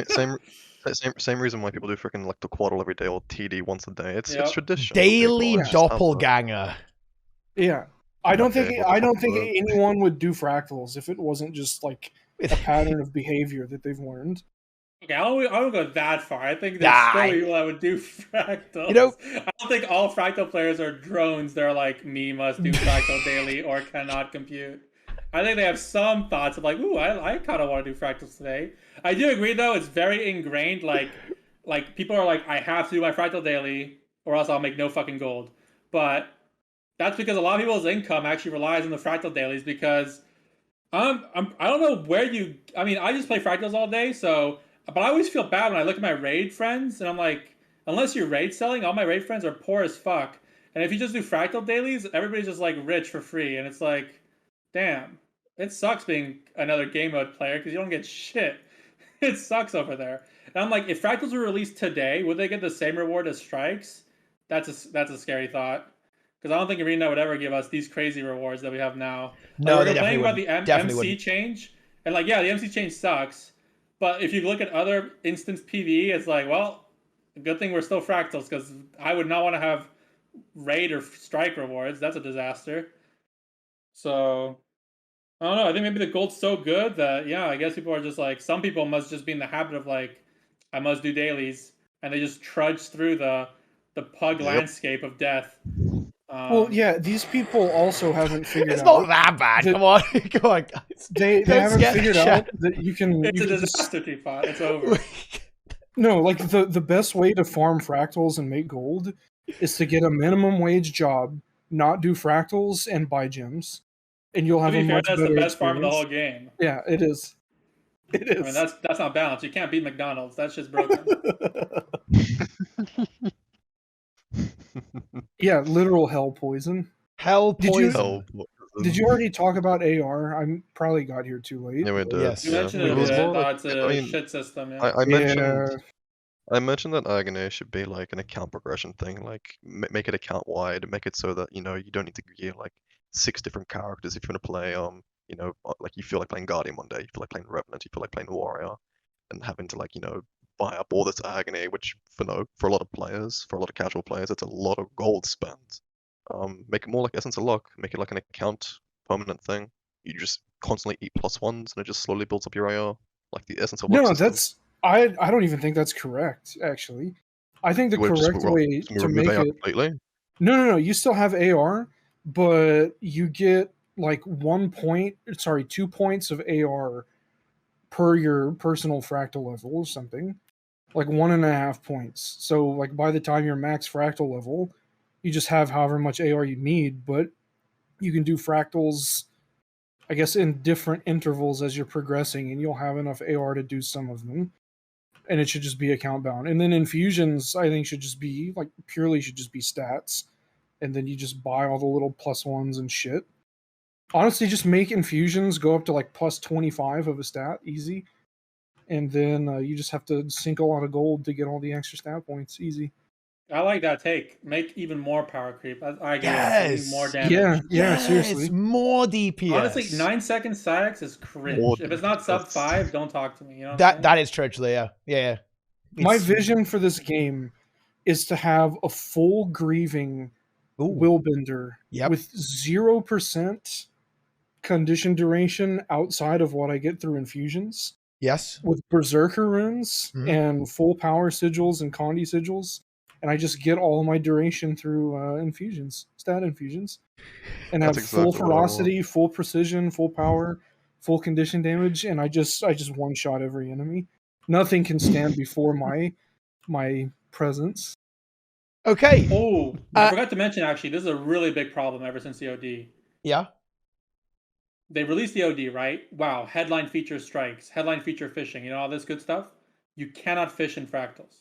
Same reason why people do freaking like the quaddle every day or TD once a day. It's Yep. tradition. Daily People just have to- doppelganger. Yeah, I don't Okay, think what the I don't fuck think was that? anyone would do fractals if it wasn't just like a pattern of behavior that they've learned. Okay, I don't go that far. I think there's Nah, still people that would do fractals. You know- I don't think all fractal players are drones. They're like, me must do fractal daily or cannot compute. I think they have some thoughts of like, ooh, I kind of want to do fractals today. I do agree though; it's very ingrained. Like people are like, I have to do my fractal daily, or else I'll make no fucking gold. But that's because a lot of people's income actually relies on the fractal dailies because I don't know where you. I mean, I just play fractals all day, so. But I always feel bad when I look at my raid friends, and I'm like, unless you're raid selling, all my raid friends are poor as fuck. And if you just do fractal dailies, everybody's just like rich for free, and it's like, damn, it sucks being another game mode player because you don't get shit. It sucks over there. And I'm like, if fractals were released today, would they get the same reward as strikes? That's a scary thought. Because I don't think ArenaNet would ever give us these crazy rewards that we have now. No, like, they we're complaining about definitely the wouldn't. MC change, and like, yeah, the MC change sucks. But if you look at other instance PvE, it's like, well, good thing we're still fractals because I would not want to have raid or strike rewards. That's a disaster. So I don't know. I think maybe the gold's so good that yeah, I guess people are just like some people must just be in the habit of like I must do dailies, and they just trudge through the pug landscape of death. Well, yeah, these people also haven't figured It's out. not that bad. that- Come on, come on, guys. They Don't haven't scare the figured shit. out that you can. It's you a can just- disaster, Teapot. It's over. No, like the best way to farm fractals and make gold is to get a minimum wage job, not do fractals, and buy gems, and you'll To have a be fair, much that's better the best farm of the whole experience. game. Yeah, it is. It is. I mean, that's not balanced. You can't beat McDonald's. That shit's broken. Yeah, literal hell poison. Hell Did you- poison. Hell, Did you already talk about AR? I probably got here too late. Yeah, we did. Yes. You yeah. mentioned it a was bit. I more thought like- it's a I mean, shit system. Yeah. I mentioned that ArenaNet should be like an account progression thing, like make it account wide, make it so that you don't need to gear like 6 different characters if you want to play like you feel like playing Guardian one day, you feel like playing Revenant, you feel like playing Warrior, and having to like buy up all this Agony, which for a lot of players, for a lot of casual players, it's a lot of gold spent. Make it more like Essence of Luck, make it like an account permanent thing. You just constantly eat +1s and it just slowly builds up your AR, like the Essence of Luck No, system. that's I don't even think that's correct. Actually, I think the You would just correct way to remove make AR it. completely. No. You still have AR, but you get like 2 points of AR per your personal fractal level or something, like 1.5 points. So like by the time you're max fractal level, you just have however much AR you need, but you can do fractals, I guess, in different intervals as you're progressing, and you'll have enough AR to do some of them. And it should just be account bound. And then infusions, I think, should just be like purely should just be stats. And then you just buy all the little +1s and shit. Honestly, just make infusions go up to like +25 of a stat, easy. And then you just have to sink a lot of gold to get all the extra stat points, easy. I like that take. Make even more power creep. I agree. Yes. More damage. Yeah, Yes, seriously. more DPS. Honestly, 9-second SciX is cringe. More If it's not sub DPS. 5, don't talk to me. You know what I'm saying? That is true, actually. Yeah. My It's- vision for this game is to have a full grieving Ooh. Willbender Yep. with 0% condition duration outside of what I get through infusions, Yes. with Berserker runes Mhm. and full power sigils and Condi sigils, and I just get all of my duration through infusions, stat infusions, and have That's full exactly what I want. ferocity, full precision, full power, full condition damage, and I just one shot every enemy. Nothing can stand before my presence. Okay. Oh, I forgot to mention, actually, this is a really big problem ever since the OD. Yeah. They released the OD, right? Wow, headline feature strikes, headline feature fishing, you know, all this good stuff. You cannot fish in Fractals.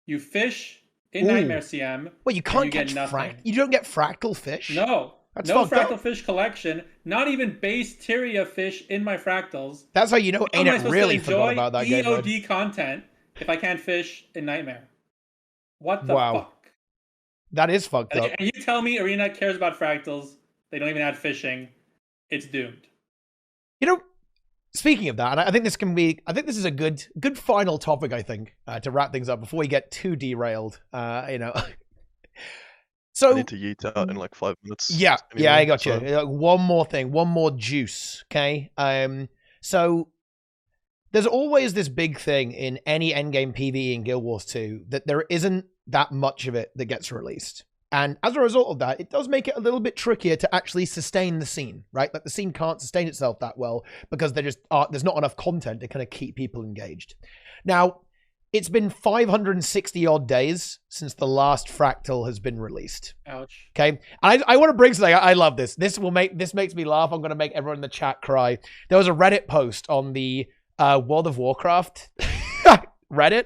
You fish in Ooh. Nightmare CM. Well, you can't you get catch nothing. You don't get fractal fish. No. That's no fucked Fractal up. fish collection. Not even base Tyria fish in my Fractals. That's how you know How am I ArenaNet supposed really to forgot enjoy about that game mode. EOD content if I can't fish in Nightmare? What the Wow. fuck? That is fucked up. And you tell me ArenaNet cares about Fractals. They don't even add fishing. It's doomed. You know, speaking of that, and I think this is a good final topic, I think, to wrap things up before we get too derailed. You know. So I need to yeet out in like 5 minutes. yeah, anyway, I got so- you. One more thing, one more juice, okay? So there's always this big thing in any endgame PvE in Guild Wars 2 that there isn't that much of it that gets released. And as a result of that, it does make it a little bit trickier to actually sustain the scene, right? Like the scene can't sustain itself that well because there's not enough content to kind of keep people engaged. Now, it's been 560 odd days since the last Fractal has been released. Ouch. Okay, I want to bring something. I love this. This makes me laugh. I'm going to make everyone in the chat cry. There was a Reddit post on the World of Warcraft Reddit,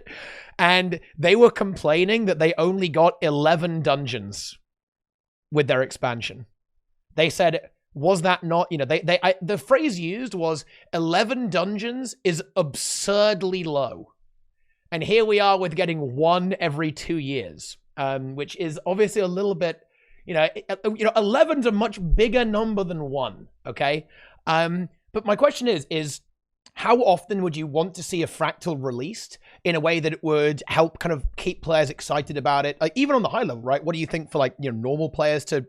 and they were complaining that they only got 11 dungeons with their expansion. They said, was that not, you know, the phrase used was 11 dungeons is absurdly low. And here we are with getting one every 2 years, which is obviously a little bit, 11's a much bigger number than 1, okay? But my question is how often would you want to see a Fractal released in a way that it would help kind of keep players excited about it? Like, even on the high level, right? What do you think for, like, normal players to,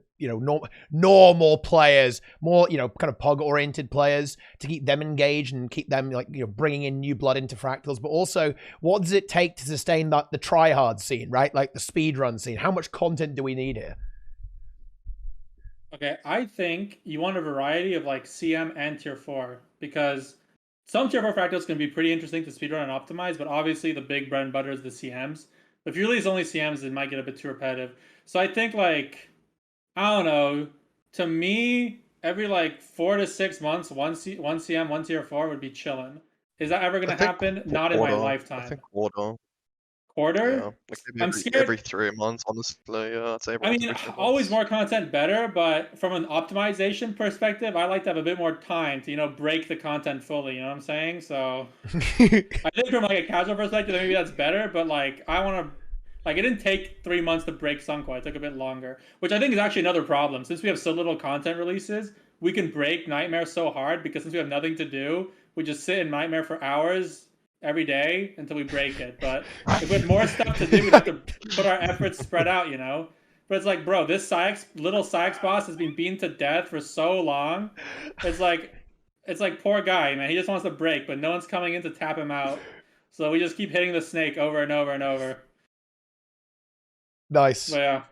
normal players, more, kind of POG-oriented players, to keep them engaged and keep them, like, bringing in new blood into Fractals? But also, what does it take to sustain the try-hard scene, right? Like the speedrun scene. How much content do we need here? Okay, I think you want a variety of like CM and Tier 4, because some Tier 4 Fractals can be pretty interesting to speedrun and optimize, but obviously the big bread and butter is the CMs. If you release only CMs, it might get a bit too repetitive. So I think, like, I don't know, to me, every like 4 to 6 months, one CM, one Tier 4 would be chilling. Is that ever going to happen? Not in my lifetime. I think quarter. Quarter? Yeah, like maybe I'm scared. every 3 months, honestly. Yeah, I'd say I mean, every 3 always months. more content better, but from an optimization perspective, I like to have a bit more time to, break the content fully, you know what I'm saying? So, I think from like a casual perspective, maybe that's better, but like, I want to, like, it didn't take 3 months to break Sunquo, it took a bit longer, which I think is actually another problem. Since we have so little content releases, we can break Nightmare so hard, because since we have nothing to do, we just sit in Nightmare for hours every day until we break it. But if we had more stuff to do, we'd have to put our efforts spread out, But it's like, bro, this little Sykes boss has been beaten to death for so long. It's like poor guy, man. He just wants to break, but no one's coming in to tap him out. So we just keep hitting the snake over and over and over. Nice. But yeah.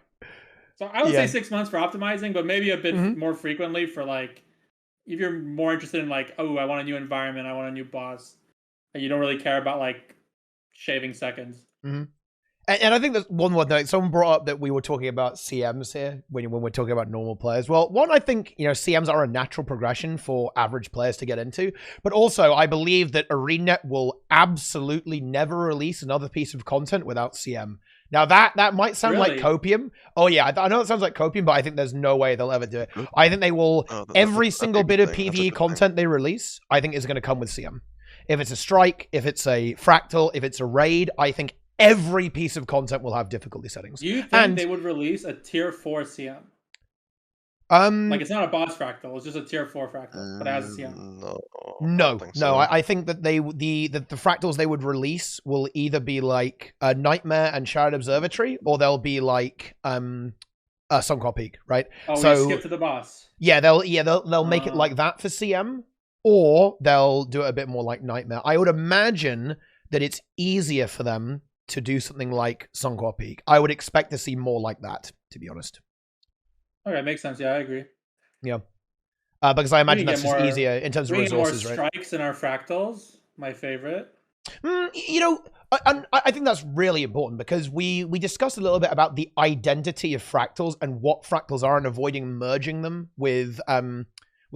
So I would say 6 months for optimizing, but maybe a bit more frequently for like if you're more interested in like, oh, I want a new environment, I want a new boss, and you don't really care about like shaving seconds. Mm-hmm. And I think there's one more note. Someone brought up that we were talking about CMs here when we're talking about normal players. Well, one, I think, CMs are a natural progression for average players to get into. But also, I believe that ArenaNet will absolutely never release another piece of content without CM. Now, that might sound like copium. Oh, yeah, I know it sounds like copium, but I think there's no way they'll ever do it. I think they will, every single bit of PvE content they release, I think is going to come with CM. If it's a strike, if it's a fractal, if it's a raid, I think every piece of content will have difficulty settings. Do you think they would release a tier 4 CM? Like it's not a boss fractal, it's just a tier 4 fractal, but it has a CM. No. I think that the fractals they would release will either be like a Nightmare and Shared Observatory, or they'll be like Sunquar Peak, right? Oh, so skip to the boss. Yeah, they'll make it like that for CM, or they'll do it a bit more like Nightmare. I would imagine that it's easier for them to do something like Sunquar Peak. I would expect to see more like that, to be honest. Okay, makes sense. Yeah, I agree. Yeah. Because I imagine that's just easier in terms of resources, more strikes in our fractals, my favorite. I think that's really important because we discussed a little bit about the identity of fractals and what fractals are and avoiding merging them with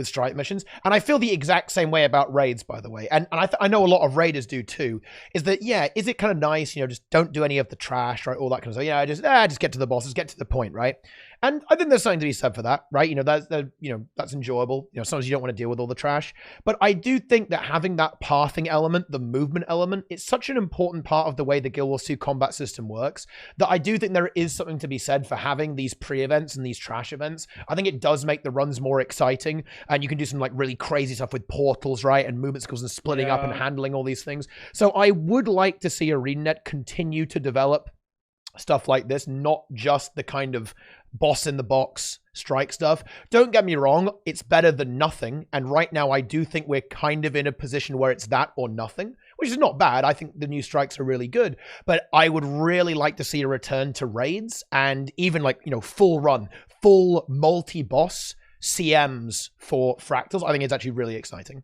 strike missions. And I feel the exact same way about raids, by the way. And I know a lot of raiders do too, is that, is it kind of nice, just don't do any of the trash, right? All that kind of stuff. Just get to the bosses, get to the point, right? And I think there's something to be said for that, right? That's enjoyable. Sometimes you don't want to deal with all the trash. But I do think that having that pathing element, the movement element, it's such an important part of the way the Guild Wars 2 combat system works that I do think there is something to be said for having these pre-events and these trash events. I think it does make the runs more exciting, and you can do some like really crazy stuff with portals, right? And movement skills and splitting up and handling all these things. So I would like to see ArenaNet continue to develop stuff like this, not just the kind of boss in the box strike stuff. Don't get me wrong, it's better than nothing. And right now I do think we're kind of in a position where it's that or nothing, which is not bad. I think the new strikes are really good, but I would really like to see a return to raids and even like, full run, full multi-boss CMs for fractals. I think it's actually really exciting.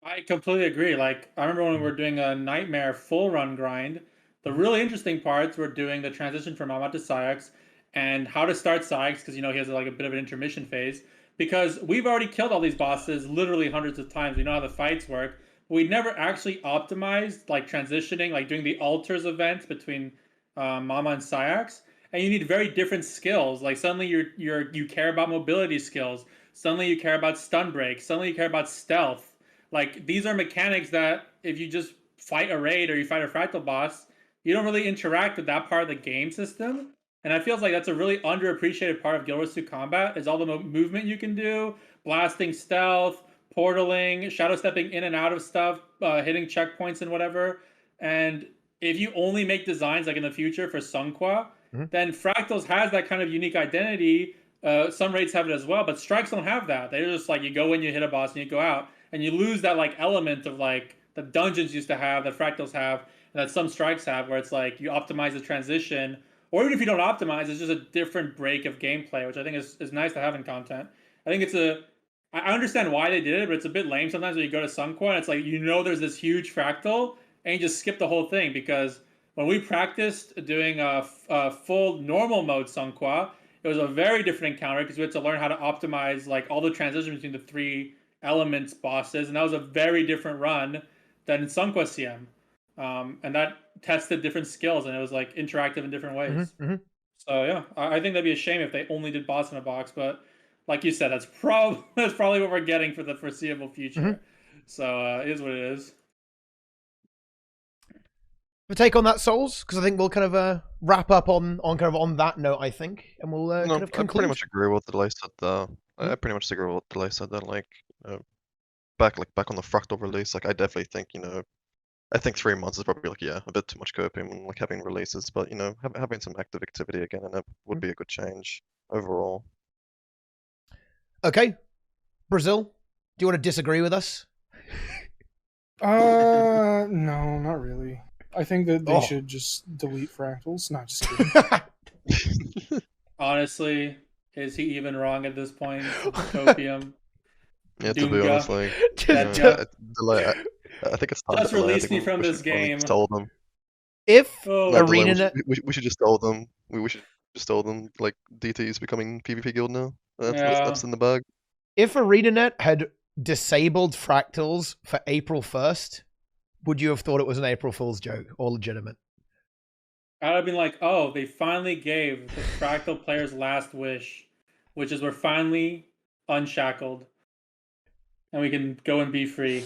I completely agree. Like, I remember when we were doing a Nightmare full run grind, the really interesting parts were doing the transition from Amat to Syx and how to start Syx, because, he has like a bit of an intermission phase, because we've already killed all these bosses literally hundreds of times. We know how the fights work. But we never actually optimized like transitioning, like doing the altars events between Mama and Syx. And you need very different skills. Like suddenly you care about mobility skills. Suddenly you care about stun break. Suddenly you care about stealth. Like these are mechanics that if you just fight a raid or you fight a fractal boss, you don't really interact with that part of the game system. And I feel like that's a really underappreciated part of Guild Wars 2 combat is all the movement you can do, blasting stealth, portaling, shadow stepping in and out of stuff, hitting checkpoints and whatever. And if you only make designs like in the future for Sunquar, then Fractals has that kind of unique identity. Some raids have it as well, but strikes don't have that. They're just like you go in, you hit a boss, and you go out, and you lose that like element of like the dungeons used to have, that Fractals have, and that some strikes have, where it's like you optimize the transition, or even if you don't optimize, it's just a different break of gameplay, which I think is nice to have in content. I think I understand why they did it, but it's a bit lame sometimes when you go to Sunquar and it's like there's this huge fractal and you just skip the whole thing, because when we practiced doing a full normal mode Sunquar, it was a very different encounter because we had to learn how to optimize like all the transitions between the 3 elements bosses, and that was a very different run than Sunquar CM. And that tested different skills, and it was like interactive in different ways. So yeah, I think that'd be a shame if they only did boss in a box, but like you said, that's probably what we're getting for the foreseeable future. So it is what it is. A take on that, Souls, because I think we'll kind of wrap up on that note, I think, and we'll kind of conclude. I pretty much agree with what Delay said there. I pretty much agree with what Delay said there. Like, back on the Fractal release, like I definitely think I think 3 months is probably like a bit too much copium when like having releases, but having some active activity again, and it would be a good change overall. Okay, Brazil, do you want to disagree with us? No, not really. I think that they should just delete fractals. Not just kidding. Honestly, is he even wrong at this point? Copium. Yeah, to be Doomga. honest, like, Just Yeah. Delay, I think it's time Just to delay. I release think me we from should this probably game. just tell them. if Oh, No, delay. ArenaNet, We should just tell them. We should just tell them like DT is becoming PvP guild now. Yeah. That's in the bag. if ArenaNet had disabled Fractals for April 1st, would you have thought it was an April Fool's joke or legitimate? I'd have been like, oh, they finally gave the Fractal players last wish, which is we're finally unshackled. And we can go and be free.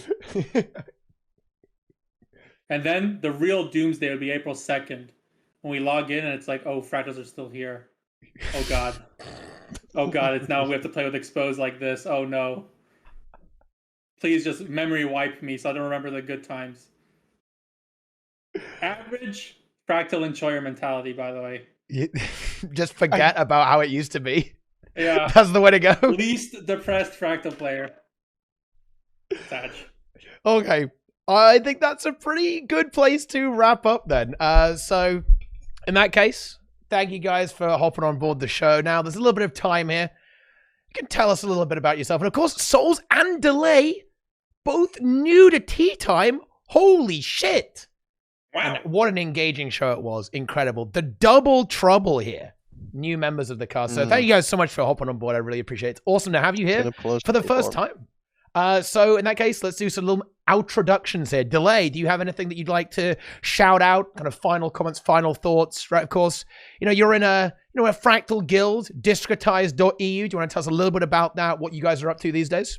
And then the real doomsday would be April 2nd. When we log in and it's like, oh, Fractals are still here. Oh, God. Oh, God, it's now we have to play with Exposed like this. Oh, no. Please just memory wipe me so I don't remember the good times. Average Fractal enjoyer mentality, by the way. Just forget about how it used to be. Yeah. That's the way to go. Least depressed Fractal player. Sad. Okay. I think that's a pretty good place to wrap up then. So, in that case, thank you guys for hopping on board the show. Now, there's a little bit of time here. You can tell us a little bit about yourself. And of course, Souls and Delay, both new to TeaTime. Holy shit. Wow. And what an engaging show it was. Incredible. The double trouble here. New members of the cast. So thank you guys so much for hopping on board. I really appreciate it. It's awesome to have you here for the first time. So in that case, let's do some little introductions here. Delay, do you have anything that you'd like to shout out? Kind of final comments, final thoughts, right? Of course, you're in a Fractal guild, discretize.eu. Do you want to tell us a little bit about that, what you guys are up to these days?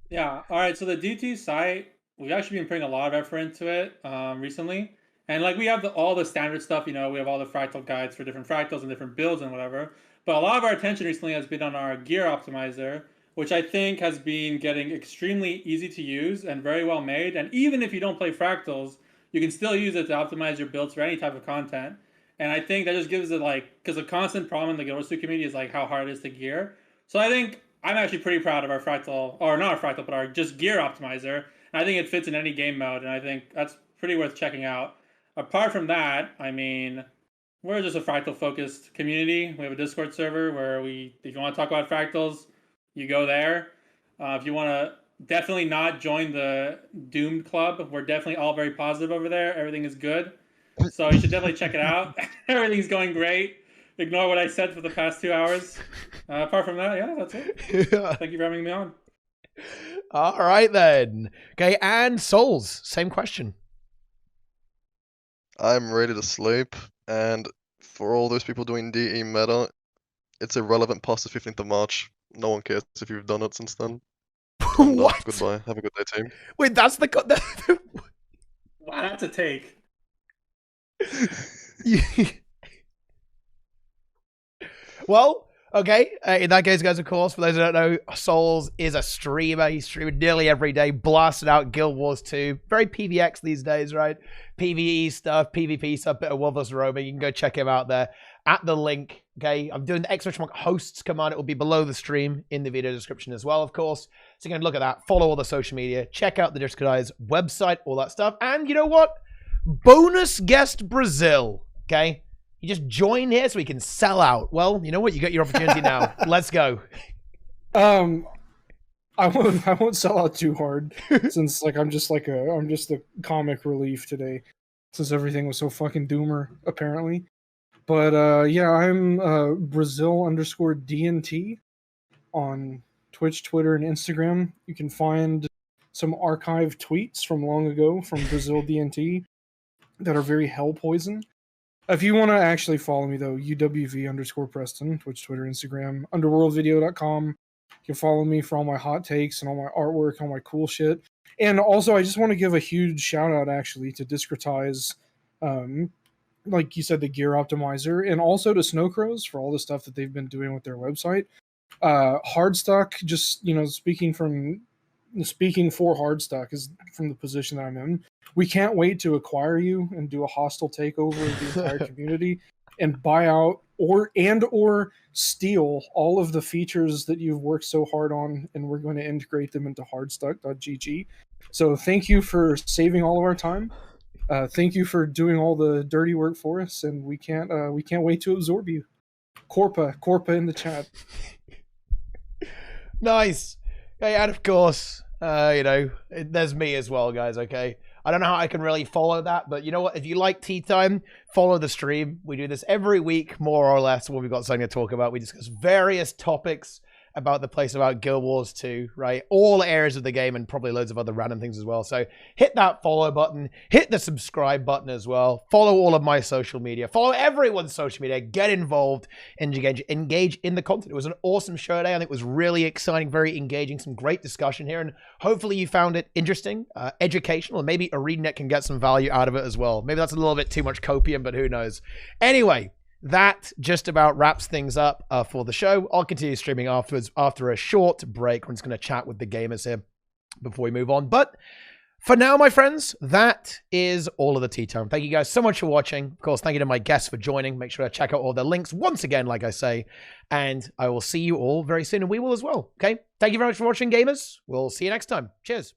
Yeah. All right. So the DT site, we've actually been putting a lot of effort into it recently. And like we have all the standard stuff, we have all the Fractal guides for different Fractals and different builds and whatever. But a lot of our attention recently has been on our gear optimizer, which I think has been getting extremely easy to use and very well made. And even if you don't play Fractals, you can still use it to optimize your builds for any type of content. And I think that just gives it because a constant problem in the Guild Wars 2 community is like how hard it is to gear. So I think I'm actually pretty proud of our Fractal, or not our Fractal, but our just gear optimizer. And I think it fits in any game mode. And I think that's pretty worth checking out. Apart from that, I mean, we're just a Fractal focused community. We have a Discord server where if you want to talk about Fractals, you go there. If you want to definitely not join the Doomed Club, we're definitely all very positive over there. Everything is good. So you should definitely check it out. Everything's going great. Ignore what I said for the past 2 hours. Apart from that, yeah, that's it. Thank you for having me on. All right, then. Okay, and Souls, same question. I'm ready to sleep, and for all those people doing DE meta, it's irrelevant past the 15th of March. No one cares if you've done it since then. What? Goodbye. Have a good day, team. Wait, that's the... Wow, that's a take. Well, okay. In that case, guys, of course, for those who don't know, Souls is a streamer. He's streaming nearly every day, blasting out Guild Wars 2. Very PvX these days, right? PvE stuff, PvP stuff, bit of Wolver's roaming. You can go check him out there at the link. Okay, I'm doing the exclamation mark hosts command. It will be below the stream in the video description as well, of course. So you can look at that, follow all the social media, check out the Discordize website, all that stuff. And you know what? Bonus guest Brazil. Okay, you just join here so we can sell out. Well, you know what? You got your opportunity now. Let's go. I won't sell out too hard since I'm just the comic relief today since everything was so fucking doomer apparently. But yeah, I'm Brazil_DNT on Twitch, Twitter, and Instagram. You can find some archived tweets from long ago from Brazil DNT that are very hell poison. If you want to actually follow me though, UWV_Preston, Twitch, Twitter, Instagram, underworldvideo.com. You can follow me for all my hot takes and all my artwork, all my cool shit. And also, I just want to give a huge shout out actually to Discretize, like you said, the gear optimizer, and also to Snowcrows for all the stuff that they've been doing with their website. Hardstuck, just speaking for Hardstuck is from the position that I'm in. We can't wait to acquire you and do a hostile takeover of the entire community and buy out or steal all of the features that you've worked so hard on, and we're going to integrate them into hardstuck.gg. So thank you for saving all of our time. Thank you for doing all the dirty work for us, and we can't wait to absorb you. Corpa in the chat. Nice. Yeah, and of course, you know, there's me as well, guys, okay? I don't know how I can really follow that, but you know what? If you like TeaTime, follow the stream. We do this every week, more or less, when we've got something to talk about. We discuss various topics about the place, about Guild Wars 2, right? All areas of the game and probably loads of other random things as well. So hit that follow button, hit the subscribe button as well. Follow all of my social media. Follow everyone's social media. Get involved and engage in the content. It was an awesome show today. I think it was really exciting, very engaging, some great discussion here. And hopefully you found it interesting, educational, and maybe ArenaNet can get some value out of it as well. Maybe that's a little bit too much copium, but who knows? Anyway, that just about wraps things up for the show. I'll continue streaming afterwards after a short break. We're just going to chat with the gamers here before we move on. But for now, my friends, that is all of the TeaTime. Thank you guys so much for watching. Of course, thank you to my guests for joining. Make sure to check out all their links once again, like I say. And I will see you all very soon, and we will as well. Okay? Thank you very much for watching, gamers. We'll see you next time. Cheers.